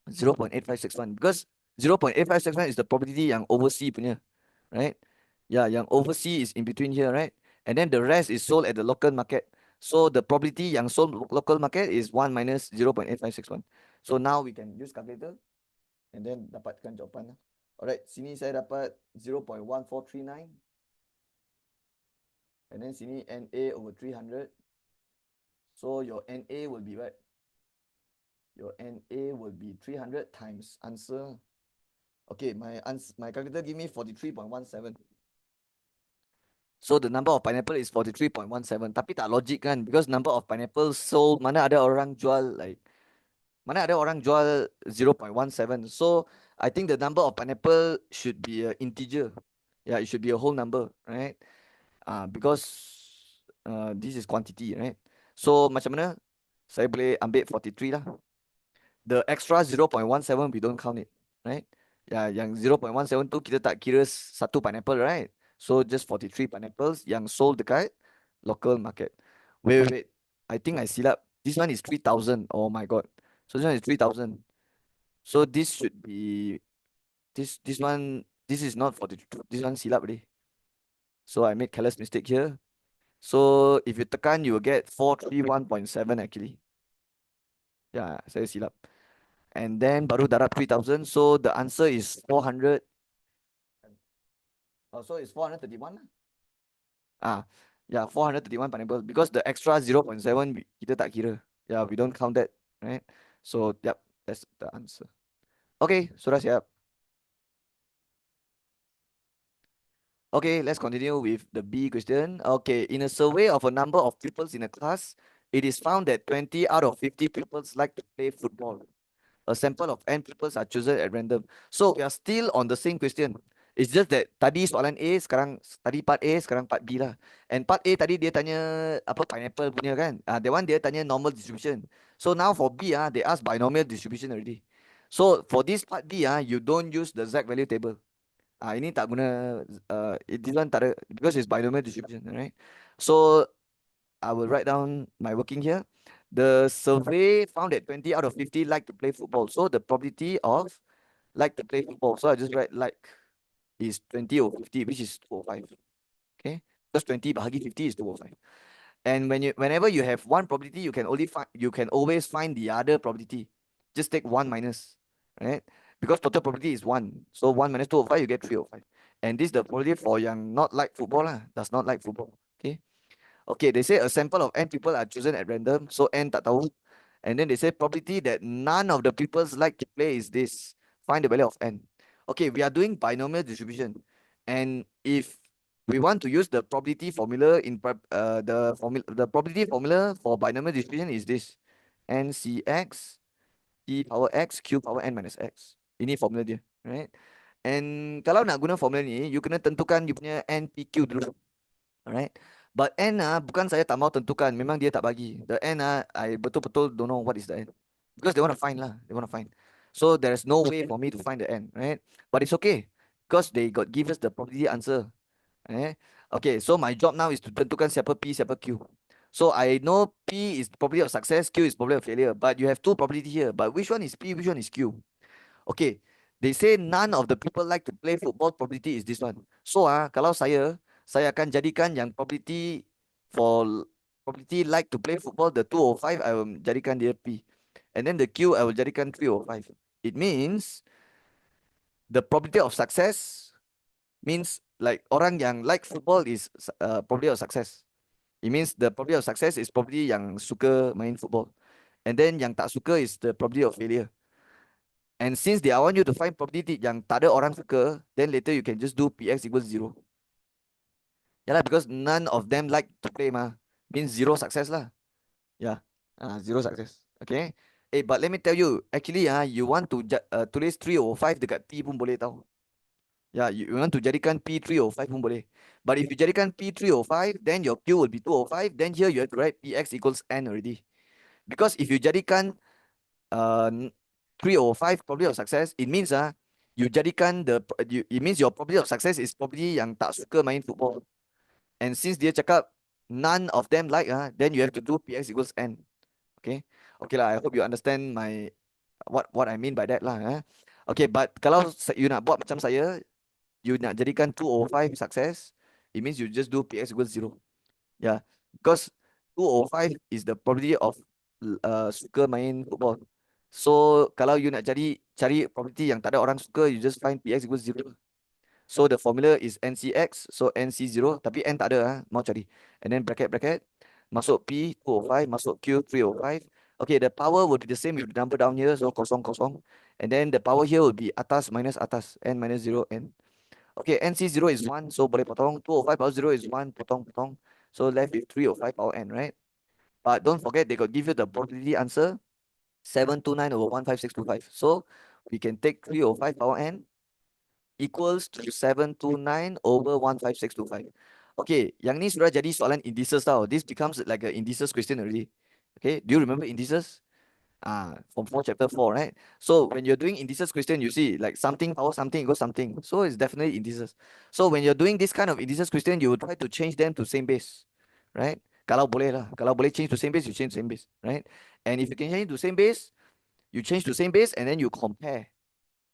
0.8561 because 0.8561 is the probability yang overseas punya, right? Yeah, yang overseas is in between here, right? And then the rest is sold at the local market. So the probability yang sold local market is 1 minus 0.8561. So now we can use calculator and then dapatkan jawapan. Alright, sini saya dapat 0.1439. And then sini NA over 300. So your NA will be what? Your NA will be 300 times answer. Okay, my calculator give me 43.17. So the number of pineapple is 43.17. Tapi tak logik kan? Because number of pineapple sold, mana ada orang jual 0.17. So I think the number of pineapple should be an integer. Yeah, it should be a whole number, right? Because this is quantity, right? So macam mana? Saya boleh ambil 43 lah. The extra 0.17 we don't count it, right? Yeah, yang 0.17 tu kita tak kira satu pineapple, right? So just 43 pineapples yang sold dekat local market. Wait. I think I silap. This one is 3,000. Oh my god. So this one is 3,000. So this should be This is not for this one silap already. So I made careless mistake here. So if you tekan, you will get 431.7 actually. Yeah, saya silap. And then baru darab 3,000. So the answer is 400. Oh, so it's 431 lah. Yeah, 431 pineapple because the extra 0.7 kita tak kira. Yeah, we don't count that, right? So, yep, that's the answer. Okay, sudah siap. Okay, let's continue with the B question. Okay, in a survey of a number of pupils in a class, it is found that 20 out of 50 pupils like to play football. A sample of n pupils are chosen at random. So we are still on the same question. It's just that tadi soalan A, sekarang tadi part A, sekarang part B lah. And part A tadi dia tanya apa pineapple punya kan. That one dia tanya normal distribution. So now for B they ask binomial distribution already. So for this part B you don't use the Z value table. Ini tak guna this one tak ada because it's binomial distribution, right? So I will write down my working here. The survey found that 20 out of 50 like to play football. So the probability of like to play football. So I just write like is 20 over 50, which is 205. Okay. Because 20 bahagi 50 is 205. And whenever you have one probability, you can always find the other probability. Just take one minus, right? Because total probability is one. So one minus 205, you get 305. And this is the probability for yang not like football lah, does not like football. Okay. Okay, they say a sample of n people are chosen at random, so n tak tahu. And then they say probability that none of the peoples like to play is this. Find the value of n. Okay, we are doing binomial distribution. And if we want to use the probability formula the probability formula for binomial distribution is this. NCX P power X Q power n minus X. Ini formula dia, right? And kalau nak guna formula ni, you kena tentukan you punya NPQ dulu. Alright. But N bukan saya tak mau tentukan. Memang dia tak bagi. The N I betul-betul don't know what is the N. Because they want to find lah. They want to find. So there's no way for me to find the N, right? But it's okay. Because they got give us the probability answer. Eh? Okay, so my job now is to tentukan siapa P, siapa Q. So I know P is probability of success, Q is probability of failure. But you have two probability here. But which one is P, which one is Q? Okay, they say none of the people like to play football. Probability is this one. So kalau saya akan jadikan yang probability like to play football the 205 I will jadikan dia P, and then the Q I will jadikan 305. It means the probability of success means like orang yang like football is probability of success. It means the probability of success is probably yang suka main football, and then yang tak suka is the probability of failure. And since I want you to find probability yang tak ada orang suka, then later you can just do Px equals 0. Yeah lah, because none of them like to play means zero success lah. Yeah, zero success. Okay. But let me tell you, actually you want to tulis 305 dekat P pun boleh tau. Yeah, you want to jadikan P 305 pun boleh. But if you jadikan P 305, then your Q will be 205. Then here you have to write Px equals n already. Because if you jadikan 305 probability of success, it means you jadikan it means your probability of success is probably yang tak suka main football. And since dia cakap none of them like then you have to do Px equals n. Okay. Okay lah, I hope you understand my what I mean by that lah. Okay, but kalau you nak buat macam saya, you nak jadikan 205 success, it means you just do Px equals 0. Yeah, because 205 is the probability of suka main football. So kalau you nak cari probability yang tak ada orang suka, you just find Px equals 0. So the formula is NCX, so NC0, tapi N tak ada mau cari. And then bracket, masuk P 205, masuk Q 305. Okay, the power will be the same with the number down here, so kosong kosong. And then the power here will be atas minus atas, N minus 0, N. Okay, NC0 is 1, so boleh potong. 205 power 0 is 1, potong. So left with 305 power N, right? But don't forget, they got give you the probability answer, 729 over 15625. So we can take 305 power N equals to 729 over 15625. Okay, yang ni sudah jadi soalan indices tau. This becomes like an indices question already. Okay, do you remember indices? From chapter 4, right? So when you're doing indices question, you see like something power something equals something. So it's definitely indices. So when you're doing this kind of indices question, you will try to change them to same base, right? Kalau boleh lah. Kalau boleh change to same base, you change to same base, right? And if you can change to same base, you change to same base and then you compare.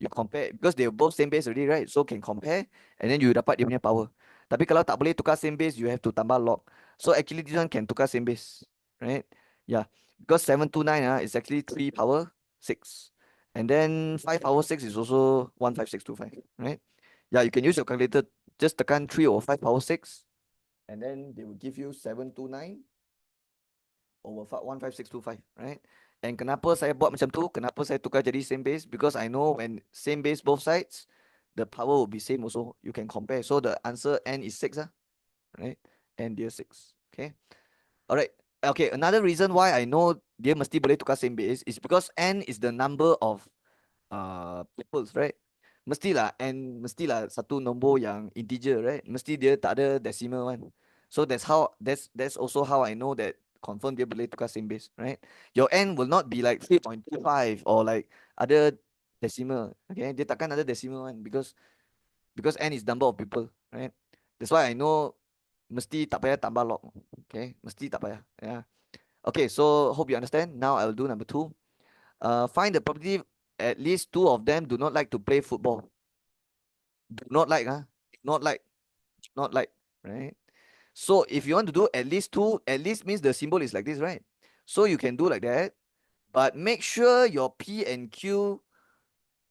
You compare because they both same base already, right? So can compare and then you dapat dia punya power. Tapi kalau tak boleh tukar same base, you have to tambah log. So actually this one can tukar same base, right? Yeah, because 729 is actually 3 power 6. And then 5 power 6 is also 15625, right? Yeah, you can use your calculator, just tekan 3 or 5 power 6, and then they will give you 729 over 15625, right? And kenapa saya buat macam tu? Kenapa saya tukar jadi same base? Because I know when same base both sides, the power will be same also. You can compare. So the answer n is 6, right? N dia 6. Okay. Alright. Okay, another reason why I know dia mesti boleh tukar same base is because n is the number of tuples, right? Mestilah satu nombor yang integer, right? Mesti dia tak ada decimal one. So that's also how I know that confirm dia boleh tukar same base, right? Your n will not be like 3.25 or like other decimal. Okay, dia takkan ada decimal one because n is number of people, right? That's why I know mesti tak payah tambah log. Okay, mesti tak payah. Yeah. Okay, so hope you understand. Now I'll do number 2. Find the property at least two of them do not like to play football. Do not like, not like, not like, right? So if you want to do at least two, at least means the symbol is like this, right? So you can do like that, but make sure your P and Q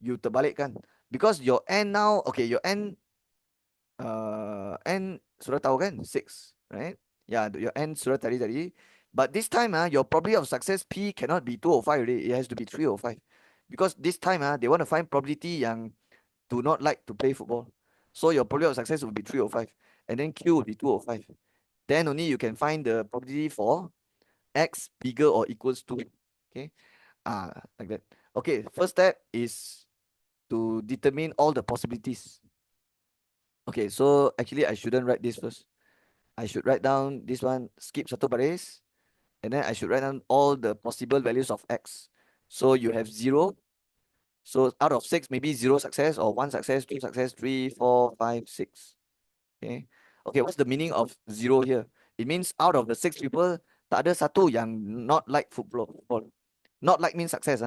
you terbalikkan because your N now, okay, your N N sudah tahu kan 6, right? Yeah, your N sudah tadi. But this time your probability of success P cannot be 205 already. It has to be 305. Because this time they want to find probability yang do not like to play football. So your probability of success will be 305. And then Q will be 205. Then only you can find the probability for X bigger or equals to. Okay. Like that. Okay, first step is to determine all the possibilities. Okay, so actually I shouldn't write this first. I should write down this one, skip satu baris, and then I should write down all the possible values of X. So you have 0. So out of 6, maybe 0 success or 1 success, 2 success, 3, 4, 5, 6. Okay. Okay, what's the meaning of 0 here? It means out of the 6 people, tak ada satu yang not like football. Not like means success.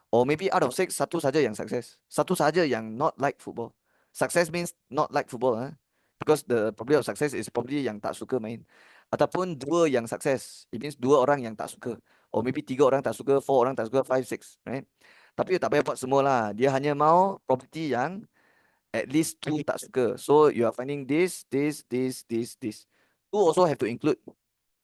Or maybe out of 6, satu saja yang success. Satu saja yang not like football. Success means not like football. Because the probability of success is probably yang tak suka main. Ataupun dua yang success. It means dua orang yang tak suka. Or maybe tiga orang tak suka, 4 orang tak suka, 5, 6. Right? Tapi tak payah buat semua lah. Dia hanya mau property yang at least 2 tak suka. So you are finding this. Two also have to include.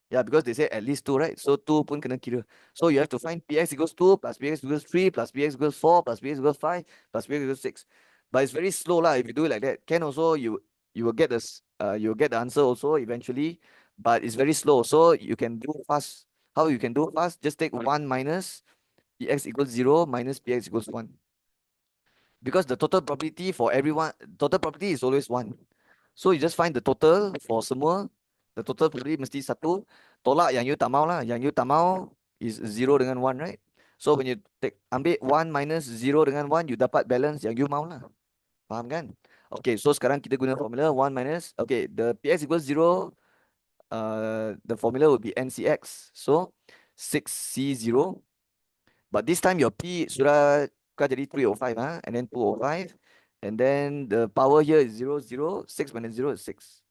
Yeah, because they say at least 2, right? So 2 pun kena kira. So you have to find px equals 2 plus px equals 3 plus px equals 4 plus px equals 5 plus px equals 6. But it's very slow lah if you do it like that. Can also you will get this you will get the answer also eventually, but it's very slow. So you can do fast. How you can do fast? Just take 1 minus px equals 0 minus px equals 1. Because the total probability for everyone, total probability is always 1. So you just find the total for semua. The total probability mesti 1. Tolak yang you tak mau lah. Yang you tak mau is 0 dengan 1, right? So when you ambil 1 minus 0 dengan 1, you dapat balance yang you mau lah. Faham kan? Okay, so sekarang kita guna formula 1 minus, okay, the px equals 0, the formula will be ncx. So 6c0. But this time your P sudah tukar jadi 305, and then 205. And then the power here is 0, 0. 6 minus 0 is 6.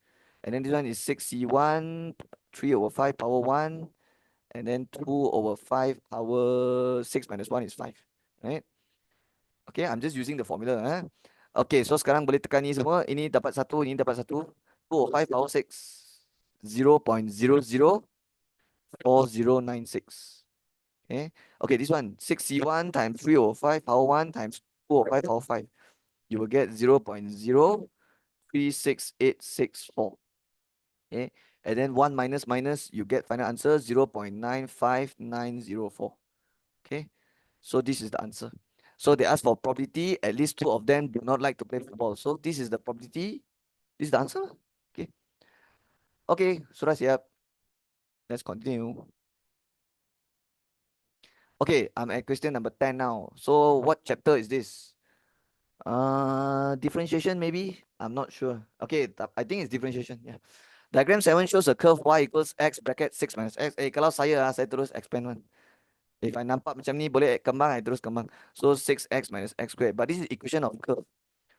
And then this one is 6C1, 3/5 power 1. And then 2/5 power 6 minus 1 is 5. Right? Okay, I'm just using the formula. Okay, so sekarang boleh tekan ni semua. Ini dapat 1, ini dapat 1. 2/5 power 6. 0.004096. Okay, this one 6C1 times 3/5 power 1 times 2/5 power 5. You will get 0.036864. Okay, and then 1 minus minus, you get final answer 0.95904. Okay, so this is the answer. So they ask for probability, at least 2 of them do not like to play football. So this is the probability. This is the answer. Okay. Okay, sudah siap. Let's continue. Okay, I'm at question number 10 now. So what chapter is this? Differentiation maybe? I'm not sure. Okay, I think it's differentiation. Yeah. Diagram 7 shows a curve y equals x bracket 6 minus x. Kalau saya terus expand one. If I nampak macam ni, boleh kembang, I terus kembang. So 6x minus x squared. But this is equation of curve,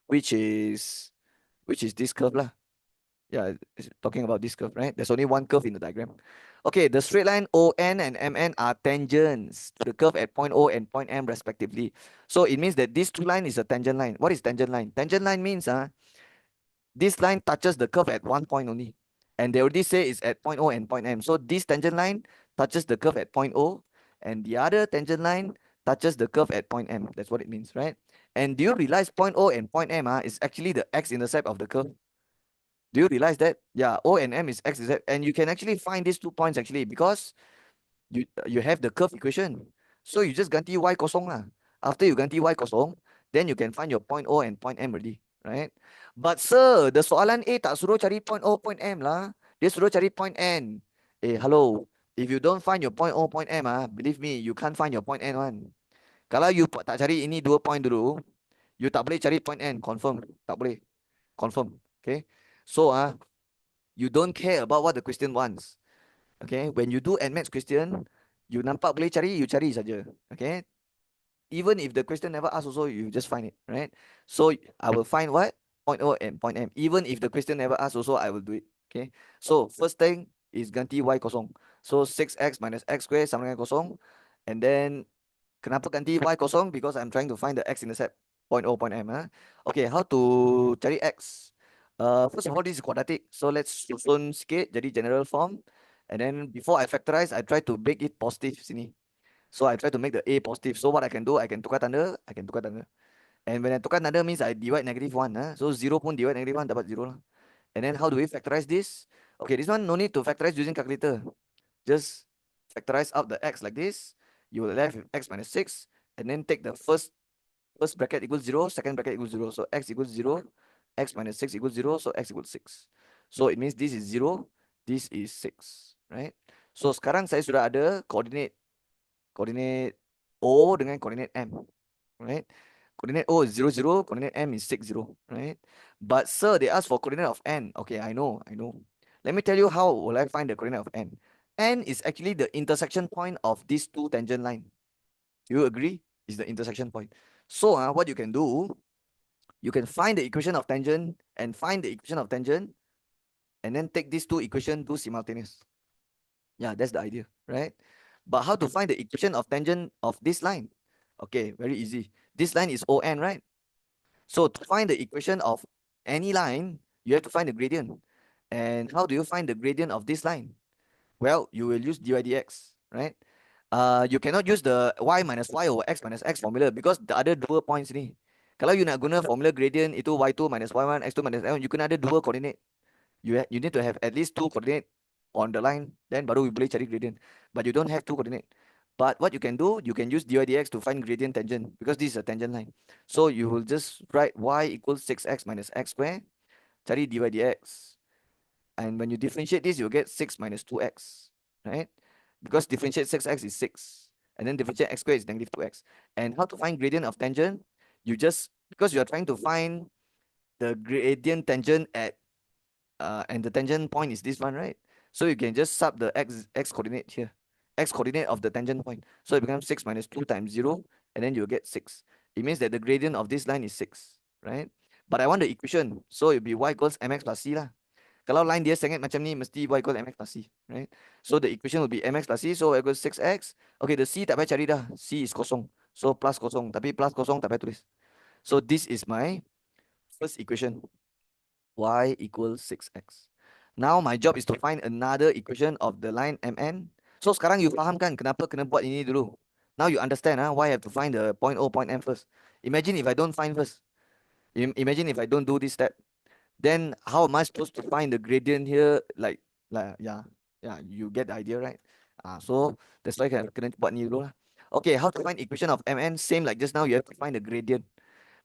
which is this curve lah. Yeah, it's talking about this curve, right? There's only one curve in the diagram. Okay, the straight line ON and MN are tangents to the curve at point O and point M respectively. So it means that this two line is a tangent line. What is tangent line? Tangent line means this line touches the curve at one point only. And they already say it's at point O and point M. So this tangent line touches the curve at point O, and the other tangent line touches the curve at point M. That's what it means, right? And do you realize point O and point M is actually the x-intercept of the curve? Do you realize that? Yeah, O and M is x-intercept. And you can actually find these 2 points actually because you have the curve equation. So you just ganti y kosong lah. After you ganti y kosong, then you can find your point O and point M already, right? But sir, the soalan A tak suruh cari point O, point M lah. Dia suruh cari point N. Hello. If you don't find your point O, point M believe me, you can't find your point N one. Kalau you tak cari ini 2 point dulu, you tak boleh cari point N, confirm. Tak boleh. Confirm. Okay. So you don't care about what the question wants. Okay, when you do Addmaths question, you nampak boleh cari, you cari saja. Okay, even if the question never ask also, you just find it, right? So I will find what? Point O and point M. Even if the question never ask also, I will do it. Okay, so first thing is ganti y kosong. So 6x minus x squared sama dengan kosong. And then, kenapa ganti y kosong? Because I'm trying to find the x-intercept. Point O, point M. Okay, how to cari x? First of all, this is quadratic. So let's susun sikit jadi general form. And then before I factorize, I try to make it positive sini. So I try to make the A positive. So what I can do, I can tukar tanda. And when I tukar tanda means I divide -1. So 0 pun divide -1 dapat 0 lah. And then how do we factorize this? Okay, this one no need to factorize using calculator. Just factorize out the x like this. You will left with x minus 6. And then take the first bracket equals 0, second bracket equals 0. So x equals 0, x minus 6 equals 0, so x equals 6. So it means this is 0, this is 6, right? So sekarang saya sudah ada coordinate O dengan coordinate M, right? Coordinate O is 0, 0, coordinate M is 6, 0, right? But sir, they ask for coordinate of N. Okay, I know. Let me tell you how will I find the coordinate of N. N is actually the intersection point of these two tangent line. Do you agree? Is the intersection point. So what you can do, you can find the equation of tangent and find the equation of tangent, and then take these two equations, do simultaneous. Yeah, that's the idea, right? But how to find the equation of tangent of this line? Okay, very easy. This line is ON, right? So to find the equation of any line, you have to find the gradient. And how do you find the gradient of this line? Well, you will use dy dx, right? You cannot use the y minus y over x minus x formula because the other dua points ni. Kalau you nak guna formula gradient itu y2 minus y1, x2 minus x1, you kena ada dua coordinate. You need to have at least two coordinate on the line, then baru we boleh cari gradient. But you don't have two coordinate. But what you can do, you can use dy dx to find gradient tangent because this is a tangent line. So you will just write y equals 6x minus x squared, cari dy dx. And when you differentiate this, you'll get 6 minus 2x, right? Because differentiate 6x is 6. And then differentiate x squared is -2x. And how to find gradient of tangent? You just, because you are trying to find the gradient tangent at, and the tangent point is this one, right? So you can just sub the x coordinate here. X coordinate of the tangent point. So it becomes 6 minus 2 times 0. And then you'll get 6. It means that the gradient of this line is 6, right? But I want the equation. So it'll be y equals mx plus c lah. Kalau line dia sangat macam ni, mesti y equals mx plus c, right? So the equation will be mx plus c, so y equals 6x. Okay, the c tak payah cari dah. C is kosong. So plus kosong. Tapi plus kosong tak payah tulis. So this is my first equation. Y equals 6x. Now my job is to find another equation of the line mn. So sekarang you faham kan kenapa kena buat ini dulu. Now you understand why I have to find the point O, point M first. Imagine if I don't find first. Imagine if I don't do this step. Then how am I supposed to find the gradient here? Yeah, you get the idea, right? So that's why kena buat ni dulu lah. Okay, how to find equation of mn? Same like just now, you have to find the gradient.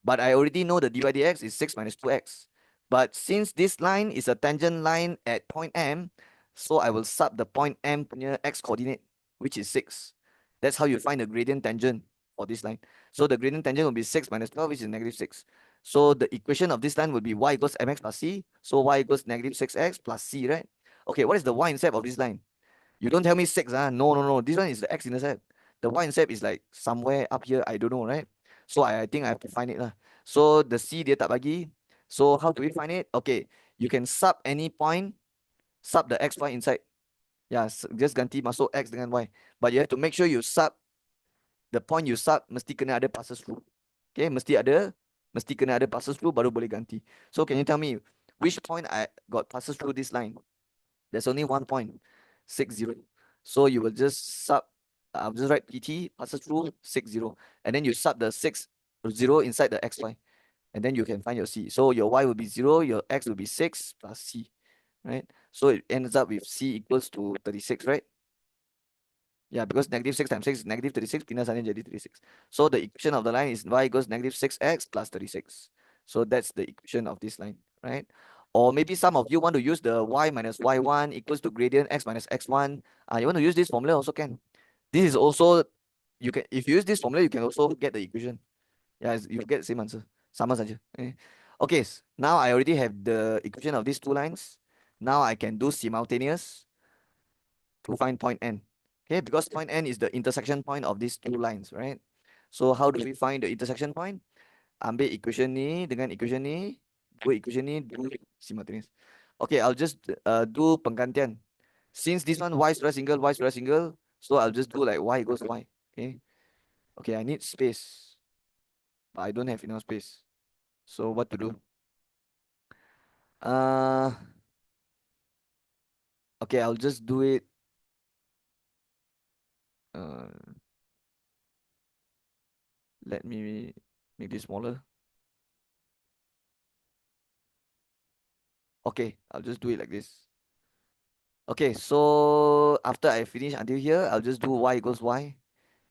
But I already know the dy dx is 6 minus 2x. But since this line is a tangent line at point M, so I will sub the point M punya x coordinate, which is 6. That's how you find the gradient tangent for this line. So the gradient tangent will be 6 minus 12, which is -6. So the equation of this line will be y equals mx plus c. So y equals -6x plus c, right? Okay, what is the y-intercept of this line? You don't tell me 6. No. This one is the x-intercept. The y-intercept is like somewhere up here, I don't know, right? So I think I have to find it lah. So the C dia tak bagi. So how do we find it? Okay, you can sub any point, sub the x, y inside. Yeah, just ganti masuk x dengan y. But you have to make sure you sub, the point you sub mesti kena ada passes through. Okay, mesti kena ada passes through baru boleh ganti. So can you tell me which point I got passes through this line? There's only one point, 60. So you will just sub, I'll just write PT, passes through 60. And then you sub the 60 inside the xy. And then you can find your C. So your y will be 0, your x will be 6 plus C, right? So it ends up with C equals to 36, right? Yeah, because negative 6 times 6 is negative 36, pindah sana jadi 36. So the equation of the line is y equals negative 6x plus 36. So that's the equation of this line, right? Or maybe some of you want to use the y minus y1 equals to gradient x minus x1. You want to use this formula also can. This is also, you can, if you use this formula, you can also get the equation. Yeah, you get the same answer. Sama saja. Okay, now I already have the equation of these two lines. Now I can do simultaneous to find point N. Okay, because point N is the intersection point of these two lines, right? So how do we find the intersection point? Ambil equation ni dengan equation ni, dua equation ni, do simultaneous. Okay, I'll just do penggantian. Since this one y square single, so I'll just do like y equals y. Okay, okay, I need space, but I don't have enough space. So what to do? Uh, okay, I'll just do it. Uh, Let me make this smaller. Okay, I'll just do it like this. Okay, so after I finish until here, I'll just do y equals y.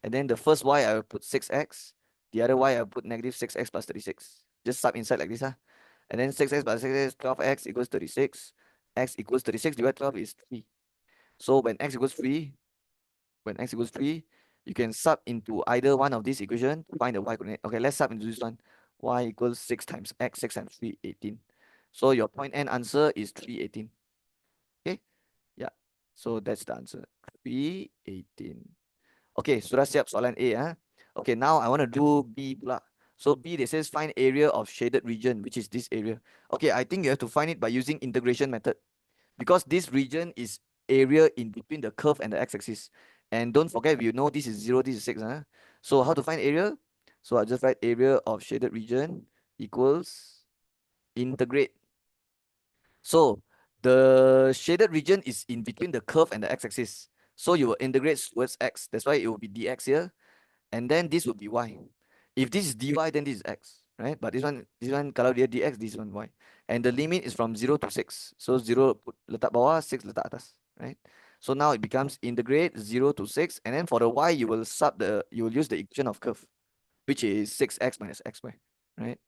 And then the first y, I will put 6x. The other y, I'll put negative 6x plus 36. Just sub inside like this. And then 6x plus 6x, 12x equals 36. X equals 36 divided 12 is 3. So when x equals 3, you can sub into either one of these equations to find the y coordinate. Okay, let's sub into this one. Y equals 6 times x, 6 times 3, 18. So your point N answer is 318. Okay, yeah. So that's the answer, 318. Okay, sudah siap soalan A. Okay, now I want to do B pula. So B, they says find area of shaded region, which is this area. Okay, I think you have to find it by using integration method, because this region is area in between the curve and the x-axis. And don't forget, you know this is 0, this is 6. So how to find area? So I'll just write area of shaded region equals integrate. So the shaded region is in between the curve and the x-axis. So you will integrate towards x. That's why it will be dx here. And then this would be y. If this is dy, then this is x, right? But this one kalau dia dx, this one y. And the limit is from 0 to 6. So 0 letak bawah, 6 letak atas, right? So now it becomes integrate 0 to 6. And then for the y, you will use the equation of curve, which is 6x minus xy, right?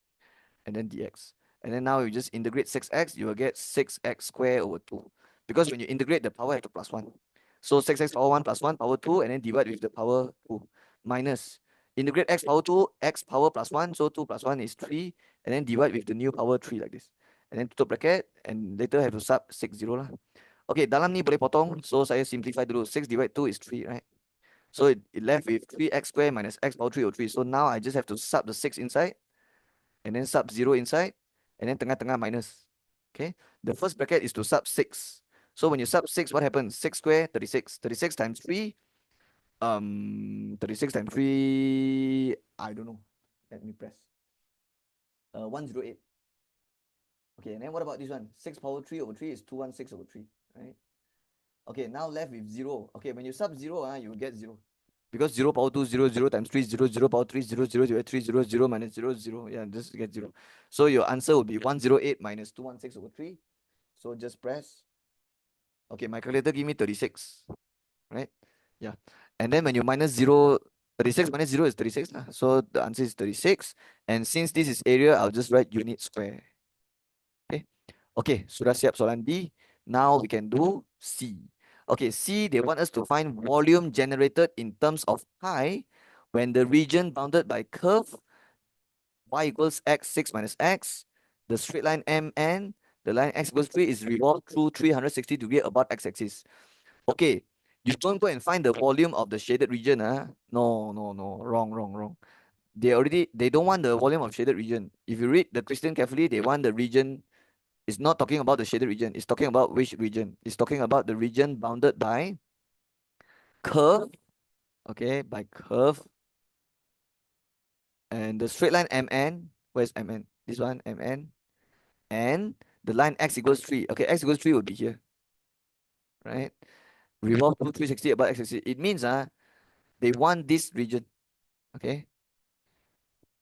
And then dx. And then now you just integrate 6x, you will get 6x squared over 2. Because when you integrate, the power have to plus 1. So 6x power 1 plus 1 power 2, and then divide with the power 2. Minus. Integrate x power 2, x power plus 1, so 2 plus 1 is 3. And then divide with the new power 3 like this. And then tutup bracket, and later have to sub 60 lah. Okay, dalam ni boleh potong, so saya simplify dulu. 6 divided 2 is 3, right? So it left with 3x squared minus x power 3 over 3. So now I just have to sub the 6 inside, and then sub 0 inside, and then tengah-tengah minus. Okay, the first bracket is to sub 6. So when you sub 6, what happens? 6 square, 36. 36 times 3, 36 times 3, I don't know. Let me press. 108. Okay, and then what about this one? 6 power 3 over 3 is 216 over 3, right? Okay, now left with 0. Okay, when you sub 0, you will get 0. Because 0 power 2, 0, 0 times 3, 0, 0 power 3, 0, 0, 0, 3, 0, 0 minus 0, 0. Yeah, just get 0. So your answer will be 108 minus 216 over 3. So just press. Okay, my calculator give me 36. Right? Yeah. And then when you minus 0, 36 minus 0 is 36. So the answer is 36. And since this is area, I'll just write unit square. Okay. Okay, sudah siap soalan B. Now we can do C. Okay, C, they want us to find volume generated in terms of pi when the region bounded by curve y equals x, 6 minus x, the straight line MN, the line x equals 3 is revolved through 360 degree about x-axis. Okay, You don't go and find the volume of the shaded region. No, no, no. Wrong, wrong, wrong. They don't want the volume of shaded region. If you read the question carefully, they want the region. It's not talking about the shaded region. It's talking about which region? It's talking about the region bounded by curve. Okay, by curve. And the straight line MN. Where's MN? This one, MN. And the line x equals 3. Okay, x equals 3 would be here. Right? Revolve to 360 about x axis. It means they want this region. Okay.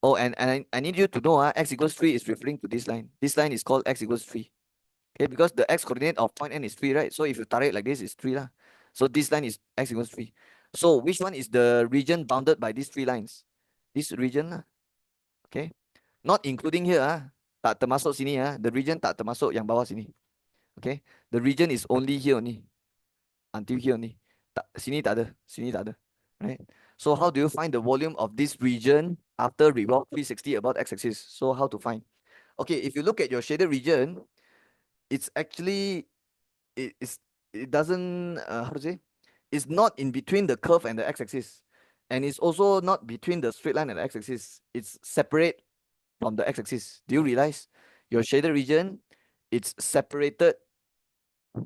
Oh, and I need you to know x equals 3 is referring to this line. This line is called x equals 3. Okay, because the x coordinate of point N is 3, right? So if you tarik like this, it's 3 lah. So this line is x equals 3. So which one is the region bounded by these 3 lines? This region lah. Okay. Not including here tak termasuk sini the region tak termasuk yang bawah sini. Okay. The region is only here only. Until here only. Sini tak ada. Sini tak ada. Right? So how do you find the volume of this region after revolve 360 about x-axis? So how to find? Okay, if you look at your shaded region, it's actually, it doesn't, how to say? It's not in between the curve and the x-axis. And it's also not between the straight line and the x-axis. It's separate from the x-axis. Do you realize your shaded region, it's separated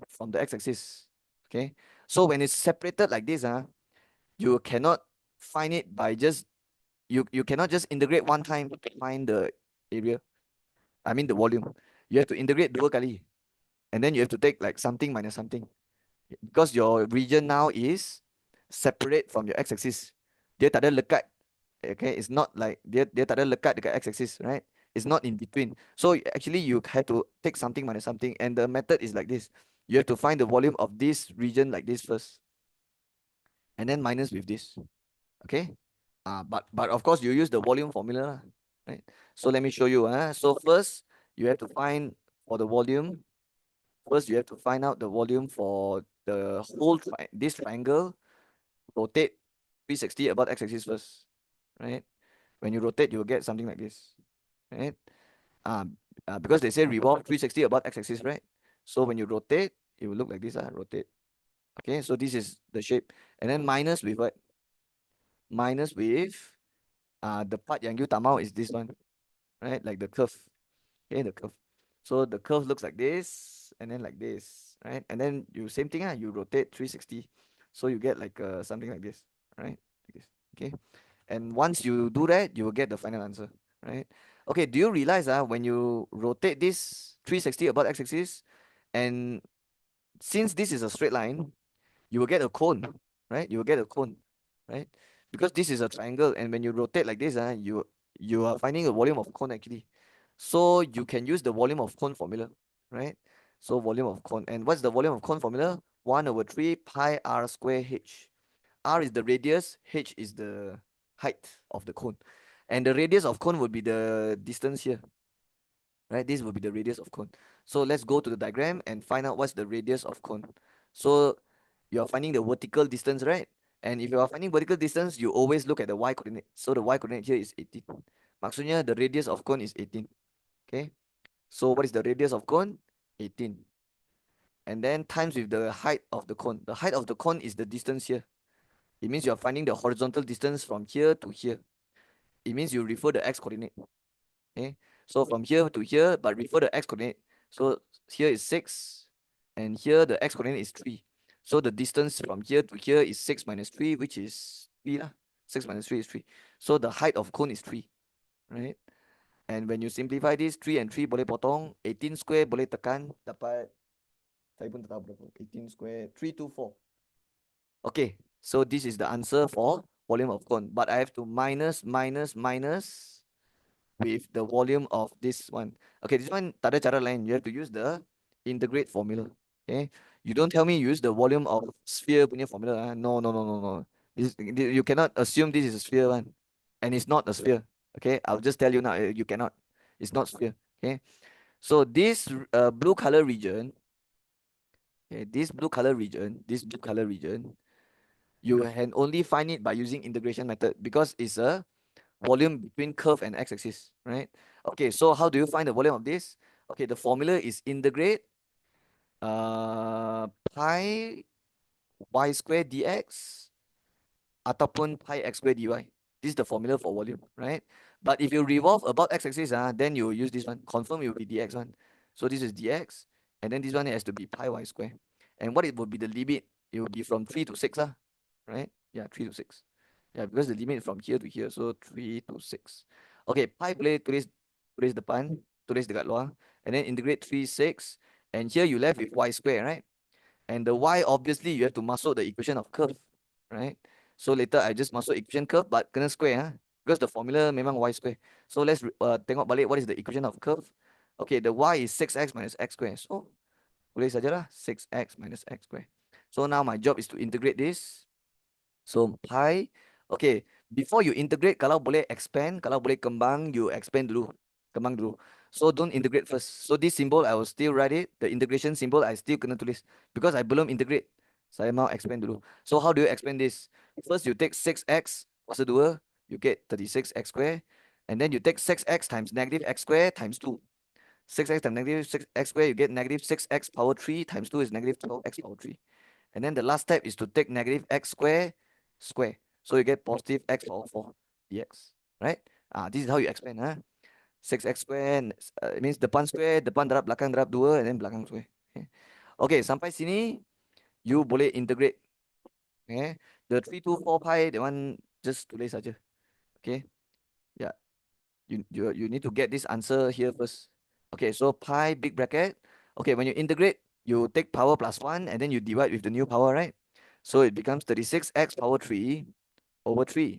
from the x-axis? Okay, so when it's separated like this, you cannot find it by just, you cannot just integrate one time to find the area. I mean the volume. You have to integrate dua kali, and then you have to take like something minus something, because your region now is separate from your x-axis. Dia tak ada lekat. Okay, it's not like dia tak ada lekat dekat x-axis, right? It's not in between. So actually you have to take something minus something, and the method is like this. You have to find the volume of this region like this first, and then minus with this. Okay. But of course you use the volume formula, right? So let me show you. So first you have to find for the volume. First you have to find out the volume for the whole this triangle. Rotate 360 about x-axis first, right? When you rotate, you will get something like this, right? Because they say revolve 360 about x-axis, right? So when you rotate, it will look like this. Rotate. Okay, so this is the shape, and then minus with what? Minus with the part yang you tamau is this one, right? Like the curve. Okay, the curve. So the curve looks like this, and then like this, right? And then you same thing, you rotate 360. So you get like something like this, right? Like this. Okay. And once you do that, you will get the final answer, right? Okay, do you realize when you rotate this 360 about x-axis, and since this is a straight line, you will get a cone, right? You will get a cone, right? Because this is a triangle, and when you rotate like this, you are finding a volume of cone actually. So you can use the volume of cone formula, right? So volume of cone. And what's the volume of cone formula? 1 over 3 pi r square h. R is the radius, h is the height of the cone. And the radius of cone would be the distance here, right? This will be the radius of cone. So let's go to the diagram and find out what's the radius of cone. So you're finding the vertical distance, right? And if you are finding vertical distance, you always look at the y coordinate. So the y coordinate here is 18. Maksudnya the radius of cone is 18. Okay. So what is the radius of cone? 18. And then times with the height of the cone. The height of the cone is the distance here. It means you are finding the horizontal distance from here to here. It means you refer the x coordinate. Okay. So from here to here, but refer the x coordinate. So here is 6, and here the x coordinate is 3. So the distance from here to here is 6 minus 3, which is 3 lah. 6 minus 3 is 3. So the height of cone is 3, right? And when you simplify this, 3 and 3 boleh potong, 18 square boleh tekan, dapat, saya pun tak tahu berapa, 18 square, 324. Okay, so this is the answer for volume of cone. But I have to minus with the volume of this one. Okay, this one tak ada cara lain. You have to use the integrate formula. Okay, you don't tell me use the volume of sphere punya formula. No, no, no, no, no. You cannot assume this is a sphere one, and it's not a sphere. Okay, I'll just tell you now. You cannot. It's not sphere. Okay, so this blue color region. Okay, this blue color region. You can only find it by using integration method because it's a volume between curve and x-axis, right? Okay, so how do you find the volume of this? Okay, the formula is integrate pi y square dx ataupun pi x square dy. This is the formula for volume, right? But if you revolve about x-axis, then you use this one. Confirm it will be dx one. So this is dx, and then this one has to be pi y square. And what it would be the limit? It will be from 3 to 6, right? Yeah, 3 to 6. Yeah, because the limit is from here to here, so 3 to 6. Okay, pi boleh tulis depan, tulis dekat luar, and then integrate 3, 6, and here you left with y square, right? And the y, obviously, you have to masuk the equation of curve, right? So later I just masuk equation curve, but kena square, because the formula memang y square. So let's tengok balik what is the equation of curve. Okay, the y is 6x minus x square. So tulis sajalah 6x minus x square. So now my job is to integrate this. So pi, okay, before you integrate, kalau boleh expand, kalau boleh kembang, you expand dulu, kembang dulu. So don't integrate first. So this symbol, I will still write it. The integration symbol, I still kena tulis. Because I belum integrate. Saya mau expand dulu. So how do you expand this? First, you take 6x, kuasa 2, you get 36x square. And then you take 6x times negative x square times 2. 6x times negative 6x square, you get negative 6x power 3 times 2 is negative 12x power 3. And then the last step is to take negative x square. So you get positive x power 4 dx, right? This is how you expand, 6x square, it means depan square, depan darab belakang darab 2, and then belakang square. Okay, sampai sini, you boleh integrate. Okay, the 3, 2, 4 pi, that one just tulis saja. Okay, yeah, you need to get this answer here first. Okay, so pi big bracket. Okay, when you integrate, you take power plus 1, and then you divide with the new power, right? So it becomes 36x power 3 over 3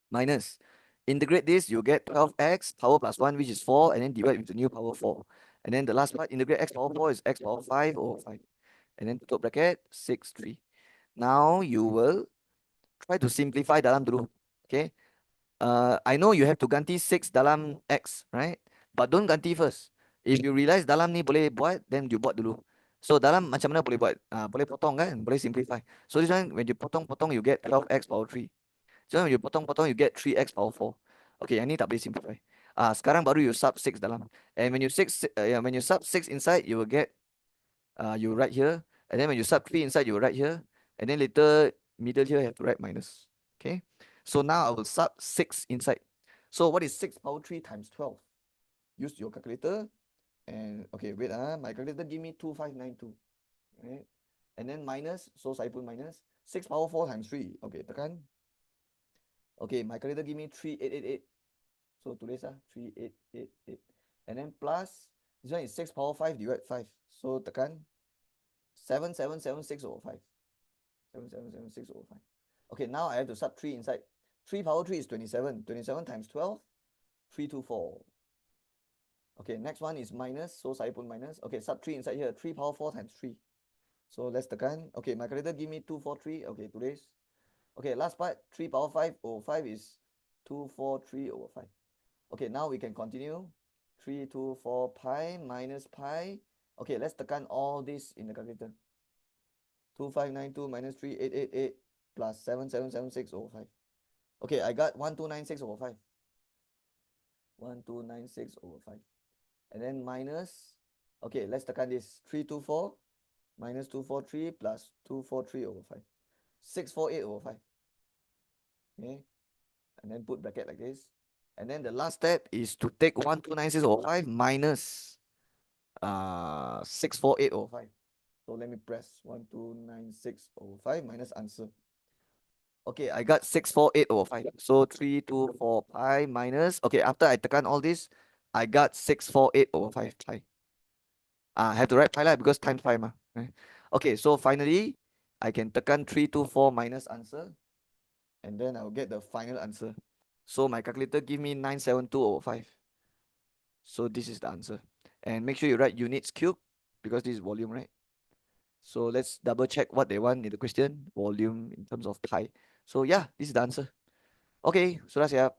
minus. Integrate this, you get 12x power plus 1, which is 4, and then divide with the new power 4. And then the last part, integrate x power 4 is x power 5 over 5. And then tutup bracket, 6, 3. Now you will try to simplify dalam dulu. Okay. I know you have to ganti 6 dalam x, right? But don't ganti first. If you realize dalam ni boleh buat, then you buat dulu. So dalam macam mana boleh buat? Boleh potong kan? Boleh simplify. So this one, when you potong, you get 12x power 3. So when you potong, you get 3x power 4. Okay, yang ni tak boleh simplify. Sekarang baru you sub 6 dalam. And when you sub 6 inside, you will get, you write here. And then when you sub 3 inside, you will write here. And then later, middle here, you have to write minus. Okay. So now I will sub 6 inside. So what is 6 power 3 times 12? Use your calculator. And okay, wait, my calculator give me 2592. Right? And then minus, so saya pun minus. 6 power 4 times 3. Okay, tekan. Okay, my calculator give me 3888. So tulis 3888. And then plus, this one is 6 power 5 divided 5. So tekan 7776 over 5. 7776 over 5. Okay, now I have to sub 3 inside. 3 power 3 is 27. 27 times 12, 324. Okay, next one is minus. So saya pun minus. Okay, sub 3 inside here. 3 power 4 times 3. So let's tekan. Okay, my calculator give me 243. Okay, today's. Okay, last part. 3 power 5 over 5 is 243 over 5. Okay, now we can continue. 324 pi minus pi. Okay, let's tekan all this in the calculator. 2592 minus 3888 plus 7776 over 5. Okay, I got 1296 over 5. 1296 over 5. And then minus, okay, let's tekan this. 324 minus 243 plus 243 over 5. 648 over 5. Okay, and then put bracket like this. And then the last step is to take 1296 over 5 minus 648 over 5. So let me press 1296 over 5 minus answer. Okay, I got 648 over 5. So 324 pi minus. Okay, after I tekan all this, I got 648 over 5 pi. I have to write pi lah because times 5 mah. Okay, so finally, I can tekan 324 minus answer. And then I will get the final answer. So my calculator give me 972 over 5. So this is the answer. And make sure you write units cube because this is volume, right? So let's double check what they want in the question. Volume in terms of pi. So yeah, this is the answer. Okay, sudah siap.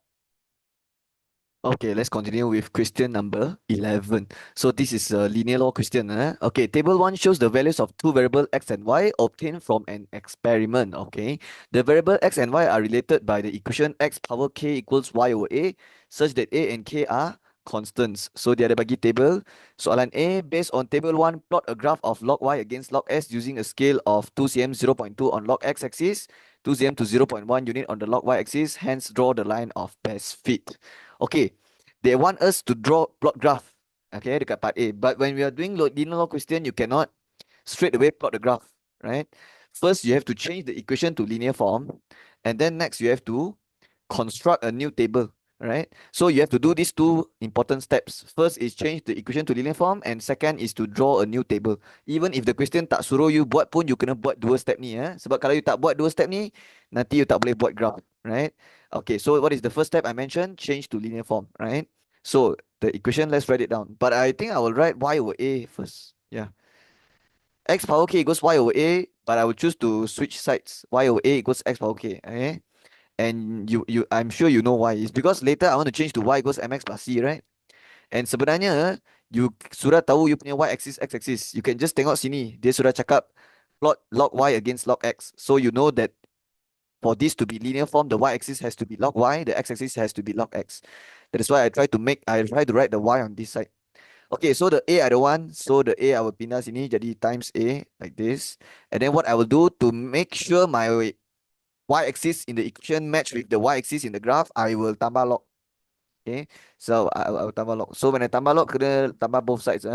Okay, let's continue with question number 11. So this is a linear law question. Okay, table 1 shows the values of two variables x and y obtained from an experiment. Okay, the variable x and y are related by the equation x power k equals y over a, such that a and k are constants. So dia ada bagi table. Soalan A, based on table 1, plot a graph of log y against log s using a scale of 2 cm 0.2 on log x axis, 2 cm to 0.1 unit on the log y axis, hence draw the line of best fit. Okay, they want us to draw plot graph. Okay, dekat part A. But when we are doing linear log question, you cannot straight away plot the graph, right? First, you have to change the equation to linear form, and then next you have to construct a new table, right? So you have to do these two important steps. First is change the equation to linear form, and second is to draw a new table. Even if the question tak suruh you buat pun, you kena buat dua step ni, sebab kalau you tak buat dua step ni, nanti you tak boleh buat graph, right? Okay, so what is the first step I mentioned? Change to linear form, right? So the equation, let's write it down. But I think I will write y over a first. Yeah. X power k equals y over a, but I will choose to switch sides. Y over a equals x power k. Okay? And I'm sure you know why. It's because later I want to change to y equals mx plus c, right? And sebenarnya you sudah tahu you punya y axis, x axis. You can just tengok sini. Dia sudah cakap plot log y against log x. So you know that for this to be linear form, the y axis has to be log y, the x axis has to be log x. That is why I try to write the y on this side. Okay, so the A I don't want, so the A I will pindah sini jadi times A like this. And then what I will do to make sure my y-axis in the equation match with the y-axis in the graph, I will tambah log. Okay, so I will tambah log. So when I tambah log, kena tambah both sides.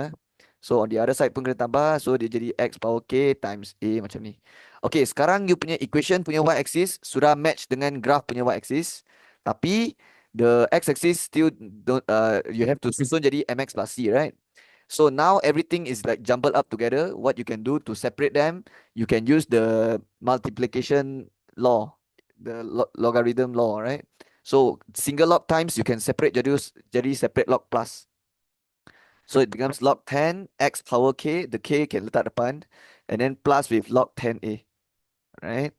So on the other side pun kena tambah, so dia jadi x power k times A macam ni. Okay, sekarang you punya equation punya y-axis sudah match dengan graph punya y-axis. Tapi the x-axis still don't, you have to susun jadi mx plus c, right? So now everything is like jumbled up together. What you can do to separate them, you can use the multiplication law, the logarithm law, right? So single log times you can separate jadi separate log plus. So it becomes log 10 x power k, the k can letak depan, and then plus with log 10a, right?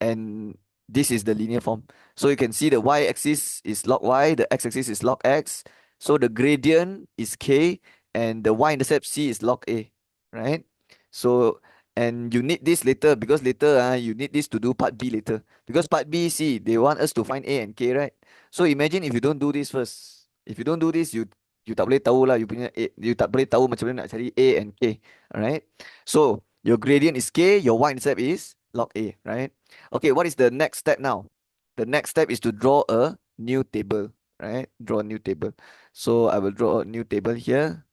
And this is the linear form. So you can see the y-axis is log y, the x-axis is log x. So the gradient is k, and the y-intercept c is log a, right? So, and you need this later, because later you need this to do part B later. Because part B, see, they want us to find a and k, right? So imagine if you don't do this first. If you don't do this, you tak boleh tahu lah you punya a, you tak boleh tahu macam mana nak cari a and k, alright? So your gradient is k, your y-intercept is log a, right? Okay, what is the next step now? The next step is to draw a new table, right? Draw a new table. So I will draw a new table here.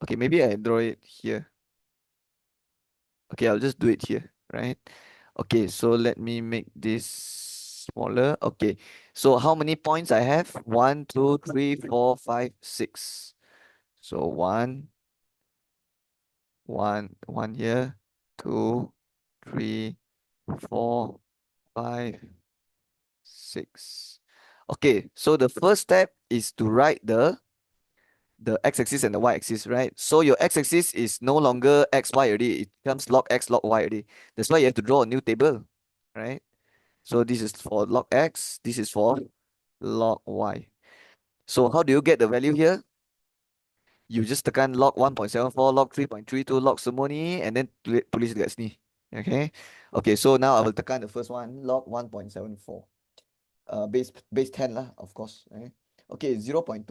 Okay, maybe I draw it here. Okay, I'll just do it here, right? Okay, so let me make this smaller. Okay, so how many points I have? 1, 2, 3, 4, 5, 6. So one here, 2, 3, 4, 5, 6. Okay, so the first step is to write the x-axis and the y-axis, right? So your x-axis is no longer xy already. It becomes log x, log y already. That's why you have to draw a new table, right? So this is for log x, this is for log y. So how do you get the value here? You just tekan log 1.74, log 3.32, log semua ni, and then tulis dekat sini. Okay? Okay, so now I will tekan the first one, log 1.74. Base 10 lah, of course. Okay, 0.24.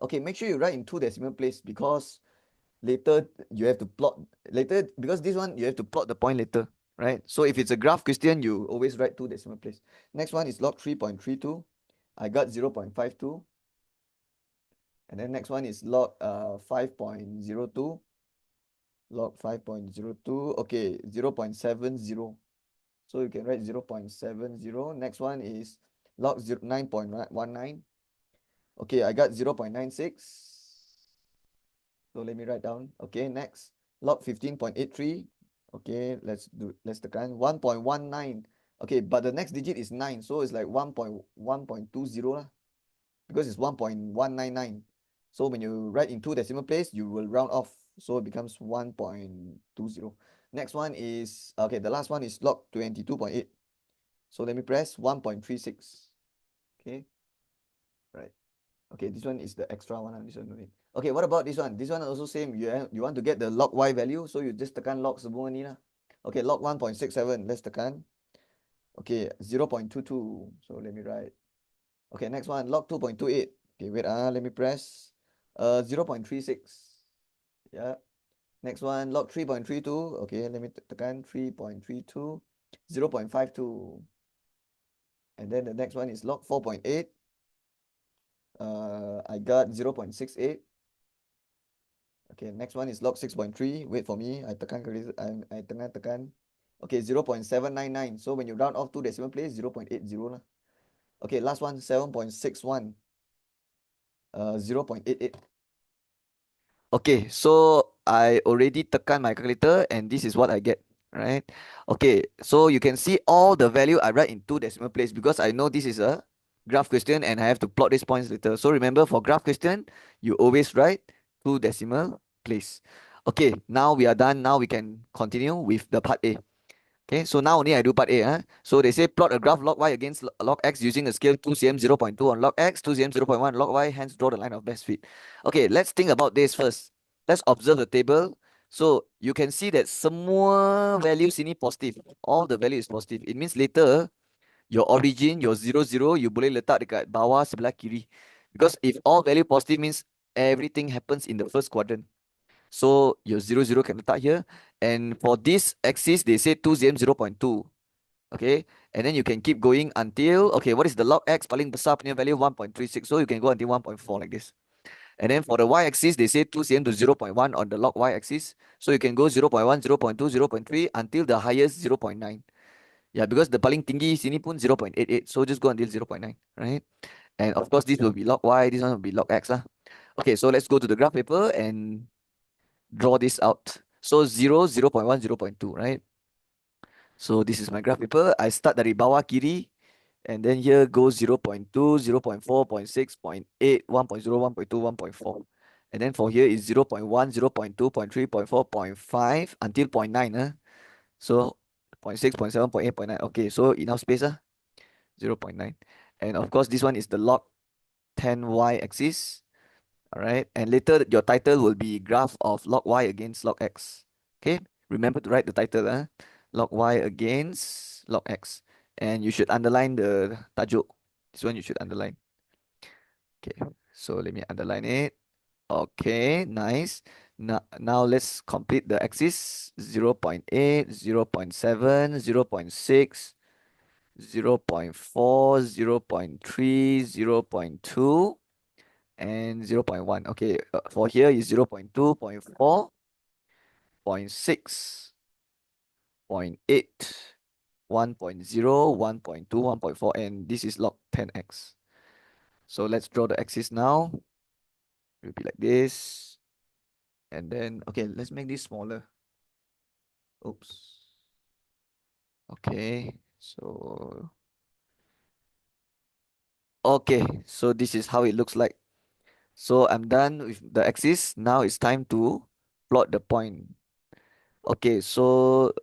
Okay, make sure you write in two decimal place, because later you have to plot later, because this one you have to plot the point later, right? So if it's a graph question, you always write two decimal place. Next one is log 3.32. I got 0.52. And then next one is log 5.02. Log 5.02. Okay, 0.70. So you can write 0.70. Next one is log 9.19. Okay, I got 0.96. So let me write down. Okay, next log 15.83. Okay, let's tekan 1.19. Okay, but the next digit is 9, so it's like 1.20 lah, because it's 1.199. So when you write in two decimal place, you will round off, so it becomes 1.20. Next one is, okay, the last one is log 22.8. So let me press 1.36. Okay, right. Okay, this one is the extra one. This one no need. Okay, what about this one? This one also same. You want to get the log y value, so you just tekan log semua ni lah. Okay, log 1.67. Let's tekan. Okay, 0.22. So let me write. Okay, next one, log 2.28. Okay, wait, let me press 0.36. Yeah. Next one, log 3.32. Okay, let me tekan 3.32, 0.52. And then the next one is log 4.8. I got 0.68. Okay, next one is log 6.3. Wait for me. I tekan I tekan. Okay, 0.799. So when you round off two decimal place, 0.80 lah. Okay, last one, 7.61. 0.88. Okay, so I already tekan my calculator and this is what I get, right? Okay, so you can see all the value I write in two decimal place because I know this is a graph question and I have to plot these points later. So remember, for graph question, you always write two decimal place. Okay, now we are done. Now we can continue with the part A. Okay, so now only I do part A. So they say plot a graph log y against log x using a scale 2 cm 0.2 on log x, 2 cm 0.1 log y, hence draw the line of best fit. Okay, let's think about this first. Let's observe the table. So you can see that semua values ini positive. All the value is positive. It means later your origin, your 0, 0, you boleh letak dekat bawah sebelah kiri. Because if all value positive means everything happens in the first quadrant. So your 0, 0 can letak here. And for this axis, they say 2 cm 0.2. Okay. And then you can keep going until, okay, what is the log x paling besar punya value? 1.36. So you can go until 1.4 like this. And then for the y-axis, they say 2 cm to 0.1 on the log y-axis. So you can go 0.1, 0.2, 0.3 until the highest 0.9. Yeah, because the paling tinggi sini pun 0.88. So just go until 0.9, right? And of course, this will be log y, this one will be log x lah. Okay, so let's go to the graph paper and draw this out. So 0, 0.1, 0.2, right? So this is my graph paper. I start dari bawah kiri. And then here goes 0.2, 0.4, 0.6, 0.8, 1.0, 1.2, 1.4. And then for here is 0.1, 0.2, 0.3, 0.4, 0.5 until 0.9. So 0.6, 0.7, 0.8, 0.9. Okay, so enough space. 0.9. And of course, this one is the log 10 y-axis. All right. And later your title will be graph of log y against log x. Okay. Remember to write the title. Log y against log x. And you should underline the tajuk. This one you should underline. Okay. So let me underline it. Okay. Nice. Now let's complete the axis. 0.8, 0.7, 0.6, 0.4, 0.3, 0.2. And 0.1. Okay, for here is 0.2, 0.4, 0.6, 0.8, 1.0, 1.2, 1.4, and this is log 10x. So let's draw the axis now. It will be like this. And then, okay, let's make this smaller. Oops. Okay, so this is how it looks like. So I'm done with the axis. Now it's time to plot the point. Okay, so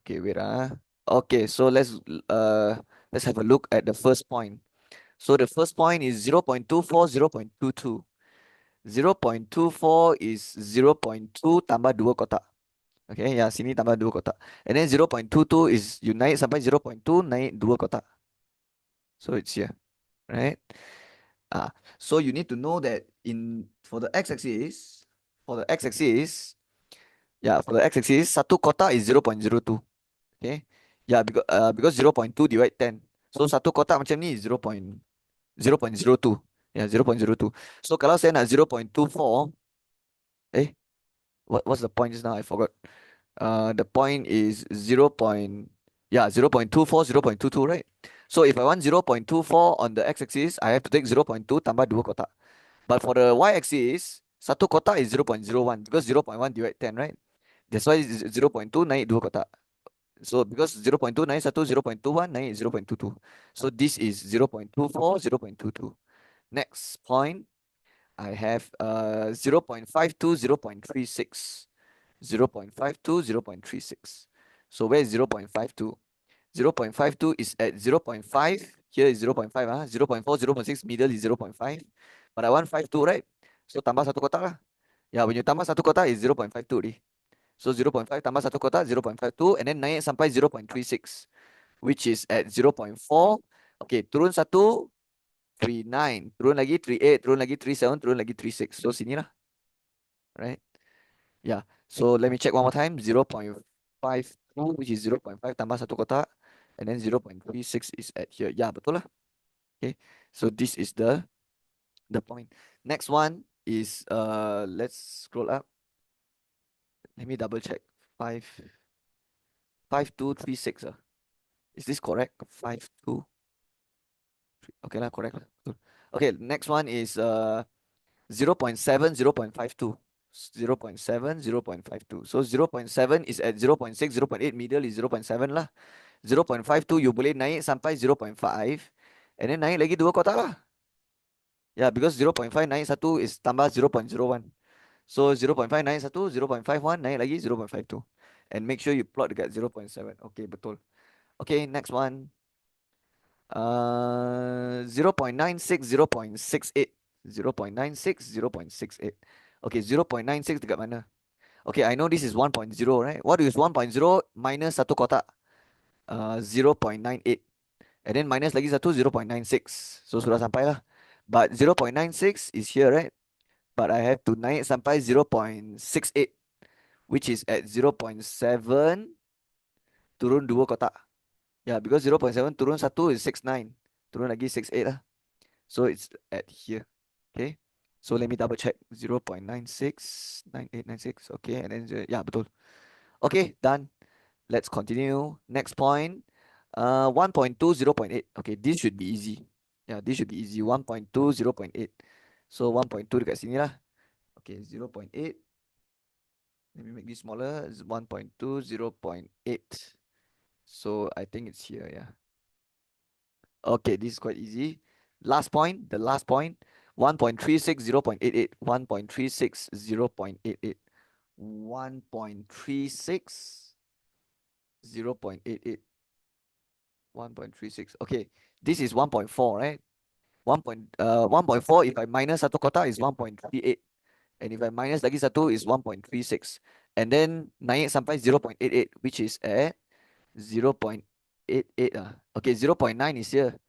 okay, wait. Okay, so let's have a look at the first point. So the first point is 0.24, 0.22. 0.24 is 0.2 tambah 2 kotak. Okay, ya sini tambah 2 kotak. And then 0.22 is you naik sampai 0.2 naik 2 kotak. So it's here, right? So you need to know that for the x-axis, for the x-axis, satu kotak is 0.02. Okay. Yeah, because 0.2 divide 10. So satu kotak macam ni is 0.02. Yeah, 0.02. So kalau saya nak 0.24, what's the point just now? I forgot. The point is 0.24, 0.22, right? So if I want 0.24 on the x-axis, I have to take 0.2 tambah 2 kotak. But for the y-axis, satu kotak is 0.01 because 0.1 divide 10, right? That's why 0.2 naik 2 kotak. So because 0.2 naik 1, 0.21 naik 0.22. So this is 0.24, 0.22. Next point, I have 0.52, 0.36. 0.52, 0.36. So where is 0.52? 0.52 is at 0.5. Here is 0.5. 0.4, 0.6, middle is 0.5. But I want 52, right? So tambah satu kotak lah. Yeah, when you tambah satu kotak is 0.52 already. So 0.5 tambah satu kotak 0.52 and then naik sampai 0.36, which is at 0.4. Okay, turun satu 39, turun lagi 38, turun lagi 37, turun lagi 36. So sini lah, right? Yeah. So let me check one more time. 0.52, which is 0.5 tambah satu kotak, and then 0.36 is at here. Yeah, betul lah. Okay. So this is the point. Next one is let's scroll up. Let me double check. 5236. Is this correct? 52. Okay lah, correct lah. Betul. Okay, next one is 0.7, 0.52. 0.7, 0.52. So 0.7 is at 0.6, 0.8, middle is 0.7 lah. 0.52 you boleh naik sampai 0.5, and then naik lagi dua kotak lah. Yeah, because 0.5 naik satu is tambah 0.01. So 0.5 naik satu, 0.51 naik lagi 0.52. And make sure you plot dekat 0.7. Okay, betul. Okay, next one. 0.96, 0.68. 0.96, 0.68. Okay, 0.96 dekat mana? Okay, I know this is 1.0, right? What is 1.0 minus satu kotak? 0.98. And then minus lagi satu, 0.96. So sudah sampai lah. But 0.96 is here, right? But I have to naik sampai 0.68, which is at 0.7, turun dua kotak. Yeah, because 0.7 turun satu is 69. Turun lagi 68 lah. So it's at here. Okay. So let me double check. 0.96, 9896. Okay. And then, yeah, betul. Okay, done. Let's continue. Next point. 1.2, 0.8. Okay, this should be easy. Yeah, this should be easy. 1.2, 0.8. So 1.2 dekat sini lah. Okay, 0.8. Let me make this smaller. 1.2, 0.8. So I think it's here, yeah. Okay, this is quite easy. Last point, the last point. 1.36, 0.88. 1.36, 0.88. 1.36, 0.88. 1.36. Okay, this is 1.4, right? 1.4, if I minus satu kotak is 1.38. And if I minus lagi satu is 1.36. And then naik sampai 0.88, which is at 0.88 ah. Okay, 0.9 is here.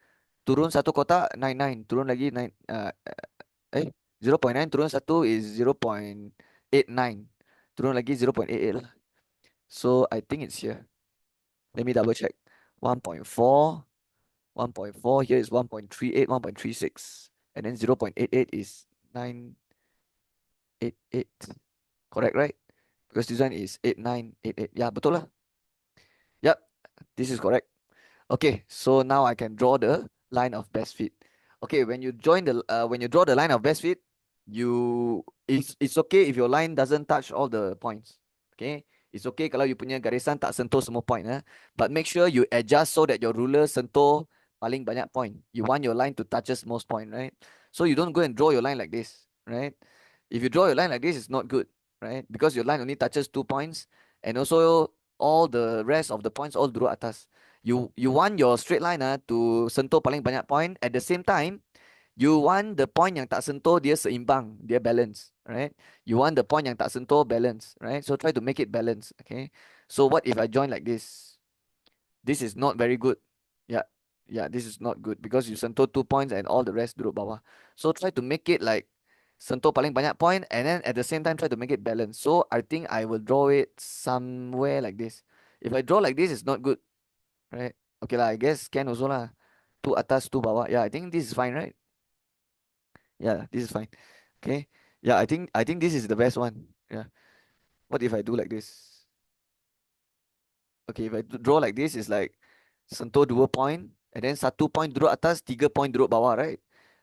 Turun satu kotak 99, turun lagi 9 0.9 turun satu is 0.89. Turun lagi 0.88 lah. So I think it's here. Let me double check. 1.4, 1.4 here is 1.38, 1.36. And then 0.88 is 988. Correct, right? Because this one is 8988. Yeah, betul lah. Yep, this is correct. Okay, so now I can draw the line of best fit. Okay, when you draw the line of best fit, it's okay if your line doesn't touch all the points. Okay, it's okay kalau you punya garisan tak sentuh semua point, but make sure you adjust so that your ruler sentuh paling banyak point. You want your line to touches most point, right? So you don't go and draw your line like this, right? If you draw your line like this, it's not good, right? Because your line only touches 2 points, and also all the rest of the points all duduk atas. You want your straight line to sentuh paling banyak point. At the same time, you want the point yang tak sentuh dia seimbang, dia balance, right? You want the point yang tak sentuh balance, right? So try to make it balance, okay? So what if I join like this? This is not very good. Yeah, yeah, this is not good because you sentuh 2 points and all the rest duduk bawah. So try to make it like sentuh paling banyak point, and then at the same time try to make it balance. So I think I will draw it somewhere like this. If I draw like this, it's not good. Right? Okay lah, I guess can also lah. Two atas, two bawah. Yeah, I think this is fine, right? Yeah, this is fine. Okay. Yeah, I think this is the best one. Yeah. What if I do like this? Okay, if I draw like this, it's like sentuh 2 point, and then 1 point duduk atas, 3 point duduk bawah, right?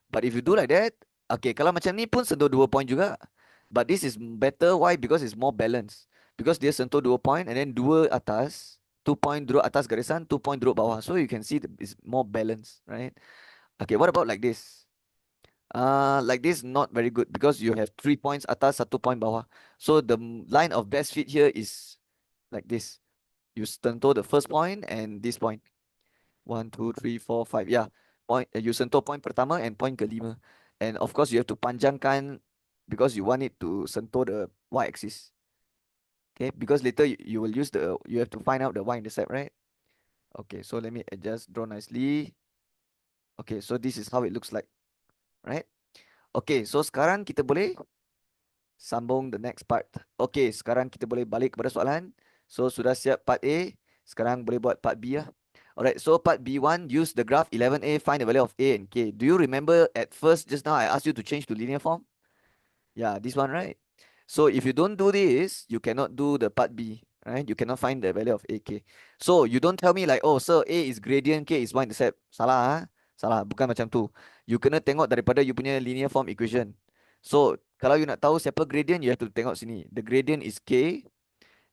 But if you do like that, okay, kalau macam ni pun sentuh 2 point juga. But this is better. Why? Because it's more balanced. Because dia sentuh 2 point, and then 2 atas, 2 point duduk atas garisan, 2 point duduk bawah. So you can see it's more balanced, right? Okay, what about like this? Like this, not very good because you have 3 points atas, 1 point bawah. So the line of best fit here is like this. You sentuh the first point and this point. 1, 2, 3, 4, 5. Yeah, point. You sentuh point pertama and point kelima. And of course, you have to panjangkan because you want it to sentuh the y-axis. Okay, because later you will use you have to find out the y-intercept, right? Okay, so let me adjust, draw nicely. Okay, so this is how it looks like. right? Okay, so sekarang kita boleh sambung the next part. Okay, sekarang kita boleh balik kepada soalan. So sudah siap part A, sekarang boleh buat part B lah. Alright, so part B1, use the graph 11A, find the value of A and K. Do you remember at first, just now I asked you to change to linear form? Yeah, this one, right? So if you don't do this, you cannot do the part B, right? You cannot find the value of AK. So you don't tell me like, oh, sir, A is gradient, K is y-intercept. Salah, ha? Salah, bukan macam tu. You kena tengok daripada you punya linear form equation. So kalau you nak tahu siapa gradient, you have to tengok sini. The gradient is K,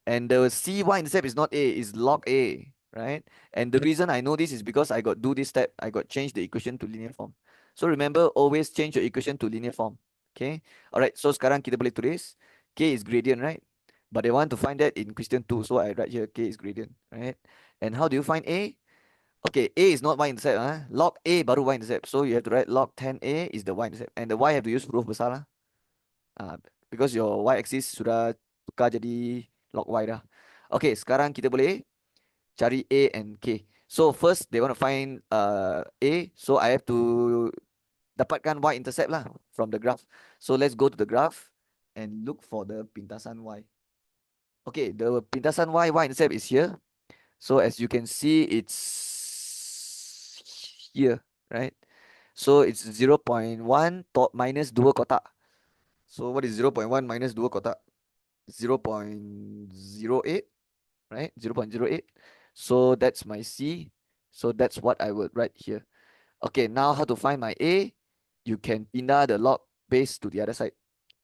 and the CY intercept is not A, is log A, right? And the reason I know this is because I got do this step. I got change the equation to linear form. So remember, always change your equation to linear form. Okay. Alright. So sekarang kita boleh tulis K is gradient, right? But they want to find that in question 2. So I write here K is gradient, right? And how do you find A? Okay, A is not y-intercept. Log A baru y-intercept. So you have to write log 10A is the y-intercept. And the y have to use huruf besar lah. Because your y-axis sudah tukar jadi log y dah. Okay, sekarang kita boleh cari A and K. So first they want to find A. So I have to dapatkan y-intercept lah from the graph. So let's go to the graph and look for the pintasan y. Okay, the pintasan y-intercept is here. So as you can see, it's here, right? So it's 0.1 minus 2 kotak. So what is 0.1 minus 2 kotak? 0.08, right? 0.08. So that's my C. So that's what I would write here. Okay, now how to find my A? You can pindah the log base to the other side.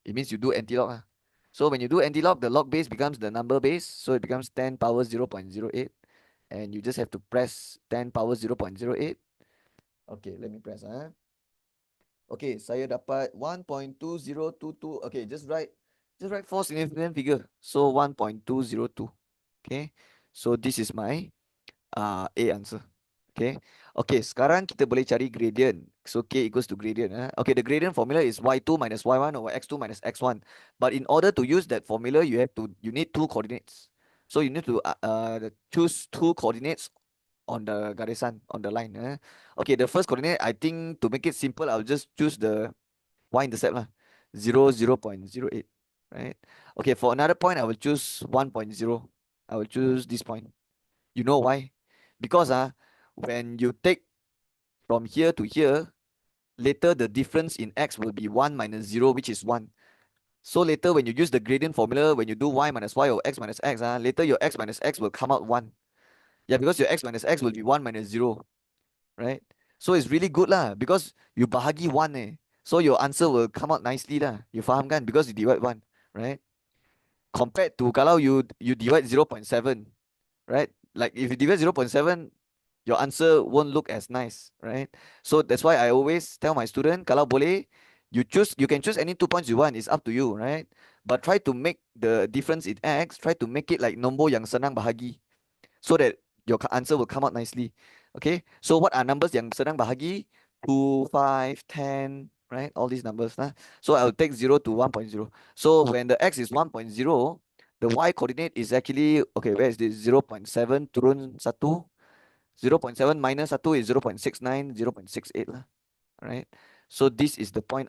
It means you do anti-log. So when you do anti-log, the log base becomes the number base. So it becomes 10 power 0.08. And you just have to press 10 power 0.08. Okay, let me press. Okay, saya dapat 1.2022. Okay, just write four significant figure. So 1.202. Okay. So this is my A answer. Okay. Okay, sekarang kita boleh cari gradient. So K equals to gradient. Okay, the gradient formula is y2 minus y1 over x2 minus x1. But in order to use that formula, you need two coordinates. So you need to choose two coordinates on the garisan, on the line. Okay, the first coordinate, I think to make it simple, I'll just choose the y-intercept lah. 0.08, right? Okay, for another point, I will choose 1.0. I will choose this point. You know why? Because when you take from here to here, later the difference in x will be 1 minus 0, which is 1. So later when you use the gradient formula, when you do y minus y or x minus x, later your x minus x will come out 1. Yeah, because your x minus x will be 1 minus 0, right? So it's really good lah, because you bahagi 1 So your answer will come out nicely lah. You faham kan? Because you divide 1, right? Compared to kalau you divide 0.7, right? Like if you divide 0.7, your answer won't look as nice, right? So that's why I always tell my student, kalau boleh, you can choose any 2 points you want. It's up to you, right? But try to make the difference in x, try to make it like nombor yang senang bahagi, so that your answer will come out nicely. Okay, so what are numbers yang senang bahagi? 2, 5, 10, right? All these numbers. So I'll take 0 to 1.0. So when the x is 1.0, the y coordinate is actually, okay, where is this? 0.7 turun 1. 0.7 minus 1 is 0.69, 0.68 lah. Right? So this is the point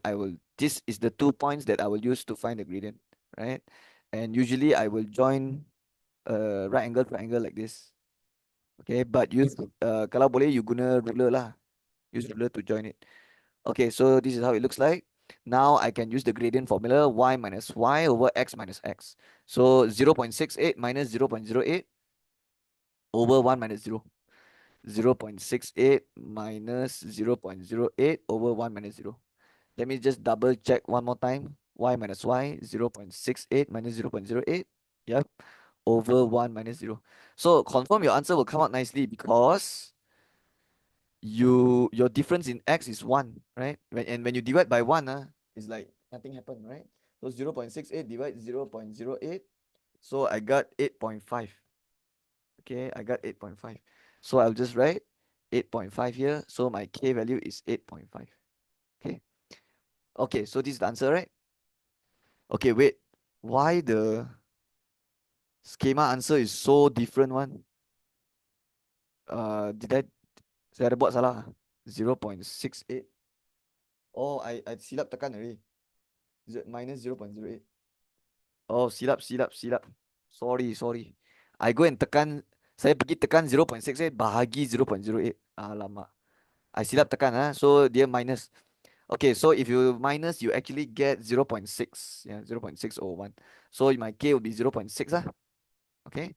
this is the 2 points that I will use to find the gradient. Right? And usually I will join a right angle triangle like this. Okay, but use kalau boleh you guna ruler lah. Use ruler to join it. Okay, so this is how it looks like. Now I can use the gradient formula y minus y over x minus x. So 0.68 minus 0.08 over 1 minus 0. 0.68 minus 0.08 over 1 minus 0. Let me just double check one more time. Y minus y, 0.68 minus 0.08. Yep. Over 1 minus 0. So confirm your answer will come out nicely, because your difference in x is 1, right? When you divide by 1, it's like nothing happened, right? So 0.68 divide 0.08. So I got 8.5. Okay, I got 8.5. So I'll just write 8.5 here. So my k value is 8.5. Okay. Okay, so this is the answer, right? Okay, wait. Why the schema answer is so different one? Did I Saya ada buat salah? 0.68. Oh, I silap tekan already. Minus 0.08. Oh, silap. Sorry. I go and tekan, saya pergi tekan 0.68 bahagi 0.08. Alamak. I silap tekan, so dia minus. Okay, so if you minus, you actually get 0.6. Yeah, 0.601. So my K will be 0.6. Okay.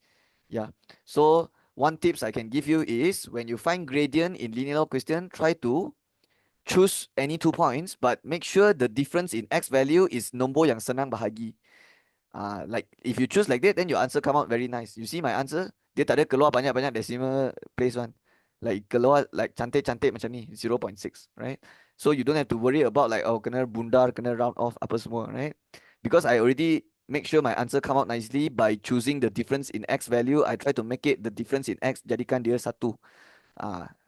Yeah. So one tips I can give you is when you find gradient in linear log question, try to choose any 2 points, but make sure the difference in x value is nombor yang senang bahagi. Like if you choose like that, then your answer come out very nice. You see my answer? Dia tak ada keluar banyak-banyak decimal place one. Like keluar like cantik-cantik macam ni, 0.6, right? So you don't have to worry about like oh kena bundar, kena round off apa semua, right? Because I already make sure my answer come out nicely by choosing the difference in x value. I try to make it the difference in x jadikan dia satu.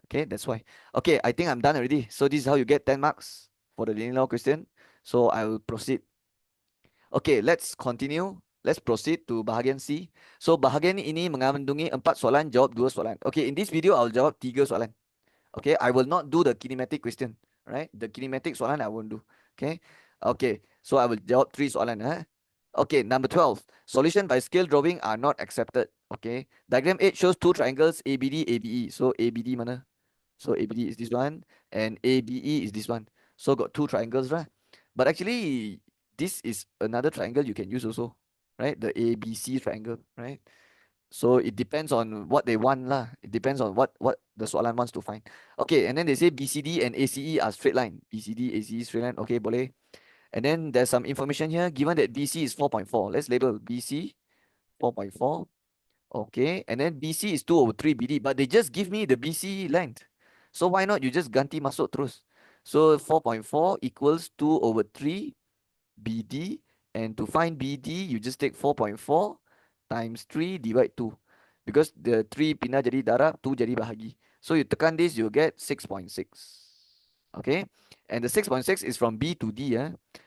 Okay, that's why. Okay, I think I'm done already. So this is how you get 10 marks for the linear log question. So I will proceed. Okay, let's continue. Let's proceed to bahagian C. So bahagian ini mengandungi 4 soalan, jawab 2 soalan. Okay, in this video I'll jawab 3 soalan. Okay, I will not do the kinematic question. Right? The kinematic soalan I won't do. Okay. Okay, so I will jawab 3 soalan. Okay, number 12. Solution by scale drawing are not accepted. Okay. Diagram 8 shows two triangles ABD, ABE. So ABD mana? So ABD is this one and ABE is this one. So got two triangles, right? But actually, this is another triangle you can use also, right? The ABC triangle, right? So it depends on what they want lah. It depends on what the soalan wants to find. Okay, and then they say BCD and ACE are straight line. BCD, ACE straight line. Okay, boleh. And then there's some information here. Given that BC is 4.4, let's label BC 4.4. Okay, and then BC is 2/3 BD, but they just give me the BC length. So why not you just ganti masuk terus? So 4.4 equals 2/3 BD, and to find BD, you just take 4.4 times 3 divide 2. Because the 3 pindah jadi darab, 2 jadi bahagi. So you tekan this, you get 6.6. Okay, and the 6.6 is from B to D.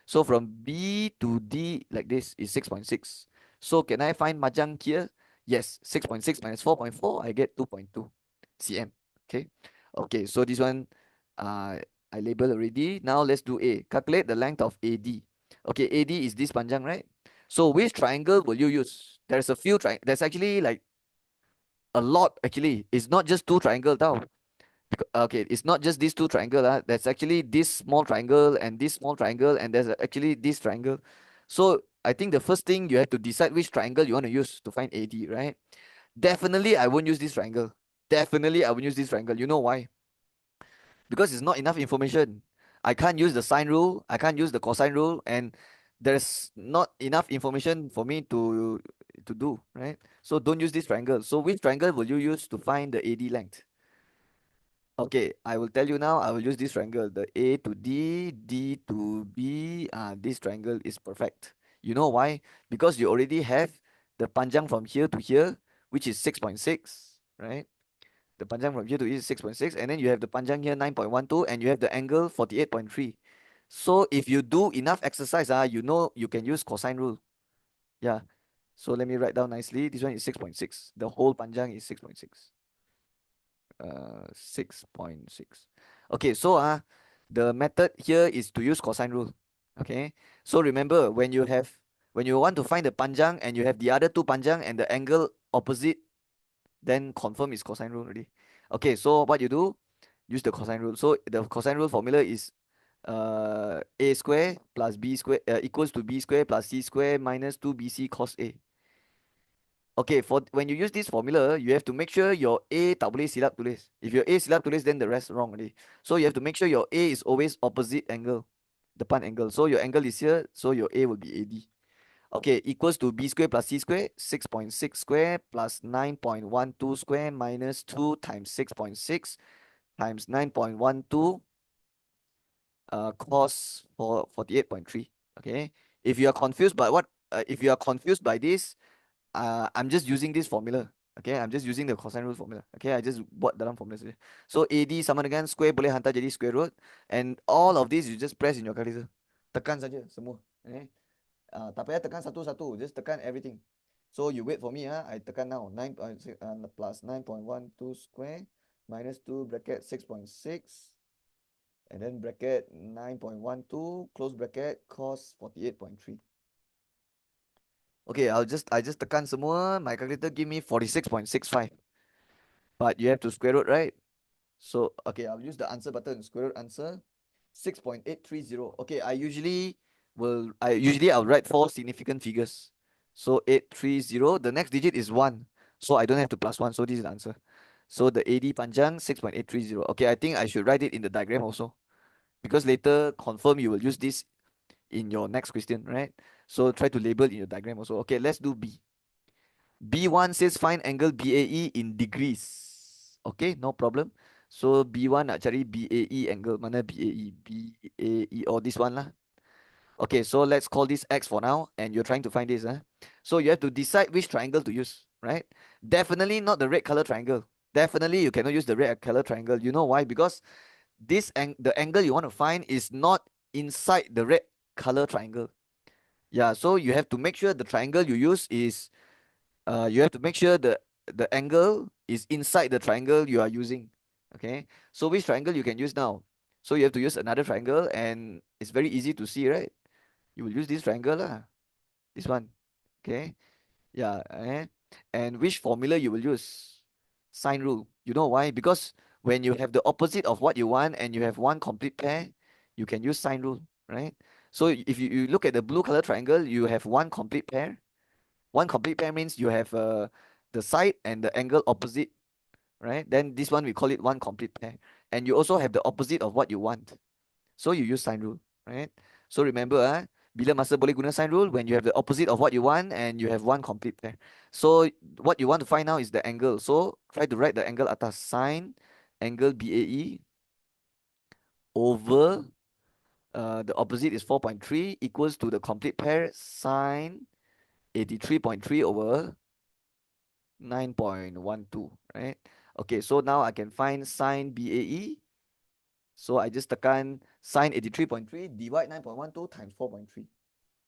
So from B to D like this is 6.6. So can I find majang here? Yes, 6.6 minus 4.4, I get 2.2 cm. Okay, okay, so this one I label already. Now let's do A. Calculate the length of AD. Okay, AD is this panjang, right? So which triangle will you use? There's a few there's actually like a lot actually. It's not just two triangle tau. Okay, it's not just these two triangle. There's actually this small triangle and this small triangle, and there's actually this triangle. So I think the first thing you have to decide which triangle you want to use to find AD, right? Definitely I won't use this triangle. Definitely I won't use this triangle. You know why? Because it's not enough information. I can't use the sine rule, I can't use the cosine rule, and there's not enough information for me to do, right? So don't use this triangle. So which triangle will you use to find the AD length? Okay, I will tell you now. I will use this triangle, the A to D, D to B. This triangle is perfect. You know why? Because you already have the panjang from here to here, which is 6.6, right? The panjang from here to here is 6.6, and then you have the panjang here 9.12, and you have the angle 48.3. So if you do enough exercise, you know you can use cosine rule. Yeah. So let me write down nicely. This one is 6.6. The whole panjang is 6.6. 6.6. Okay, so the method here is to use cosine rule. Okay. So remember when you want to find the panjang and you have the other two panjang and the angle opposite, then confirm is cosine rule already. Okay, so what you do, use the cosine rule. So the cosine rule formula is a square plus b square equals to b square plus c square minus 2bc cos a. Okay, for when you use this formula, you have to make sure your A tak boleh silap tulis. If your A silap tulis, then the rest wrong already. So you have to make sure your A is always opposite angle, depan angle. So your angle is here, so your A will be AD. Okay, equals to B square plus C square, 6.6 square plus 9.12 square minus 2 times 6.6 times 9.12 cos for 48.3. Okay, if you are confused by if you are confused by this, I'm just using this formula. Okay, I'm just using the cosine rule formula. Okay, I just buat dalam formula saja. So AD sama dengan square boleh hantar jadi square root, and all of this you just press in your calculator. Tekan saja semua. Okay. Tak payah tekan satu-satu, just tekan everything. So you wait for me. I tekan now. 9.6 plus 9.12 square minus 2 bracket 6.6 And then bracket 9.12, close bracket, cos 48.3. Okay, I just tekan semua. My calculator give me 46.65. But you have to square root, right? So, okay, I'll use the answer button. Square root answer 6.830. Okay, I'll write four significant figures. So 830, the next digit is 1. So I don't have to plus 1. So this is the answer. So the AD panjang 6.830. Okay, I think I should write it in the diagram also. Because later confirm you will use this in your next question, right? So try to label in your diagram also. Okay, let's do B. B1 says find angle BAE in degrees. Okay, no problem. So B1 nak cari BAE angle. Mana BAE? BAE or this one lah. Okay, so let's call this X for now. And you're trying to find this. So you have to decide which triangle to use, right? Definitely not the red color triangle. Definitely you cannot use the red color triangle. You know why? Because the angle you want to find is not inside the red color triangle. Yeah, so you have to make sure the triangle you use is you have to make sure the angle is inside the triangle you are using. Okay, so which triangle you can use now? So you have to use another triangle, and it's very easy to see, right? You will use this triangle lah, this one. Okay, yeah, and which formula you will use? Sine rule. You know why? Because when you have the opposite of what you want and you have one complete pair, you can use sine rule, right? So if you look at the blue color triangle, you have one complete pair. One complete pair means you have the side and the angle opposite, right? Then this one we call it one complete pair. And you also have the opposite of what you want. So you use sine rule, right? So remember, bila masa boleh guna sine rule when you have the opposite of what you want and you have one complete pair. So what you want to find now is the angle. So try to write the angle atas sine angle BAE over the opposite is 4.3 equals to the complete pair sine 83.3 over 9.12, right? Okay, so now I can find sine BAE. So I just tekan sine 83.3 divide 9.12 times 4.3.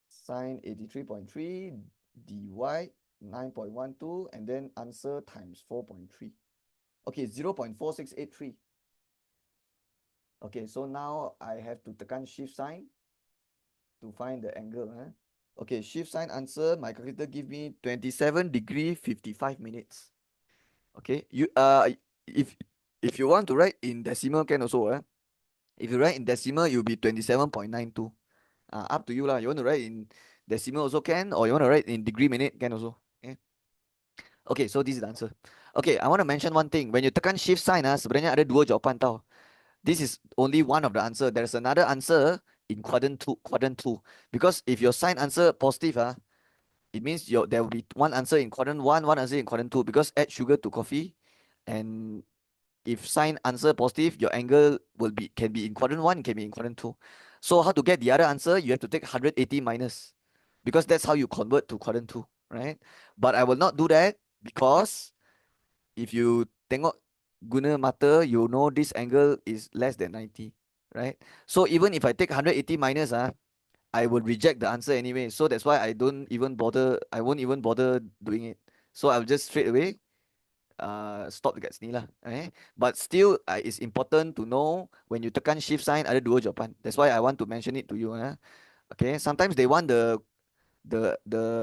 Sine 83.3 divide 9.12 and then answer times 4.3. Okay, 0.4683. Okay, so now I have to tekan shift sign to find the angle. Okay, shift sign answer, my calculator give me 27 degree 55 minutes. Okay, if if you want to write in decimal can also. If you write in decimal, it will be 27.92. Up to you lah. You want to write in decimal also can, or you want to write in degree minute can also. Okay. Okay, so this is the answer. Okay, I want to mention one thing. When you tekan shift sign, sebenarnya ada dua jawapan tau. This is only one of the answer. There's another answer in quadrant two. Quadrant two, because if your sign answer positive, it means there will be one answer in quadrant one answer in quadrant two. Because add sugar to coffee, and if sign answer positive, your angle can be in quadrant one, can be in quadrant two. So how to get the other answer? You have to take 180 minus, because that's how you convert to quadrant two, right? But I will not do that, because if you tengok guna mata, you know this angle is less than 90, right? So even if I take 180 minus, I will reject the answer anyway. So that's why I won't even bother doing it. So I'll just straight away stop dekat sini lah. But still, it's important to know when you tekan shift sign ada dua jawapan. That's why I want to mention it to you. Okay, sometimes they want the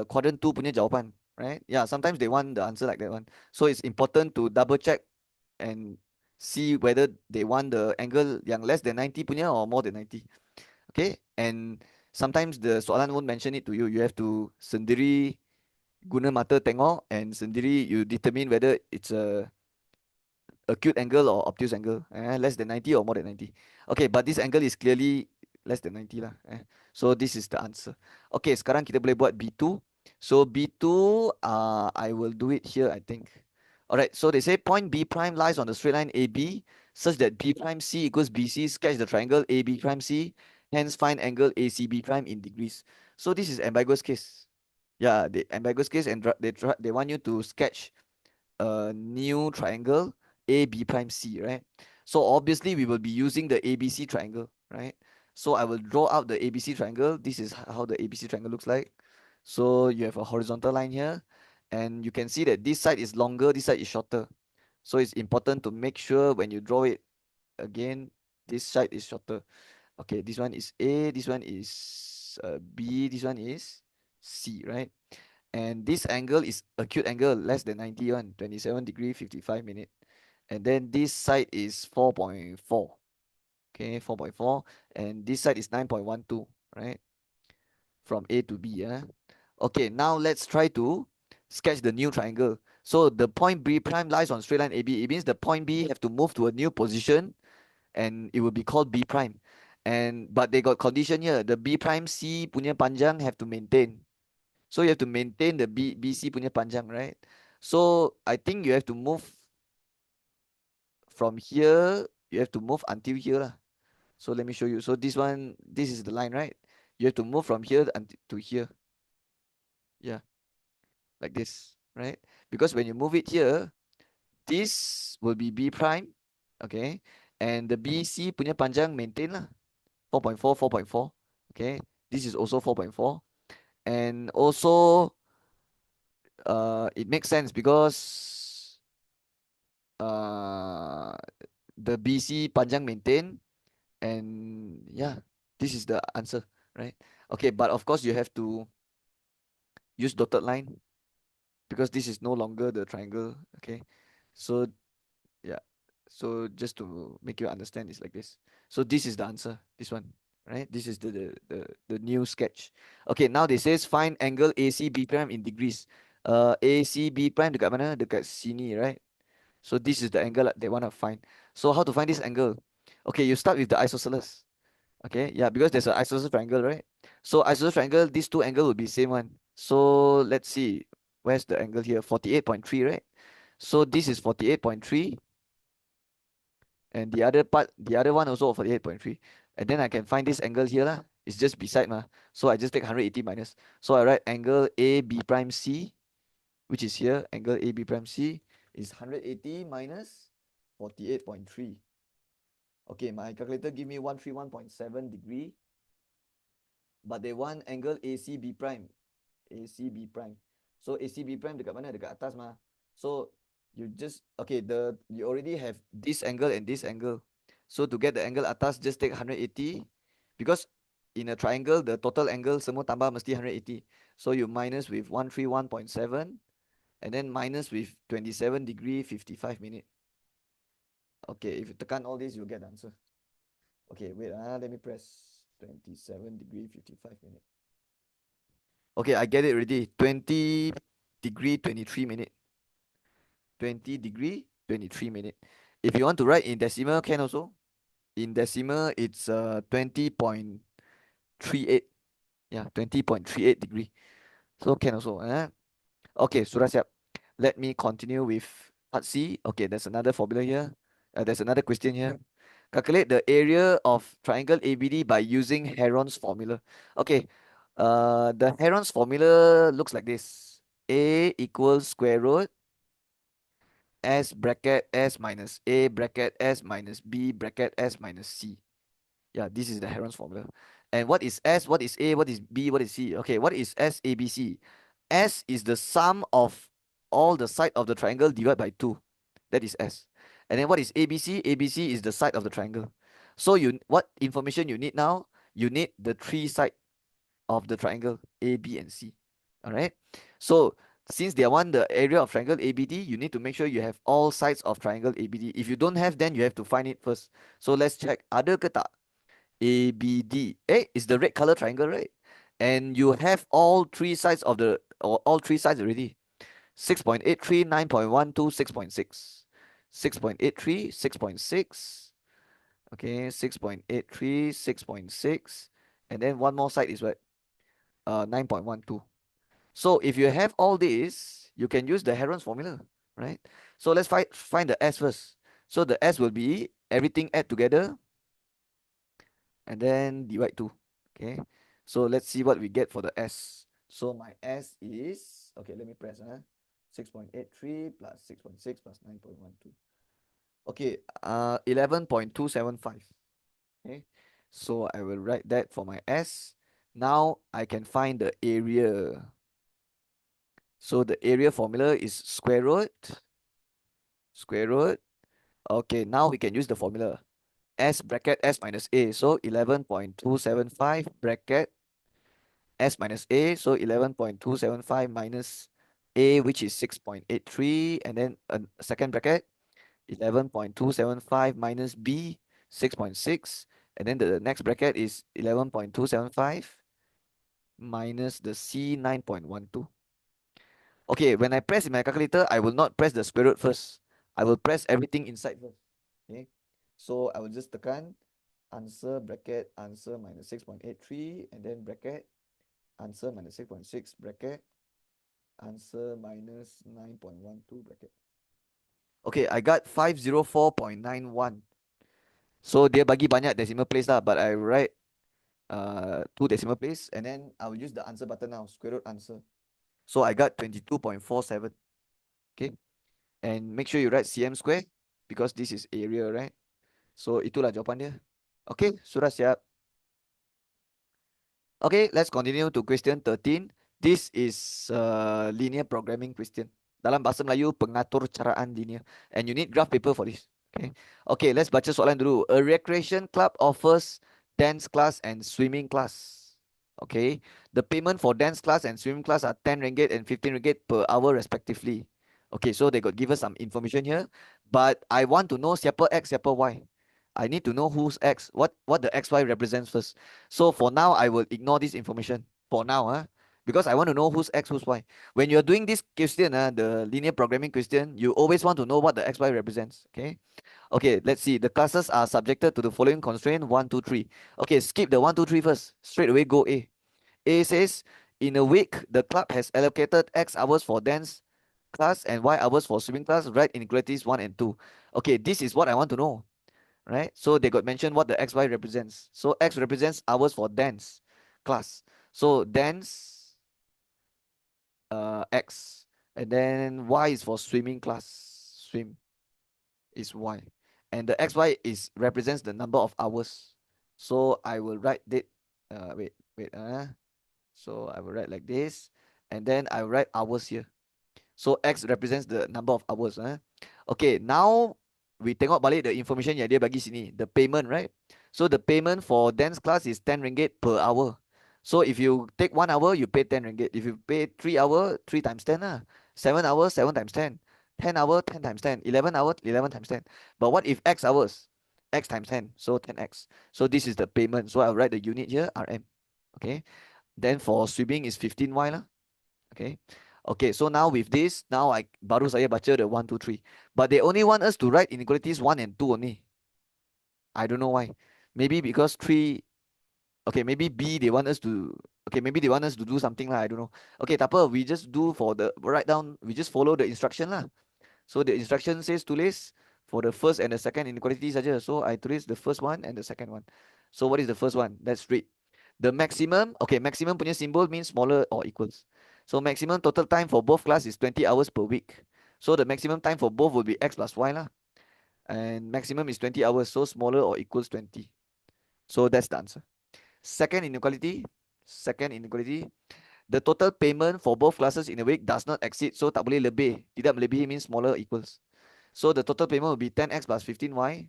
quadrant 2 punya jawapan, right? Yeah, sometimes they want the answer like that one. So it's important to double check and see whether they want the angle yang less than 90 punya or more than 90. Okay, and sometimes the soalan won't mention it to you. You have to sendiri guna mata tengok and sendiri you determine whether it's a acute angle or obtuse angle, less than 90 or more than 90. Okay, but this angle is clearly less than 90 lah. So this is the answer. Okay, sekarang kita boleh buat B2. So B2, I will do it here, I think. Alright, so they say point B prime lies on the straight line AB such that B prime C equals BC. Sketch the triangle AB prime C. Hence find angle ACB prime in degrees. So this is ambiguous case. Yeah, the ambiguous case, and they want you to sketch a new triangle A B prime C, right? So obviously we will be using the ABC triangle, right? So I will draw out the ABC triangle. This is how the ABC triangle looks like. So you have a horizontal line here, and you can see that this side is longer, this side is shorter. So it's important to make sure when you draw it again, this side is shorter. Okay, this one is A, this one is B, this one is C, right? And this angle is acute angle, less than 91, 27 degree, 55 minute. And then this side is 4.4. Okay, 4.4. And this side is 9.12, right? From A to B. Yeah. Okay, now let's try to sketch the new triangle. So the point B prime lies on straight line AB. It means the point B have to move to a new position and it will be called B prime. And but they got condition here. The B prime C punya panjang have to maintain. So you have to maintain the BC punya panjang, right? So I think you have to move from here. You have to move until here lah. So let me show you. So this one, this is the line, right? You have to move from here until to here. Yeah, like this, right? Because when you move it here, this will be B prime, okay? And the BC punya panjang maintain lah, 4.4, 4.4, okay? This is also 4.4. And also, it makes sense because uh, the BC panjang maintain, and yeah, this is the answer, right? Okay, but of course you have to use dotted line because this is no longer the triangle, okay? So yeah, so just to make you understand, it's like this. So this is the answer, this one, right? This is the new sketch. Okay, now they says find angle ACB prime in degrees. ACB prime dekat mana? Dekat sini, right? So this is the angle that they want to find. So how to find this angle? Okay, you start with the isosceles. Okay, yeah, because there's an isosceles triangle, right? So isosceles triangle, these two angles will be same one. So let's see, where's the angle here? 48.3, right? So this is 48.3, and the other part, the other one also 48.3. And then I can find this angle here lah. It's just beside ma. So I just take 180 minus. So I write angle AB prime C, which is here. Angle AB prime C is 180 minus 48.3. Okay, my calculator give me 131.7 degree, but they want angle ACB prime. ACB prime. So ACB prime dekat mana? Dekat atas mah. So you just, okay, you already have this angle and this angle. So to get the angle atas, just take 180, because in a triangle the total angle semua tambah mesti 180. So you minus with 131.7 and then minus with 27 degree 55 minute. Okay, if you tekan all this, you get the answer. Okay, wait, let me press 27 degree 55 minute. Okay, I get it already. 20 degree 23 minute. 20 degree 23 minute. If you want to write in decimal, can also. In decimal, it's 20.38. Yeah, 20.38 degree. So can also. Okay, sudah siap. Let me continue with part C. Okay, there's another formula here. There's another question here. Calculate the area of triangle ABD by using Heron's formula. Okay, the Heron's formula looks like this. A equals square root S bracket S minus A bracket S minus B bracket S minus C. Yeah, this is the Heron's formula. And what is S? What is A? What is B? What is C? Okay, what is S, A, B, C? S is the sum of all the side of the triangle divided by 2. That is S. And then what is ABC? ABC is the side of the triangle. So what information you need now? You need the 3 side of the triangle A, B, and C. All right. So since they want the area of triangle ABD, you need to make sure you have all sides of triangle ABD. If you don't have, then you have to find it first. So let's check. Ada ke tak? ABD. It's the red color triangle, right? And you have all 3 sides of all 3 sides already. 6.83, 9.12, 6.6. 6.83, 6.6. Okay, 6.83, 6.6. And then one more side is what? 9.12. So if you have all this, you can use the Heron's formula, right? So let's find the S first. So the S will be everything add together and then divide 2. Okay. So let's see what we get for the S. So my S is, okay, let me press 6.83 plus 6.6 plus 9.12. Okay, 11.275. Okay. So I will write that for my S. Now I can find the area. So the area formula is square root. Okay, now we can use the formula. S bracket S minus A. So 11.275 bracket S minus A. So 11.275 minus A, which is 6.83. And then a second bracket, 11.275 minus B, 6.6. And then the next bracket is 11.275 minus the C, 9.12. Okay, when I press in my calculator, I will not press the square root first. I will press everything inside first. Okay, so I will just tekan answer bracket answer minus 6.83 and then bracket answer minus 6.6 bracket answer minus 9.12 bracket. Okay, I got 504.91. So dia bagi banyak decimal place lah, but I write two decimal place and then I will use the answer button now, square root answer. So I got 22.47. Okay, and make sure you write cm square because this is area, right? So itulah jawapan dia. Okay, sudah siap. Okay, let's continue to question 13. This is linear programming question. Dalam bahasa Melayu, pengatur caraan linear. And you need graph paper for this. Okay, okay, let's baca soalan dulu. A recreation club offers dance class and swimming class. Okay, the payment for dance class and swimming class are 10 ringgit and 15 ringgit per hour respectively. Okay, so they got give us some information here. But I want to know siapa X, siapa Y. I need to know who's X, what the XY represents first. So for now, I will ignore this information for now, because I want to know who's X, who's Y. When you're doing this question, the linear programming question, you always want to know what the XY represents. Okay. Okay, let's see. The classes are subjected to the following constraint 1, 2, 3. Okay, skip the 1, 2, 3 first. Straight away go A. A says in a week, the club has allocated X hours for dance class and Y hours for swimming class. Write inequalities 1 and 2. Okay, this is what I want to know. Right? So they got mentioned what the XY represents. So X represents hours for dance class. So dance X. And then Y is for swimming class. Swim is Y. And the XY is represents the number of hours. So I will write it. Wait. So I will write like this. And then I will write hours here. So X represents the number of hours. Okay, now we tengok balik the information yang dia bagi sini. The payment, right? So the payment for dance class is 10 ringgit per hour. So if you take 1 hour, you pay 10 ringgit. If you pay 3 hour, 3 times 10 lah. 7 hours, 7 times 10. 10 hour, 10 times 10. 11 hour, 11 times 10. But what if X hours? X times 10. So 10X. So this is the payment. So I'll write the unit here, RM. Okay. Then for swimming is 15Y lah. Okay. Okay, so now with this, now I baru saya baca the 1, 2, 3. But they only want us to write inequalities 1 and 2 only. I don't know why. Maybe because 3, okay, maybe B they want us to, okay, maybe they want us to do something lah, I don't know. Okay, tak apa, we just do for the, write down, we just follow the instruction lah. So the instruction says tulis for the first and the second inequality saja. So I tulis the first one and the second one. So what is the first one? Let's read. The maximum, okay, maximum punya symbol means smaller or equals. So maximum total time for both class is 20 hours per week. So the maximum time for both will be X plus Y lah. And maximum is 20 hours, so smaller or equals 20. So that's the answer. Second inequality, the total payment for both classes in a week does not exceed, so tak boleh lebih. Tidak melebihi means smaller or equals. So the total payment will be 10X plus 15Y.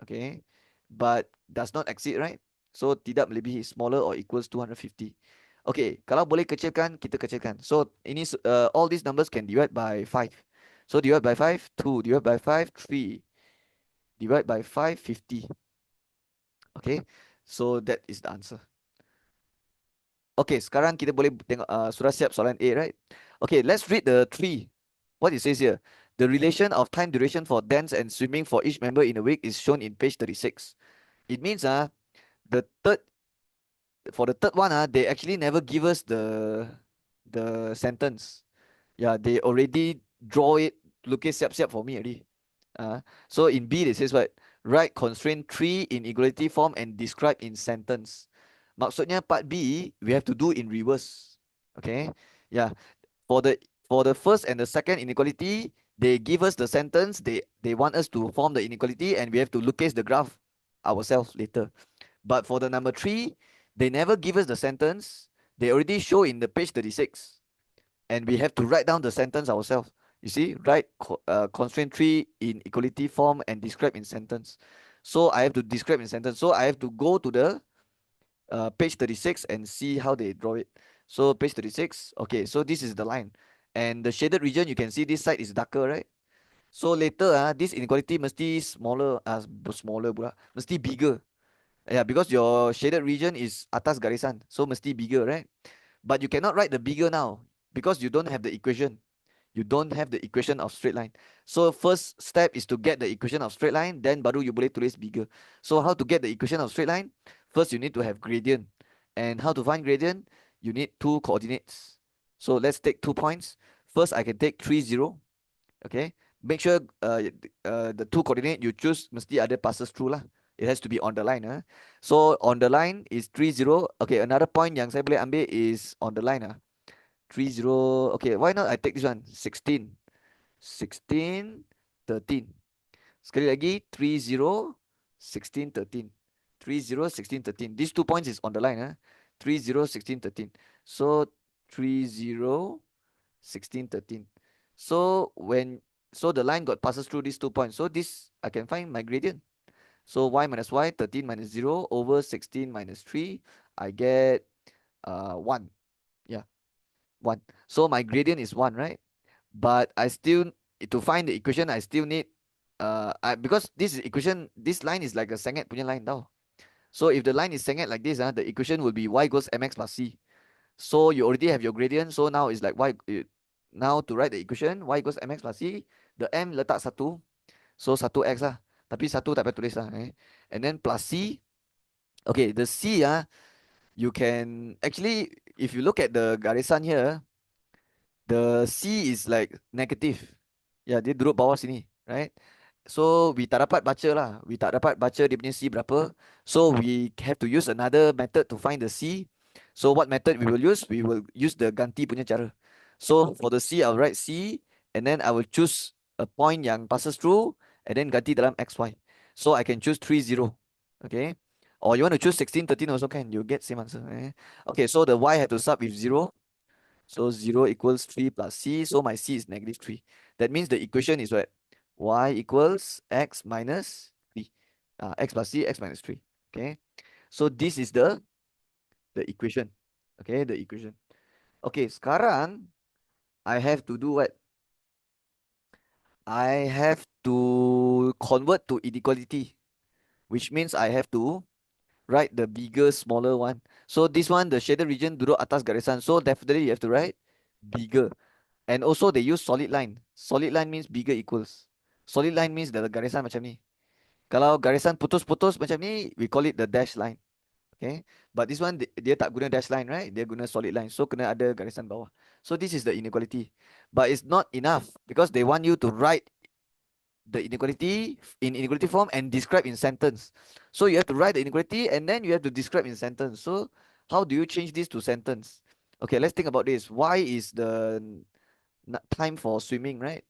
Okay. But does not exceed, right? So tidak melebihi, smaller or equals 250. Okay, kalau boleh kecilkan, kita kecilkan. So ini all these numbers can divide by 5. So divide by 5, 2. Divide by 5, 3. Divide by 5, 50. Okay, so that is the answer. Okay, sekarang kita boleh tengok sudah siap soalan A, right? Okay, let's read the 3. What it says here. The relation of time duration for dance and swimming for each member in a week is shown in page 36. It means the third for the third one, they actually never give us the sentence. Yeah, they already draw it. Look at siap for me already. So in B, it says what? Write constraint 3 in equality form and describe in sentence. Maksudnya part B, we have to do in reverse. Okay? Yeah. For the first and the second inequality, they give us the sentence. They want us to form the inequality and we have to locate the graph ourselves later. But for the number 3, they never give us the sentence. They already show in the page 36. And we have to write down the sentence ourselves. You see, write constraint 3 in equality form and describe in sentence. So I have to describe in sentence. So I have to go to the page 36 and see how they draw it. So page 36, okay, so this is the line. And the shaded region, you can see this side is darker, right? So later, this inequality mesti smaller, smaller pula, mesti bigger. Yeah, because your shaded region is atas garisan, so mesti bigger, right? But you cannot write the bigger now because you don't have the equation. You don't have the equation of straight line. So first step is to get the equation of straight line, then baru you boleh tulis bigger. So how to get the equation of straight line? First you need to have gradient. And how to find gradient? You need two coordinates. So let's take 2 points. First I can take 3, 0. Okay. Make sure the two coordinate you choose mesti ada passes through lah. It has to be on the line. So on the line is 3, 0. Okay, another point yang saya boleh ambil is on the line. 3, 0. Okay, why not I take this one? 16. 16, 13. Sekali lagi, 3, 0, 16, 13. 3, 0, 16, 13. These 2 points is on the line. 3, 0, 16, 13. So 3, 0, 16, 13. So so the line got passes through these 2 points. So this, I can find my gradient. So y minus y, 13 minus 0 over 16 minus 3. I get 1. Yeah, 1. So my gradient is 1, right? But I still, to find the equation, I still need because this is equation, this line is like a sengit punya line tau. So if the line is sengit like this, the equation will be y equals mx plus c. So you already have your gradient. So now it's like now to write the equation, y equals mx plus c, the m letak 1. So 1x lah. Tapi 1 tak payah tulis lah. And then plus c. Okay, the c, you can actually, if you look at the garisan here, the C is like negative. Ya, dia duduk bawah sini, right? So we tak dapat baca lah. We tak dapat baca dia punya C berapa. So we have to use another method to find the C. So what method we will use? We will use the ganti punya cara. So for the C, I'll write C, and then I will choose a point yang passes through, and then ganti dalam XY. So I can choose 3, 0. Okay. Or you want to choose 16, 13 also can. You get same answer. Okay, so the Y have to start with 0. So 0 equals 3 plus c. So my c is negative 3. That means the equation is what? Y equals x minus 3. X plus c, x minus 3. Okay. So this is the equation. Okay, the equation. Okay, sekarang I have to do what? I have to convert to inequality, which means I have to write the bigger, smaller one. So this one, the shaded region duduk atas garisan. So definitely you have to write bigger. And also they use solid line. Solid line means bigger equals. Solid line means the garisan macam ni. Kalau garisan putus-putus macam ni, we call it the dash line. Okay. But this one, dia tak guna dash line, right? Dia guna solid line. So kena ada garisan bawah. So this is the inequality. But it's not enough because they want you to write the inequality in inequality form and describe in sentence. So you have to write the inequality and then you have to describe in sentence. So how do you change this to sentence? Okay, let's think about this. Y is the time for swimming, right?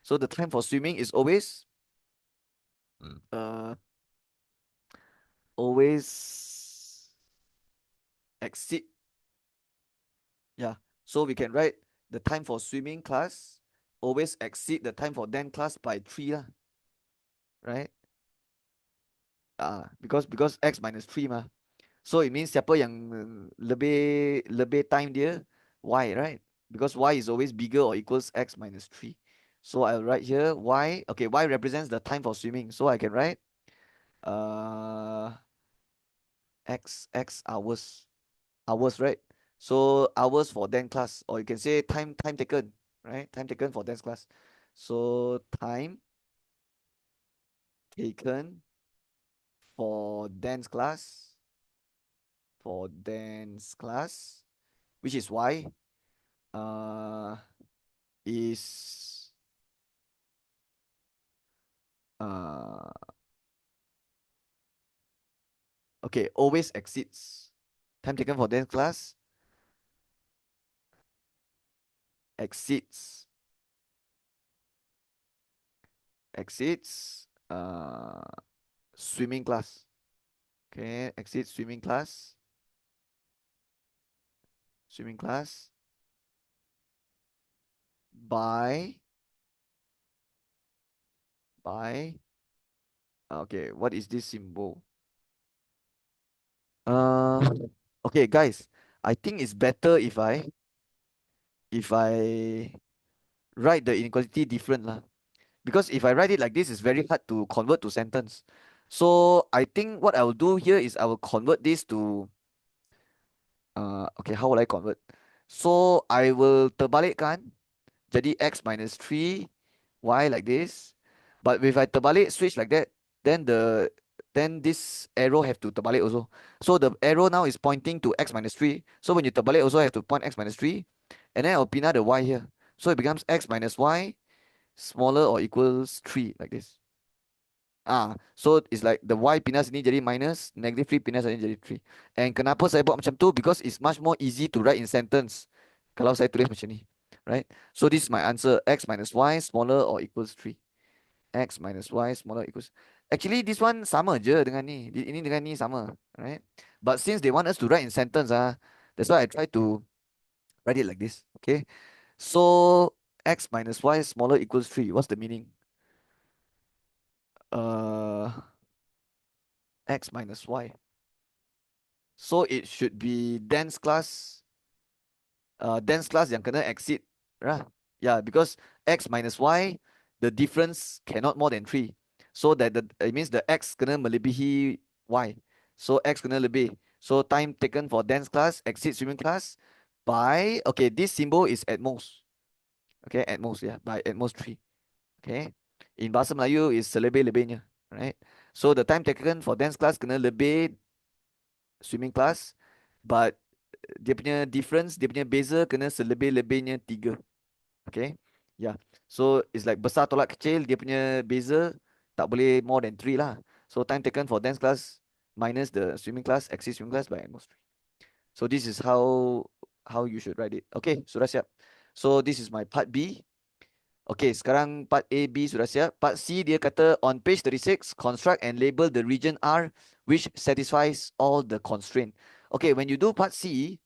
So the time for swimming is always uh always exceed. Yeah. So we can write the time for swimming class always exceed the time for dance class by 3 lah, right? Because x minus 3 mah. So it means siapa yang lebih lebih time dia y, right? Because y is always bigger or equals x minus 3. So I'll write here y. Okay, y represents the time for swimming. So I can write uh x hours, right? So hours for dance class, or you can say time taken, right? Time taken for dance class. So time taken for dance class which is y, uh is uh okay, always exceeds. Time taken for dance class exceeds exceeds swimming class. Okay, exceeds swimming class by Okay, what is this symbol? Uh, okay, guys, I think it's better if I write the inequality different lah. Because if I write it like this, it's very hard to convert to sentence. So I think what I will do here is I will convert this to okay, how will I convert? So I will terbalikkan jadi x minus 3 y like this. But if I terbalik switch like that, then this arrow have to terbalik also. So the arrow now is pointing to x minus 3. So when you terbalik also have to point x minus 3. And then I'll pindah the y here. So it becomes x minus y smaller or equals 3 like this. So it's like the y pindah sini jadi minus, negative 3 pindah sini jadi 3. And kenapa saya buat macam tu? Because it's much more easy to write in sentence kalau saya tulis macam ni. Right? So this is my answer. X minus y smaller or equals 3. X minus y smaller equals. Actually, this one sama je dengan ni. Ini dengan ni sama. Right? But since they want us to write in sentence, that's why I try to write it like this. Okay? So x minus y smaller equals 3. What's the meaning? Uh, X minus y. So it should be dense class yang kena exceed, right? Yeah, because x minus y, the difference cannot more than 3. So that it means the x kena melebihi y. So x kena lebih. So time taken for dense class exceed swimming class by, okay, this symbol is at most. Okay, at most, yeah, by at most 3. Okay. In bahasa Melayu is selebih-lebihnya, right? So the time taken for dense class kena lebih swimming class, but dia punya difference, dia punya beza kena selebih-lebihnya 3. Okay. Yeah. So it's like besar tolak kecil, dia punya beza tak boleh more than 3 lah. So time taken for dance class minus the swimming class, exceed swimming class by at most 3. So this is how you should write it. Okay, sudah siap. So this is my part B. Okay, sekarang part A, B sudah siap. Part C dia kata on page 36, construct and label the region R which satisfies all the constraint. Okay, when you do part C,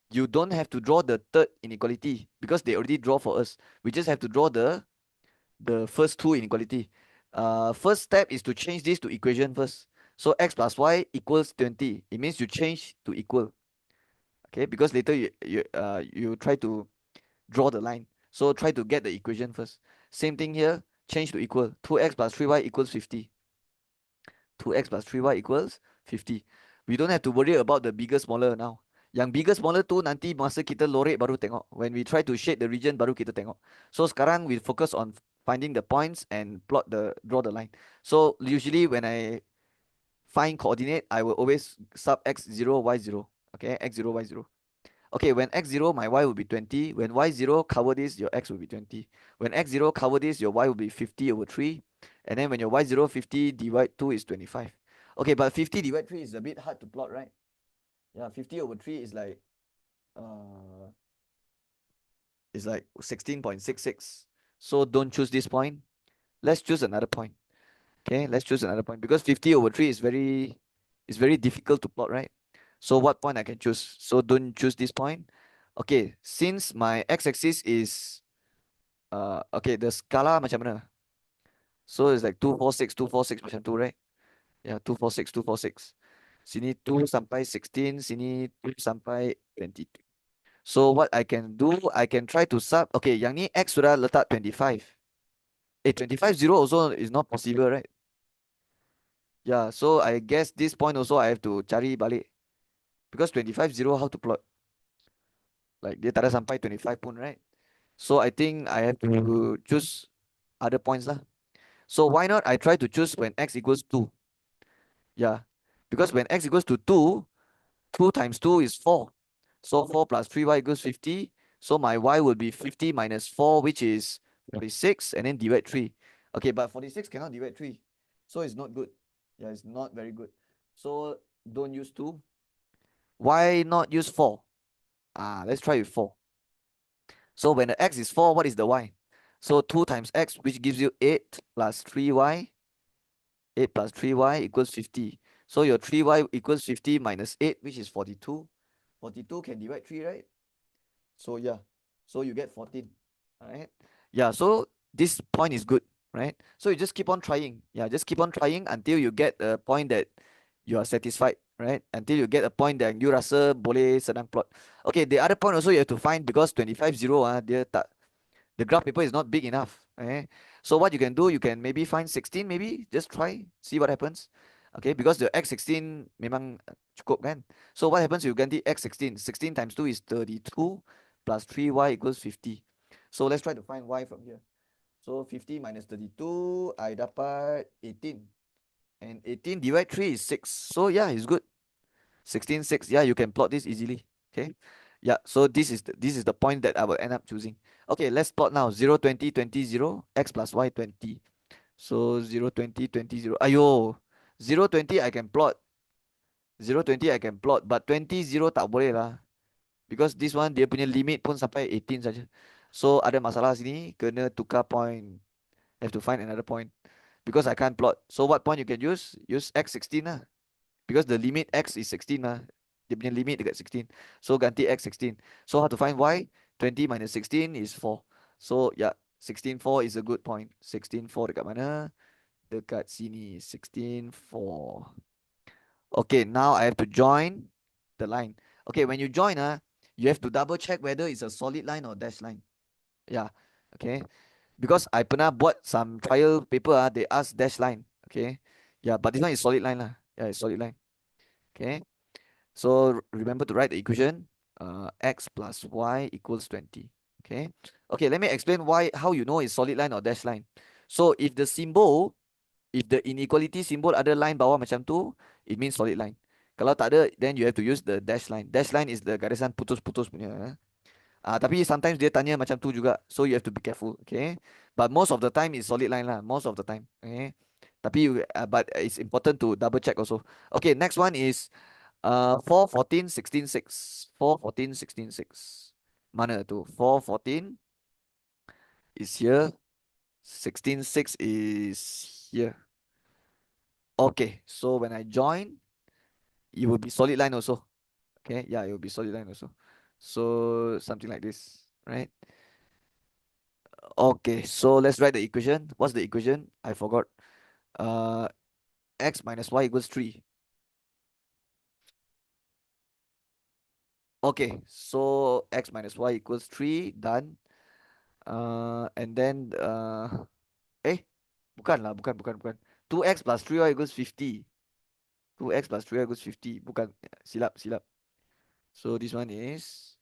you don't have to draw the third inequality because they already draw for us. We just have to draw the first two inequality. First step is to change this to equation first. So x plus y equals 20. It means you change to equal. Okay, because later you try to draw the line. So try to get the equation first. Same thing here, change to equal. 2x plus 3y equals 50. 2x plus 3y equals 50. We don't have to worry about the bigger smaller now. Yang bigger smaller tu nanti masa kita lorek baru tengok. When we try to shade the region baru kita tengok. So sekarang we focus on finding the points and draw the line. So usually when I find coordinate, I will always sub x0, y0. Okay, x0, y0. Okay, when x0, my y will be 20. When y0 cover this, your x will be 20. When x0 cover this, your y will be 50 over 3. And then when your y0 50 divide 2 is 25. Okay, but 50 divide 3 is a bit hard to plot, right? Yeah, 50 over 3 uh is like 16.66. So don't choose this point. Let's choose another point. Okay, let's choose another point because 50 over 3 is very difficult to plot, right? So what point I can choose? So don't choose this point. Okay, since my x-axis is okay, the skala macam mana? So it's like 246, 246 macam tu, right? Yeah, 246, 246. Sini 2 sampai 16, sini 2 sampai 22. So what I can do, I can try to sub. Okay, yang ni x sudah letak 25. 25 0 also is not possible, right? Yeah, so I guess this point also I have to cari balik. Because 25 0 how to plot? Like dia tak ada sampai 25 pun, right? So I think I have to choose other points lah. So why not I try to choose when x equals 2? Yeah, because when x equals to 2, 2 times 2 is 4. So 4 plus 3y equals 50. So my y will be 50 minus 4, which is 46, and then divide 3. Okay, but 46 cannot divide 3. So it's not good. Yeah, it's not very good. So don't use 2. Why not use 4? Let's try with 4. So when the x is 4, what is the y? So 2 times x, which gives you 8 plus 3y. 8 plus 3y equals 50. So your 3y equals 50 minus 8, which is 42. 42 can divide 3, right? So yeah. So you get 14. Alright. Yeah, so this point is good, right? So you just keep on trying. Yeah, just keep on trying until you get a point that you are satisfied, right? Until you get a point that you rasa boleh senang plot. Okay, the other point also you have to find, because 25-0 dia tak, the graph paper is not big enough. Okay, so what you can do, you can maybe find 16, maybe just try, see what happens. Okay, because the x16 memang cukup kan. So what happens, you ganti x16, 16 times 2 is 32 plus 3y equals 50. So let's try to find y from here. So 50 minus 32, I dapat 18. And 18 divide 3 is 6. So yeah, it's good. 16, 6. Yeah, you can plot this easily. Okay. Yeah, so this is the point that I will end up choosing. Okay, let's plot now. 0, 20, 20, 0, x plus y 20. So 0, 20, 20, 0. Ayo, 0, 20 I can plot. 0, 20 I can plot. But 20, 0 tak boleh lah. Because this one dia punya limit pun sampai 18 saja. So ada masalah sini, kena tukar point. Have to find another point. Because I can't plot. So what point you can use? Use x16 lah. Because the limit x is 16 lah. Dia punya limit dekat 16. So ganti x 16. So how to find y? 20 minus 16 is 4. So yeah, 16, 4 is a good point. 16, 4 dekat mana? Dekat sini. 16, 4. Okay, now I have to join the line. Okay, when you join, you have to double check whether it's a solid line or dash line. Yeah, okay. Because I pernah buat some trial paper, they ask dash line. Okay. Yeah, but this one is solid line lah. Yeah, it's solid line. Okay. So remember to write the equation. X plus y equals 20. Okay. Okay, let me explain why, how you know it's solid line or dash line. So if the symbol, if the inequality symbol ada line bawah macam tu, it means solid line. Kalau tak ada, then you have to use the dash line. Dash line is the garisan putus-putus punya. Tapi sometimes dia tanya macam tu juga, so you have to be careful, okay? But most of the time it's solid line lah, most of the time, okay? But it's important to double check also. Okay, next one is 4, 14, 16, 6. 4, 14, 16, 6. Mana tu? 4, 14 is here. 16, 6 is here. Okay, so when I join, it will be solid line also. Okay, yeah, it will be solid line also. So something like this, right? Okay, so let's write the equation. What's the equation? I forgot. Uh, X minus y equals 3. Okay, so x minus y equals 3, done. And then, eh, bukan lah, bukan. 2x plus 3y equals 50. 2x plus 3y equals 50. Bukan, silap. So this one is,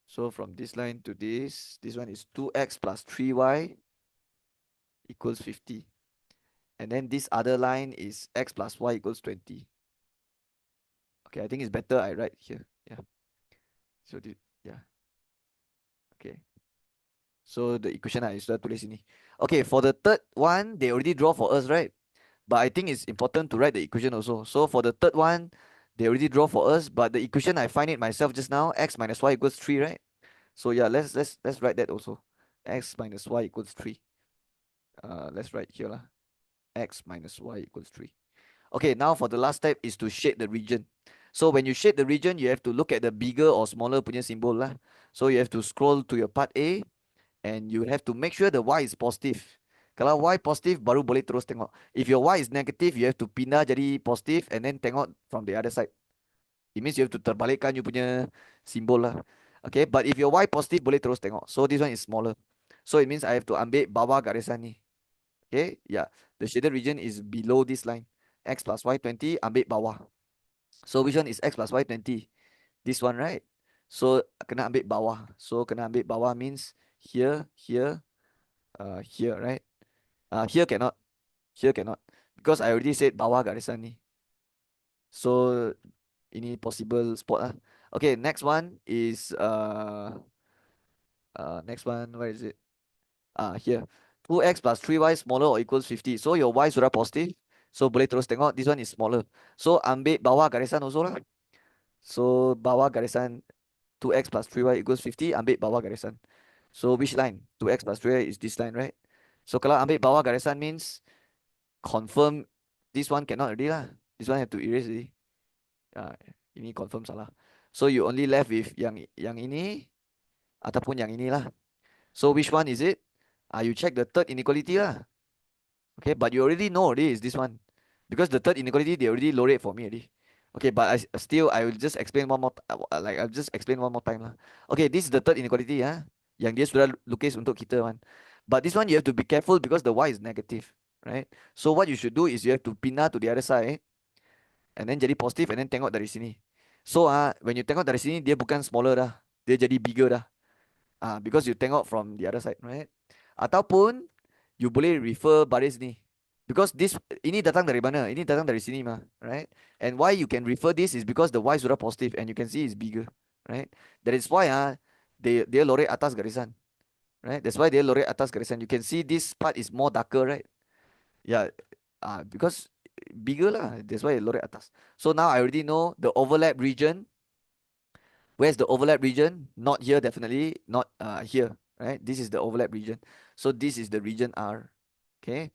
so from this line to this one is 2x plus 3y equals 50. And then this other line is x plus y equals 20. Okay, I think it's better I write here. Yeah. So yeah. Okay. So the equation I sudah tulis ini. Okay, for the third one, they already draw for us, right? But I think it's important to write the equation also. So for the third one, they already draw for us, but the equation I find it myself just now, x minus y equals 3, right? So yeah, let's write that also. X minus y equals 3. Let's write here lah. X minus y equals 3. Okay, now for the last step is to shade the region. So when you shade the region, you have to look at the bigger or smaller punya symbol lah. So you have to scroll to your part A, and you have to make sure the y is positive. Kalau y positive, baru boleh terus tengok. If your y is negative, you have to pindah jadi positive and then tengok from the other side. It means you have to terbalikkan you punya symbol lah. Okay, but if your y positive, boleh terus tengok. So this one is smaller. So it means I have to ambil bawah garisan ni. Okay, yeah. The shaded region is below this line. X plus y 20, ambil bawah. So which one is x plus y 20? This one, right? So kena ambil bawah. So kena ambil bawah means here, here, right? Here cannot. Here cannot. Because I already said bawah garisan ni. So ini possible spot lah. Okay, next one is next one, where is it? Here. 2x plus 3y smaller or equals 50. So your y sudah positive. So boleh terus tengok this one is smaller. So ambil bawah garisan also lah. So bawah garisan 2x plus 3y equals 50, ambil bawah garisan. So which line? 2x plus 3y is this line, right? So kalau ambil bawah garisan means confirm this one cannot already lah. This one have to erase already. Ini confirm salah. So you only left with yang ini ataupun yang ini lah. So which one is it? You check the third inequality lah. Okay, but you already know already is this one. Because the third inequality, they already load it for me already. Okay, but I will just explain one more, like I'll just explain one more time lah. Okay, this is the third inequality, yang dia sudah lukis untuk kita one. But this one you have to be careful because the y is negative, right? So what you should do is you have to pindah to the other side, and then jadi positive, and then tengok dari sini. So when you tengok dari sini, dia bukan smaller dah, dia jadi bigger dah. Because you tengok from the other side, right? Ataupun you boleh refer baris ni. Because ini datang dari mana? Ini datang dari sini mah, right? And why you can refer this is because the y sudah positive and you can see it's bigger, right? That is why dia lorek atas garisan, right? That's why dia lorek atas garisan. You can see this part is more darker, right? Yeah, because bigger lah. That's why lorek atas. So now I already know the overlap region. Where's the overlap region? Not here, definitely. Not here, right? This is the overlap region. So this is the region R. Okay.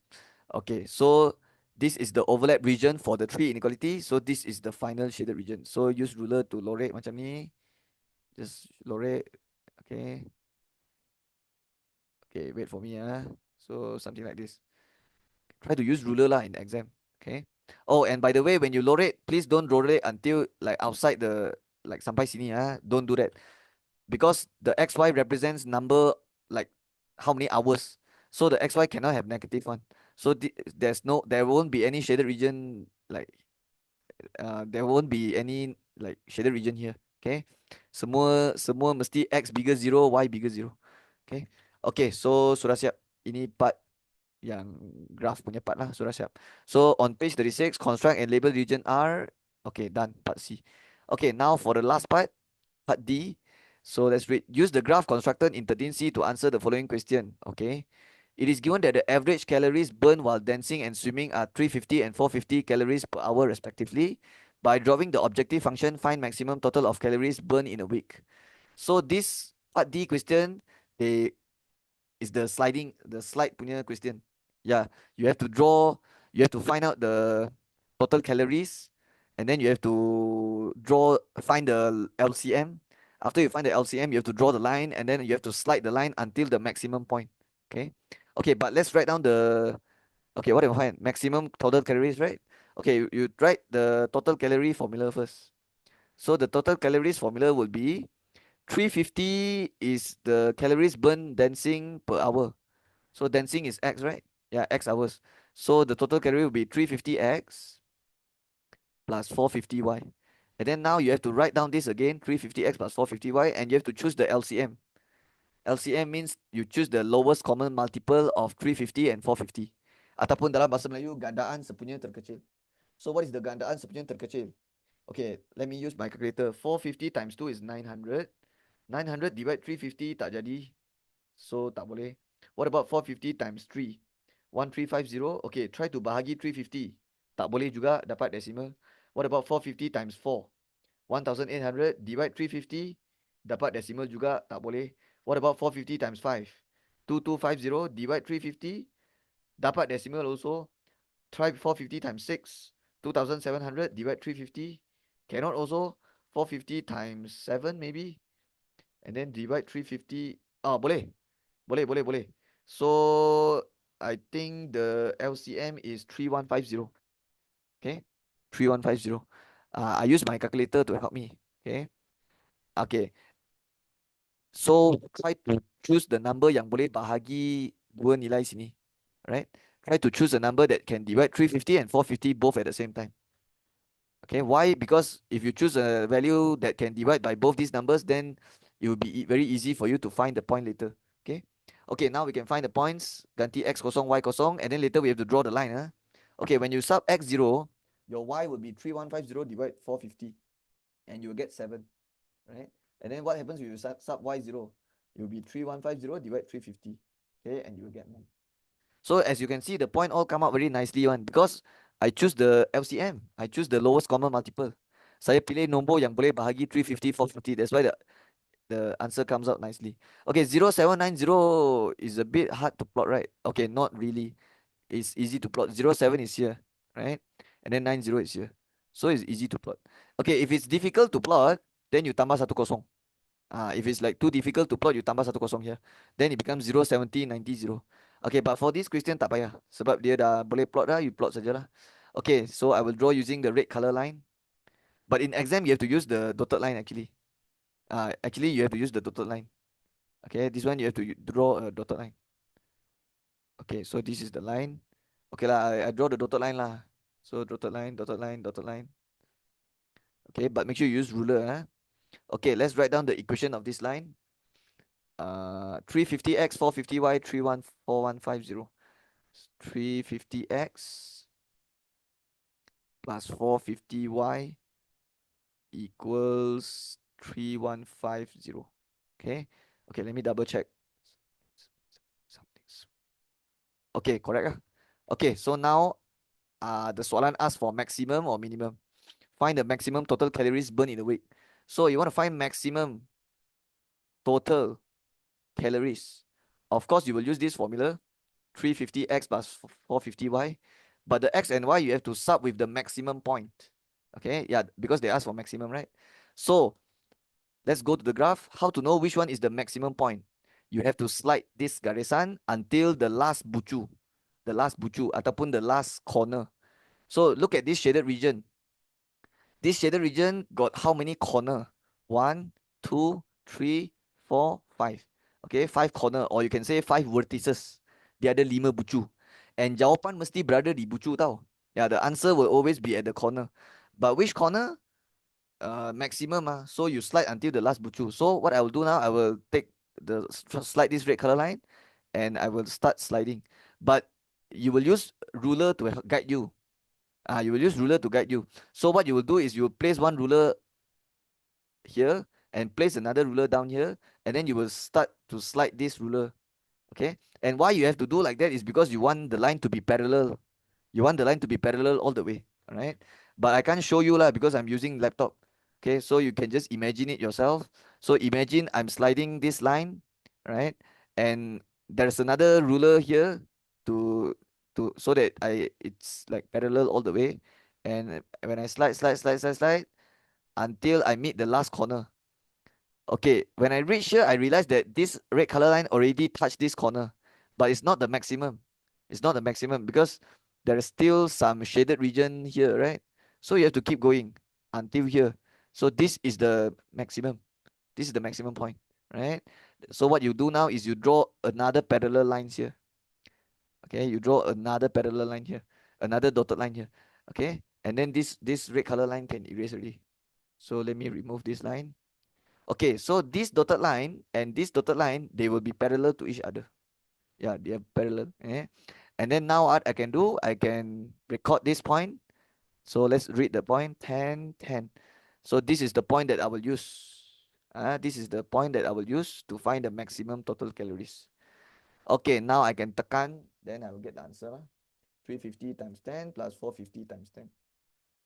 Okay. So this is the overlap region for the three inequality. So this is the final shaded region. So use ruler to lorek macam ni. Just lorek. Okay. Okay. Wait for me. So something like this. Try to use ruler lah in the exam. Okay. Oh, and by the way, when you lorek, please don't lorek until like outside the like sampai sini. Don't do that. Because the xy represents number, like how many hours. So the xy cannot have negative one. So there won't be any shaded region, like there won't be any like shaded region here. Okay, semua mesti x bigger 0, y bigger 0. Okay. Okay, so sudah siap. Ini part yang graph punya part lah, sudah siap. So on page 36, construct and label region R. Okay, done. Part C. Okay, now for the last part, part D. So let's read. Use the graph constructed in 13C to answer the following question. Okay. It is given that the average calories burned while dancing and swimming are 350 and 450 calories per hour respectively. By drawing the objective function, find maximum total of calories burned in a week. So this part D question, they is the slide punya question. Yeah, you have to draw, you have to find out the total calories, and then you have to find the LCM. After you find the LCM, you have to draw the line, and then you have to slide the line until the maximum point. Okay. Okay, but let's write down okay, what do I find? Maximum total calories, right? Okay, you write the total calorie formula first. So the total calories formula will be 350 is the calories burned dancing per hour. So dancing is x, right? Yeah, x hours. So the total calorie will be 350x plus 450y. And then now you have to write down this again, 350x plus 450y, and you have to choose the LCM. LCM means you choose the lowest common multiple of 350 and 450. Ataupun dalam bahasa Melayu, gandaan sepunya terkecil. So what is the gandaan sepunya terkecil? Okay, let me use my calculator. 450 times 2 is 900. 900 divide 350 tak jadi. So tak boleh. What about 450 times 3? 1350. Okay, try to bahagi 350. Tak boleh juga, dapat decimal. What about 450 times 4? 1800 divide 350. Dapat decimal juga, tak boleh. What about 450 times 5? 2250 divide 350. Dapat decimal also. Try 450 times 6. 2700 divide 350. Cannot also. 450 times 7 maybe. And then divide 350. Boleh. Boleh. So I think the LCM is 3150. Okay. 3150. I use my calculator to help me. Okay. Okay. So try to choose the number yang boleh bahagi dua nilai sini. Right? Try to choose a number that can divide 350 and 450 both at the same time. Okay, why? Because if you choose a value that can divide by both these numbers, then it will be very easy for you to find the point later. Okay. Okay, now we can find the points. Ganti x kosong, y kosong, and then later we have to draw the line. Okay, when you sub x0, your y will be 3150 divide 450, and you will get 7. Right? And then what happens when you sub y0? It will be 3150 divide 350. Okay, and you will get 9. So as you can see, the point all come out very nicely one because I choose the LCM. I choose the lowest common multiple. Saya pilih nombor yang boleh bahagi 350, 450. That's why the answer comes out nicely. Okay, 0790 is a bit hard to plot, right? Okay, not really. It's easy to plot. 07 is here, right? And then 90 is here. So it's easy to plot. Okay, if it's difficult to plot, then you tambah 1 kosong. If it's like too difficult to plot, you tambah 1 here. Then it becomes 0, 70, 90, 0. Okay, but for this question tak payah. Sebab dia dah boleh plot dah, you plot sajalah. Okay, so I will draw using the red color line. But in exam, you have to use the dotted line actually. Actually, you have to use the dotted line. Okay, this one you have to draw a dotted line. Okay, so this is the line. Okay lah, I draw the dotted line lah. So dotted line, dotted line, dotted line. Okay, but make sure you use ruler. Okay, let's write down the equation of this line. 350x, 450y, 314150. 350x plus 450y equals 3150. Okay. Okay, let me double check. Something's okay, correct. Okay, so now the soalan asks for maximum or minimum. Find the maximum total calories burned in a week. So you want to find maximum total calories. Of course, you will use this formula, 350x plus 450y. But the x and y, you have to sub with the maximum point. Okay, yeah, because they ask for maximum, right? So let's go to the graph. How to know which one is the maximum point? You have to slide this garisan until the last bucu. The last bucu ataupun the last corner. So look at this shaded region. This shaded region got how many corner? 1, 2, 3, 4, 5. Okay, 5 corner, or you can say 5 vertices. Dia ada 5 bucu. And jawapan mesti berada di bucu tau. Yeah, the answer will always be at the corner. But which corner? Maximum. So you slide until the last bucu. So what I will do now, I will take slide this red color line, and I will start sliding. But you will use ruler to guide you. You will use ruler to guide you. So what you will do is you will place one ruler here and place another ruler down here, and then you will start to slide this ruler. Okay, and why you have to do like that is because you want the line to be parallel. You want the line to be parallel all the way. All right, but I can't show you lah because I'm using laptop. Okay, so you can just imagine it yourself. So imagine I'm sliding this line, right, and there's another ruler here to so that it's like parallel all the way. And when I slide until I meet the last corner. Okay, when I reach here, I realize that this red color line already touched this corner, but it's not the maximum. It's not the maximum because there is still some shaded region here, right? So you have to keep going until here. So this is the maximum. This is the maximum point, right? So what you do now is you draw another parallel lines here. Okay, you draw another parallel line here, another dotted line here. Okay, and then this red color line can erase already. So let me remove this line. Okay, so this dotted line and this dotted line, they will be parallel to each other. Yeah, they are parallel. And then now what I can do, I can record this point. So let's read the point, 10, 10. So this is the point that I will use. This is the point that I will use to find the maximum total calories. Okay, now I can tekan, then I will get the answer. 350 times 10 plus 450 times 10.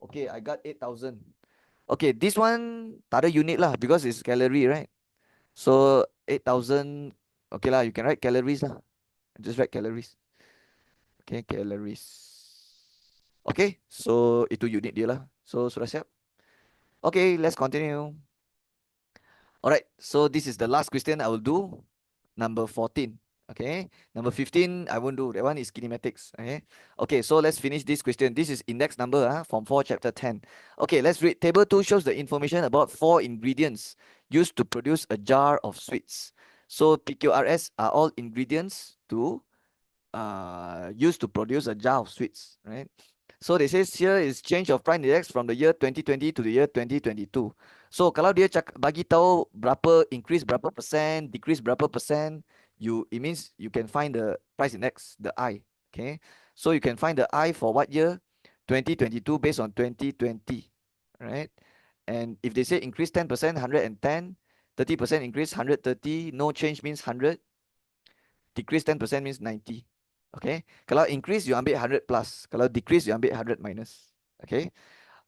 Okay, I got 8,000. Okay, this one tak ada unit lah because it's calorie, right? So 8,000. Okay lah, you can write calories lah. Just write calories. Okay, calories. Okay, so itu unit dia lah. So sudah siap? Okay, let's continue. Alright, so this is the last question I will do. Number 14. Okay, number 15 I won't do. That one is kinematics. Okay, so let's finish this question. This is index number from 4 chapter 10. Okay, let's read. Table 2 shows the information about 4 ingredients used to produce a jar of sweets. So PQRS are all ingredients to used to produce a jar of sweets, right? So they says here is change of price index from the year 2020 to the year 2022. So kalau dia bagi tahu berapa increase berapa persen, decrease berapa persen, it means you can find the price index, the I. Okay, so you can find the I for what year? 2022 based on 2020, right? And if they say increase 10%, 110, 30% increase 130, no change means 100, decrease 10% means 90. Okay, kalau increase you ambil 100 plus, kalau decrease you ambil 100 minus. Okay,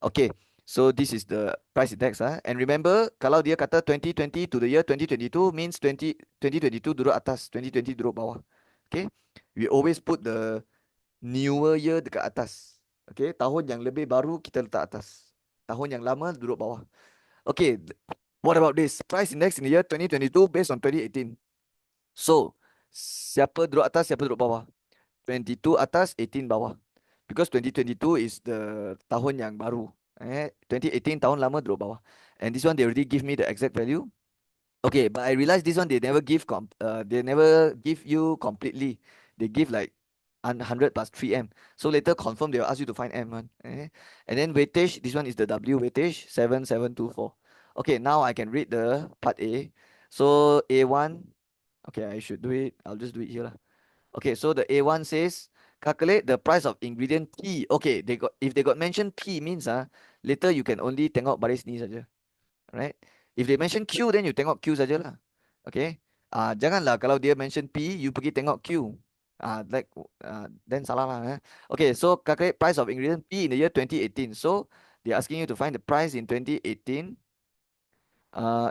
okay, so this is the price index. And remember, kalau dia kata 2020 to the year 2022 means 2022 duduk atas, 2020 duduk bawah. Okay, we always put the newer year dekat atas. Okay, tahun yang lebih baru kita letak atas, tahun yang lama duduk bawah. Okay, What about this? Price index in the year 2022 based on 2018. So, siapa duduk atas, siapa duduk bawah? 22 atas, 18 bawah. Because 2022 is the tahun yang baru. 2018 tahun lama duduk bawah. And this one they already give me the exact value. Okay, but I realized this one they never give they never give you completely. They give like 100 plus 3M. So later confirm they will ask you to find M one. And then weightage, this one is the W weightage 7724. Okay, now I can read the part A. So A1, okay, I should do it. I'll just do it here lah. Okay, so the A1 says calculate the price of ingredient P. Okay, they got if they got mentioned P means later you can only tengok baris ni saja. Right? If they mention Q, then you tengok Q saja lah. Okay? Janganlah kalau dia mention P, you pergi tengok Q. Then salah lah. Okay, so calculate price of ingredient P in the year 2018. So they're asking you to find the price in 2018.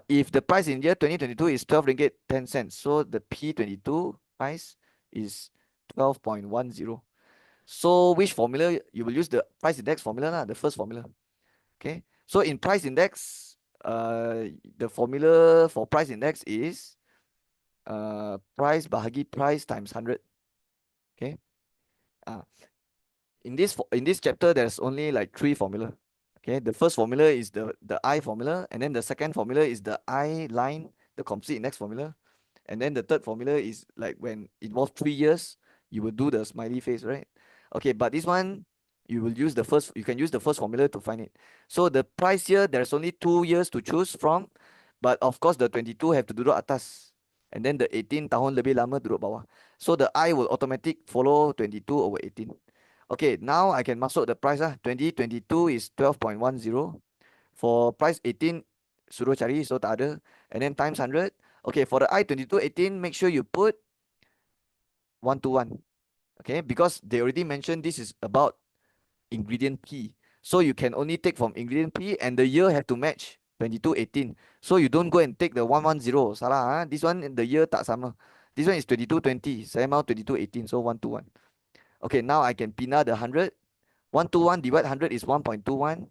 If the price in year 2022 is 12 ringgit 10 cents, so the P22 price is 12.10. So which formula you will use? The price index formula lah, the first formula. Okay, so in price index, the formula for price index is price bahagi price times 100. Okay, uh, in this chapter there's only like 3 formula. Okay, the first formula is the I formula, and then the second formula is the I line, the composite index formula, and then the third formula is like when it involves 3 years, you will do the smiley face, right? Okay, but this one you can use the first formula to find it. So the price here, there's only 2 years to choose from, but of course the 22 have to duduk atas, and then the 18 tahun lebih lama duduk bawah. So the I will automatic follow 22 over 18. Okay, now I can masuk the price 2022 is 12.10. For price 18, suruh cari, so tak ada. And then times 100. Okay, for the I22 18, make sure you put 1 to 1. Okay, because they already mentioned this is about ingredient P. So you can only take from ingredient P, and the year have to match 2218. So you don't go and take the 110. Salah. This one, the year tak sama. This one is 2220. Saya mau 2218. So 1 to 1. Okay, now I can pindah the 100. 1 to 1 divide 100 is 1.21.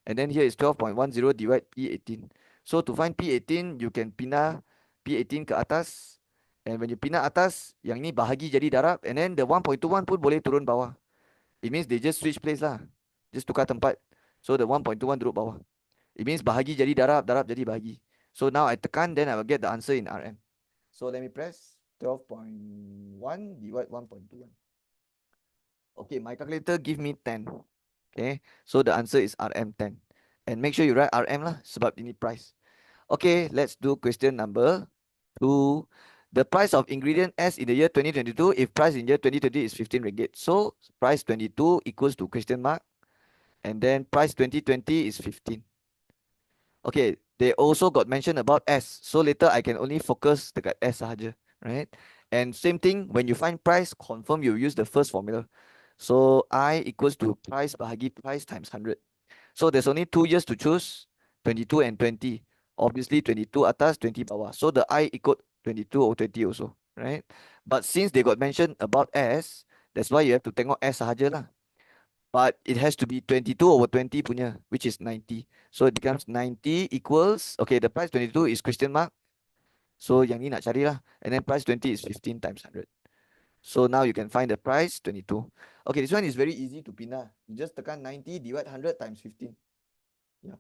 And then here is 12.10 divide P18. So to find P18, you can pindah P18 ke atas. And when you pindah atas, yang ni bahagi jadi darab. And then the 1.21 pun boleh turun bawah. It means they just switch place lah. Just tukar tempat. So the 1.21 duduk bawah. It means bahagi jadi darab, darab jadi bahagi. So now I tekan, then I will get the answer in RM. So let me press 12.1 divide 1.21. Okay, my calculator give me 10. Okay, so the answer is RM10. And make sure you write RM lah, sebab ini price. Okay, let's do question number 2. The price of ingredient S in the year 2022, if price in year 2020 is 15 ringgit. So price 22 equals to question mark. And then price 2020 is 15. Okay, they also got mentioned about S. So later I can only focus dekat S sahaja, right? And same thing, when you find price, confirm you use the first formula. So I equals to price bahagi price times 100. So there's only 2 years to choose, 22 and 20. Obviously 22 atas, 20 bawah. So the I equal 22 or 20 also, right? But since they got mentioned about S, that's why you have to tengok S sahaja lah. But it has to be 22 over 20 punya, which is 90. So it becomes 90 equals, okay, the price 22 is question mark. So yang ni nak cari lah. And then price 20 is 15 times 100. So now you can find the price 22. Okay, this one is very easy to pindah. You just tekan 90 divide 100 times 15. Yeah.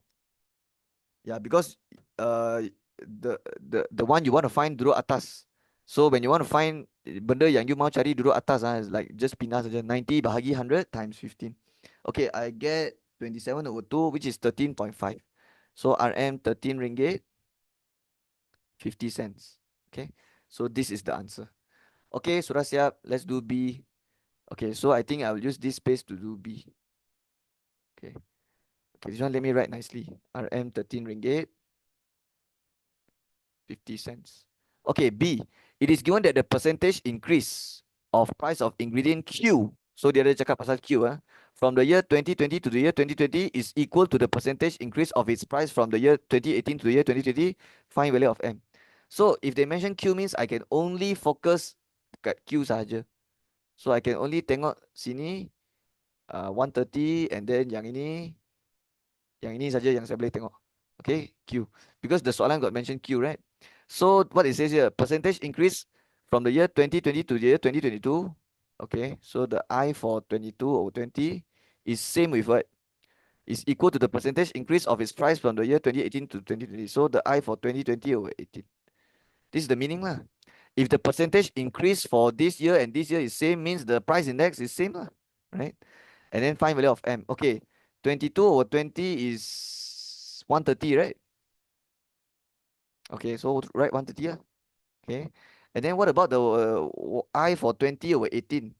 Yeah, because the one you want to find duduk atas. So when you want to find benda yang you mau cari duduk atas is like just pindah saja. 90 bahagi 100 times 15. Okay, I get 27 over 2, which is 13.5. So RM 13 ringgit 50 cents. Okay, so this is the answer. Okay, sudah siap. Let's do B. Okay, so I think I will use this space to do B. Okay. Okay, this one let me write nicely. RM 13 ringgit 50 cents. Okay, B. It is given that the percentage increase of price of ingredient Q. So dia ada cakap pasal Q from the year 2020 to the year 2020 is equal to the percentage increase of its price from the year 2018 to the year 2020. Find value of M. So if they mention Q means I can only focus kat Q sahaja. So I can only tengok sini 130 and then yang ini saja yang saya boleh tengok. Okay, Q. Because the soalan got mentioned Q, right? So what it says here, percentage increase from the year 2020 to the year 2022. Okay, so the I for 22 over 20 is same with what? Is equal to the percentage increase of its price from the year 2018 to 2020. So the I for 2020 over 18. This is the meaning lah. If the percentage increase for this year and this year is same, means the price index is same lah, right? And then find value of M. Okay, 22 over 20 is 130, right? Okay, so write 130 lah. Okay, and then what about the I for 20 over 18?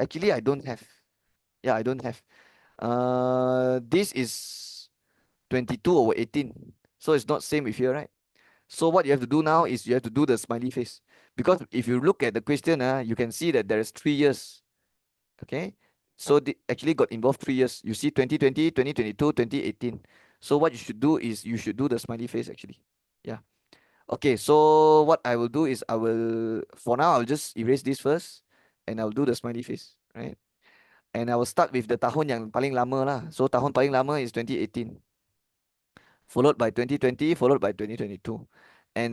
Actually, I don't have. Yeah, I don't have. This is 22 over 18. So it's not same with here, right? So what you have to do now is you have to do the smiley face. Because if you look at the question, you can see that there is 3 years. Okay. So the actually got involved 3 years. You see 2020, 2022, 2018. So what you should do is you should do the smiley face actually. Yeah. Okay. So what I will do is for now, I'll just erase this first and I'll do the smiley face. Right. And I will start with the tahun yang paling lama lah. So tahun paling lama is 2018. Followed by 2020, followed by 2022. And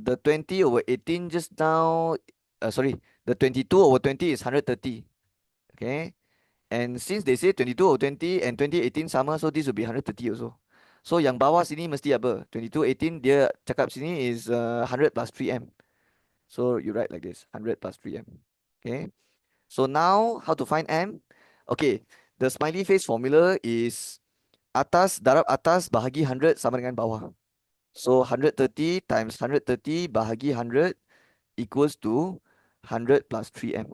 the 20 over 18 just now, sorry, the 22 over 20 is 130. Okay. And since they say 22 over 20 and 2018 sama, so this will be 130 also. So yang bawah sini mesti apa? 2218 dia cakap sini is 100 plus 3M. So you write like this, 100 plus 3M. Okay. So now how to find M? Okay. The smiley face formula is atas darab atas bahagi 100 sama dengan bawah. So 130 times 130 bahagi 100 equals to 100 plus 3M.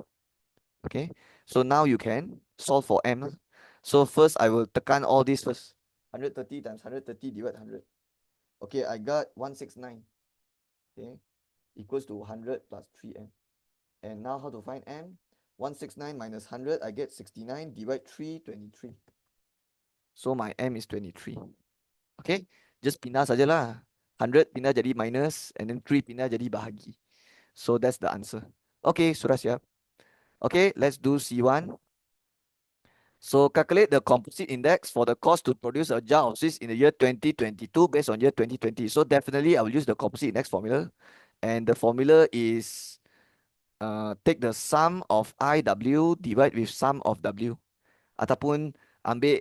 Okay. So now you can solve for M. So first I will tekan all this first. 130 times 130 divide 100. Okay, I got 169. Okay. Equals to 100 plus 3M. And now how to find M? 169 minus 100, I get 69 divide 3, 23. So my M is 23. Okay. Just pindah sajalah. 100 pindah jadi minus and then 3 pindah jadi bahagi. So that's the answer. Okay, sudah siap. Okay, let's do C1. So calculate the composite index for the cost to produce a jar of sweets in the year 2022 based on year 2020. So definitely I will use the composite index formula. And the formula is take the sum of IW divide with sum of W. Ataupun ambil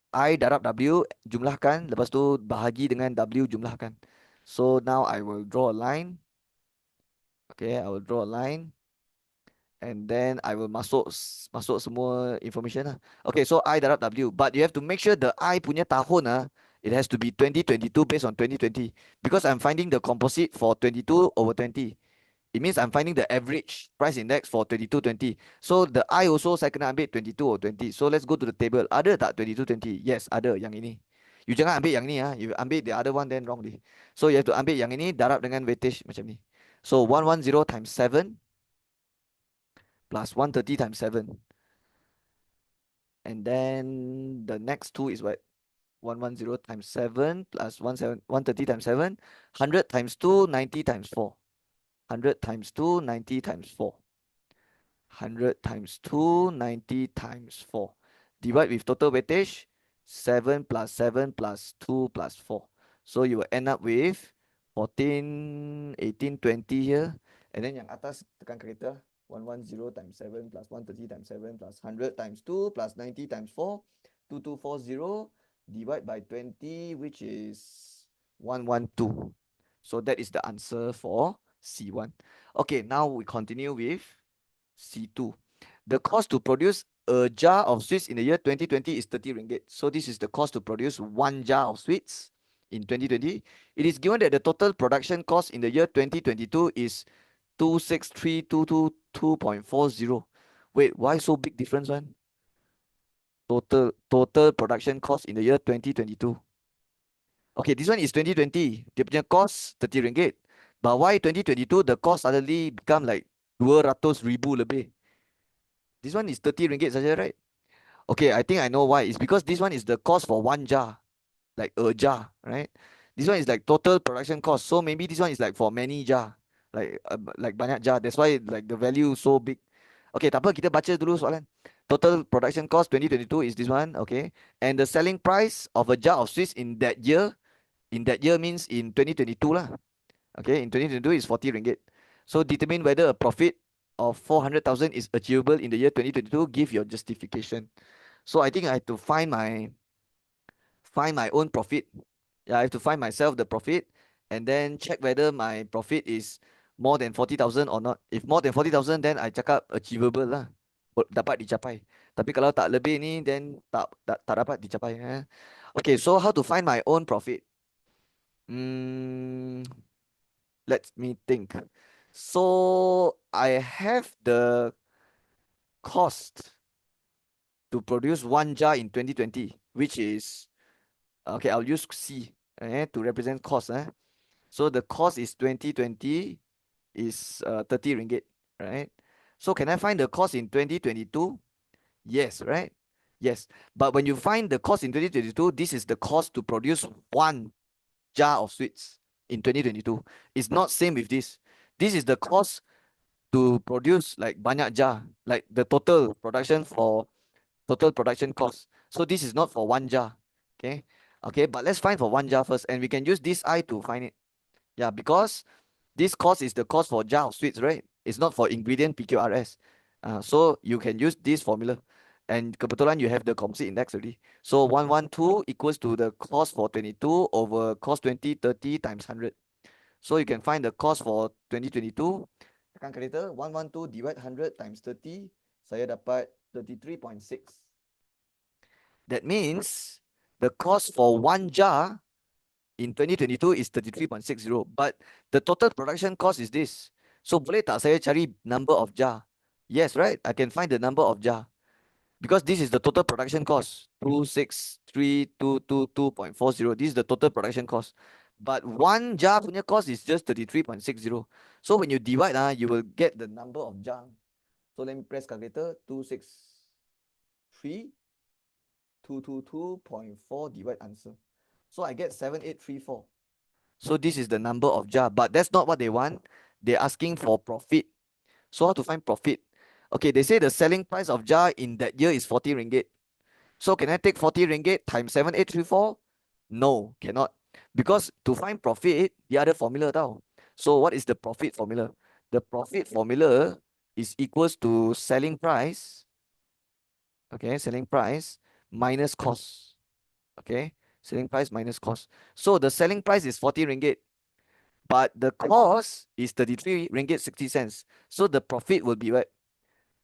I darab W jumlahkan, lepas tu bahagi dengan W jumlahkan. So now I will draw a line. Okay, I will draw a line. And then I will masuk semua information lah. Okay, so I darab W. But you have to make sure the I punya tahun it has to be 2022 based on 2020. Because I'm finding the composite for 22 over 20. It means I'm finding the average price index for 2220. So the I also saya kena ambil 22 or 20. So let's go to the table. Ada tak 2220? Yes, ada yang ini. You jangan ambil yang ni You ambil the other one then wrong deh. So you have to ambil yang ini darab dengan weightage macam ni. So 110 times 7 plus 130 times 7. And then the next two is what? 110 times 7 plus 130 times 7. 100 times 2, 90 times 4. 100 times 2, 90 times 4. 100 times 2, 90 times 4. Divide with total weightage, 7 plus 7 plus 2 plus 4. So you will end up with 14, 18, 20 here. And then yang atas tekan calculator, 110 times 7 plus 130 times 7 plus 100 times 2 plus 90 times 4, 2240, divide by 20, which is 112. So that is the answer for C1. Okay, now we continue with C2. The cost to produce a jar of sweets in the year 2020 is 30 ringgit. So this is the cost to produce one jar of sweets in 2020. It is given that the total production cost in the year 2022 is 263,222.40. Wait, why so big difference one? Total production cost in the year 2022. Okay, this one is 2020. Dia punya cost 30 ringgit. But why 2022 the cost suddenly become like 200,000 lebih? This one is 30 ringgit saja, right? Okay, I think I know why. It's because this one is the cost for one jar, like a jar, right? This one is like total production cost. So maybe this one is like for many jar, like banyak jar. That's why like the value so big. Okay, tak apa, kita baca dulu soalan. Total production cost 2022 is this one, okay? And the selling price of a jar of sweets in that year means in 2022 lah. Okay, in 2022 is 40 ringgit. So determine whether a profit of 400,000 is achievable in the year 2022. Give your justification. So I think I have to find my own profit. Yeah, I have to find myself the profit and then check whether my profit is more than 40,000 or not. If more than 40,000, then I cakap achievable lah. Dapat dicapai. Tapi kalau tak lebih ni, then tak dapat dicapai. Okay, so how to find my own profit? Hmm, let me think. So I have the cost to produce one jar in 2020, which is okay. I'll use C to represent cost. So the cost is 2020 is 30 ringgit, right? So can I find the cost in 2022? Yes, right? Yes. But when you find the cost in 2022, this is the cost to produce one jar of sweets in 2022. It's not same with this. This is the cost to produce like banyak jar, like the total production cost. So this is not for one jar. Okay. Okay, but let's find for one jar first, and we can use this I to find it. Yeah, because this cost is the cost for jar of sweets, right? It's not for ingredient PQRS. So you can use this formula. And kebetulan you have the composite index already. So 112 equals to the cost for 22 over cost 2030 times 100. So you can find the cost for 2022. Calculator 112 divide 100 times 30. Saya dapat 33.6. That means the cost for one jar in 2022 is 33.60. But the total production cost is this. So boleh tak saya cari number of jar? Yes, right? I can find the number of jar. Because this is the total production cost. 263,222.40. This is the total production cost. But one jar punya cost is just 33.60. So when you divide, you will get the number of jar. So let me press calculator. 263,222.4 divide answer. So I get 7834. So this is the number of jar, but that's not what they want. They're asking for profit. So how to find profit? Okay, they say the selling price of jar in that year is 40 ringgit. So can I take 40 ringgit times 7834? No, cannot. Because to find profit, the other formula tau. So what is the profit formula? The profit formula is equals to selling price. Okay, selling price minus cost. Okay, selling price minus cost. So the selling price is 40 ringgit. But the cost is 33 ringgit 60 cents. So the profit will be what?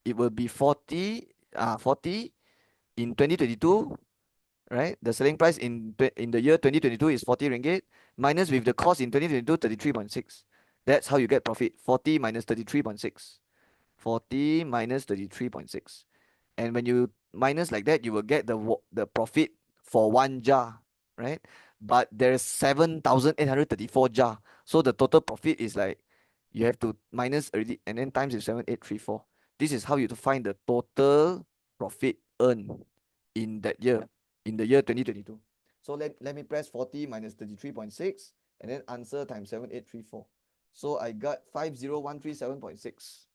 It will be 40 in 2022, right? The selling price in the year 2022 is 40 ringgit minus with the cost in 2022 33.6. That's how you get profit. 40 minus 33.6. 40 minus 33.6. And when you minus like that, you will get the profit for one jar, right? But there's 7,834 jar. So the total profit is like you have to minus already and then times with 7,834. This is how you to find the total profit earned in that year, in the year 2022. So let me press 40 minus 33.6 and then answer times 7,834. So I got 50,137.6.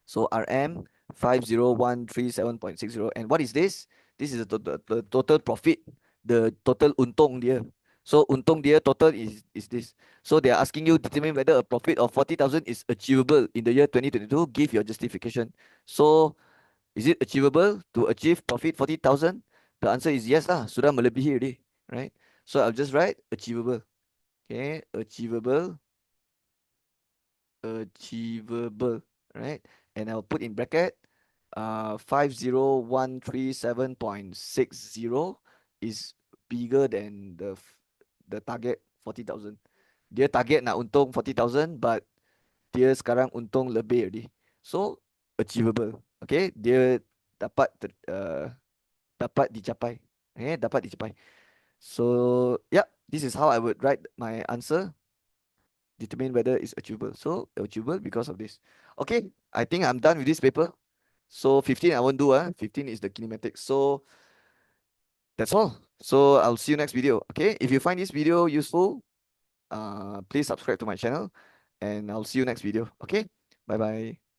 So RM 50137.60. And what is this? This is the total profit, the total untung dia. So untung dia total is this. So they are asking you to determine whether a profit of 40,000 is achievable in the year 2022. Give your justification. So is it achievable to achieve profit 40,000? The answer is yes lah. Sudah melebihi already, right? So I'll just write achievable. Okay, achievable, right? And I'll put in bracket 50,137.60 is bigger than the target 40,000. Dia target nak untung 40,000 but dia sekarang untung lebih already. So achievable. Okay, dia dapat dapat dicapai. Okay, dapat dicapai. So yeah, this is how I would write my answer. Determine whether it's achievable. So achievable because of this. Okay, I think I'm done with this paper. So 15 I won't do. 15 is the kinematics. So that's all. So I'll see you next video. Okay, if you find this video useful, please subscribe to my channel and I'll see you next video. Okay, bye bye.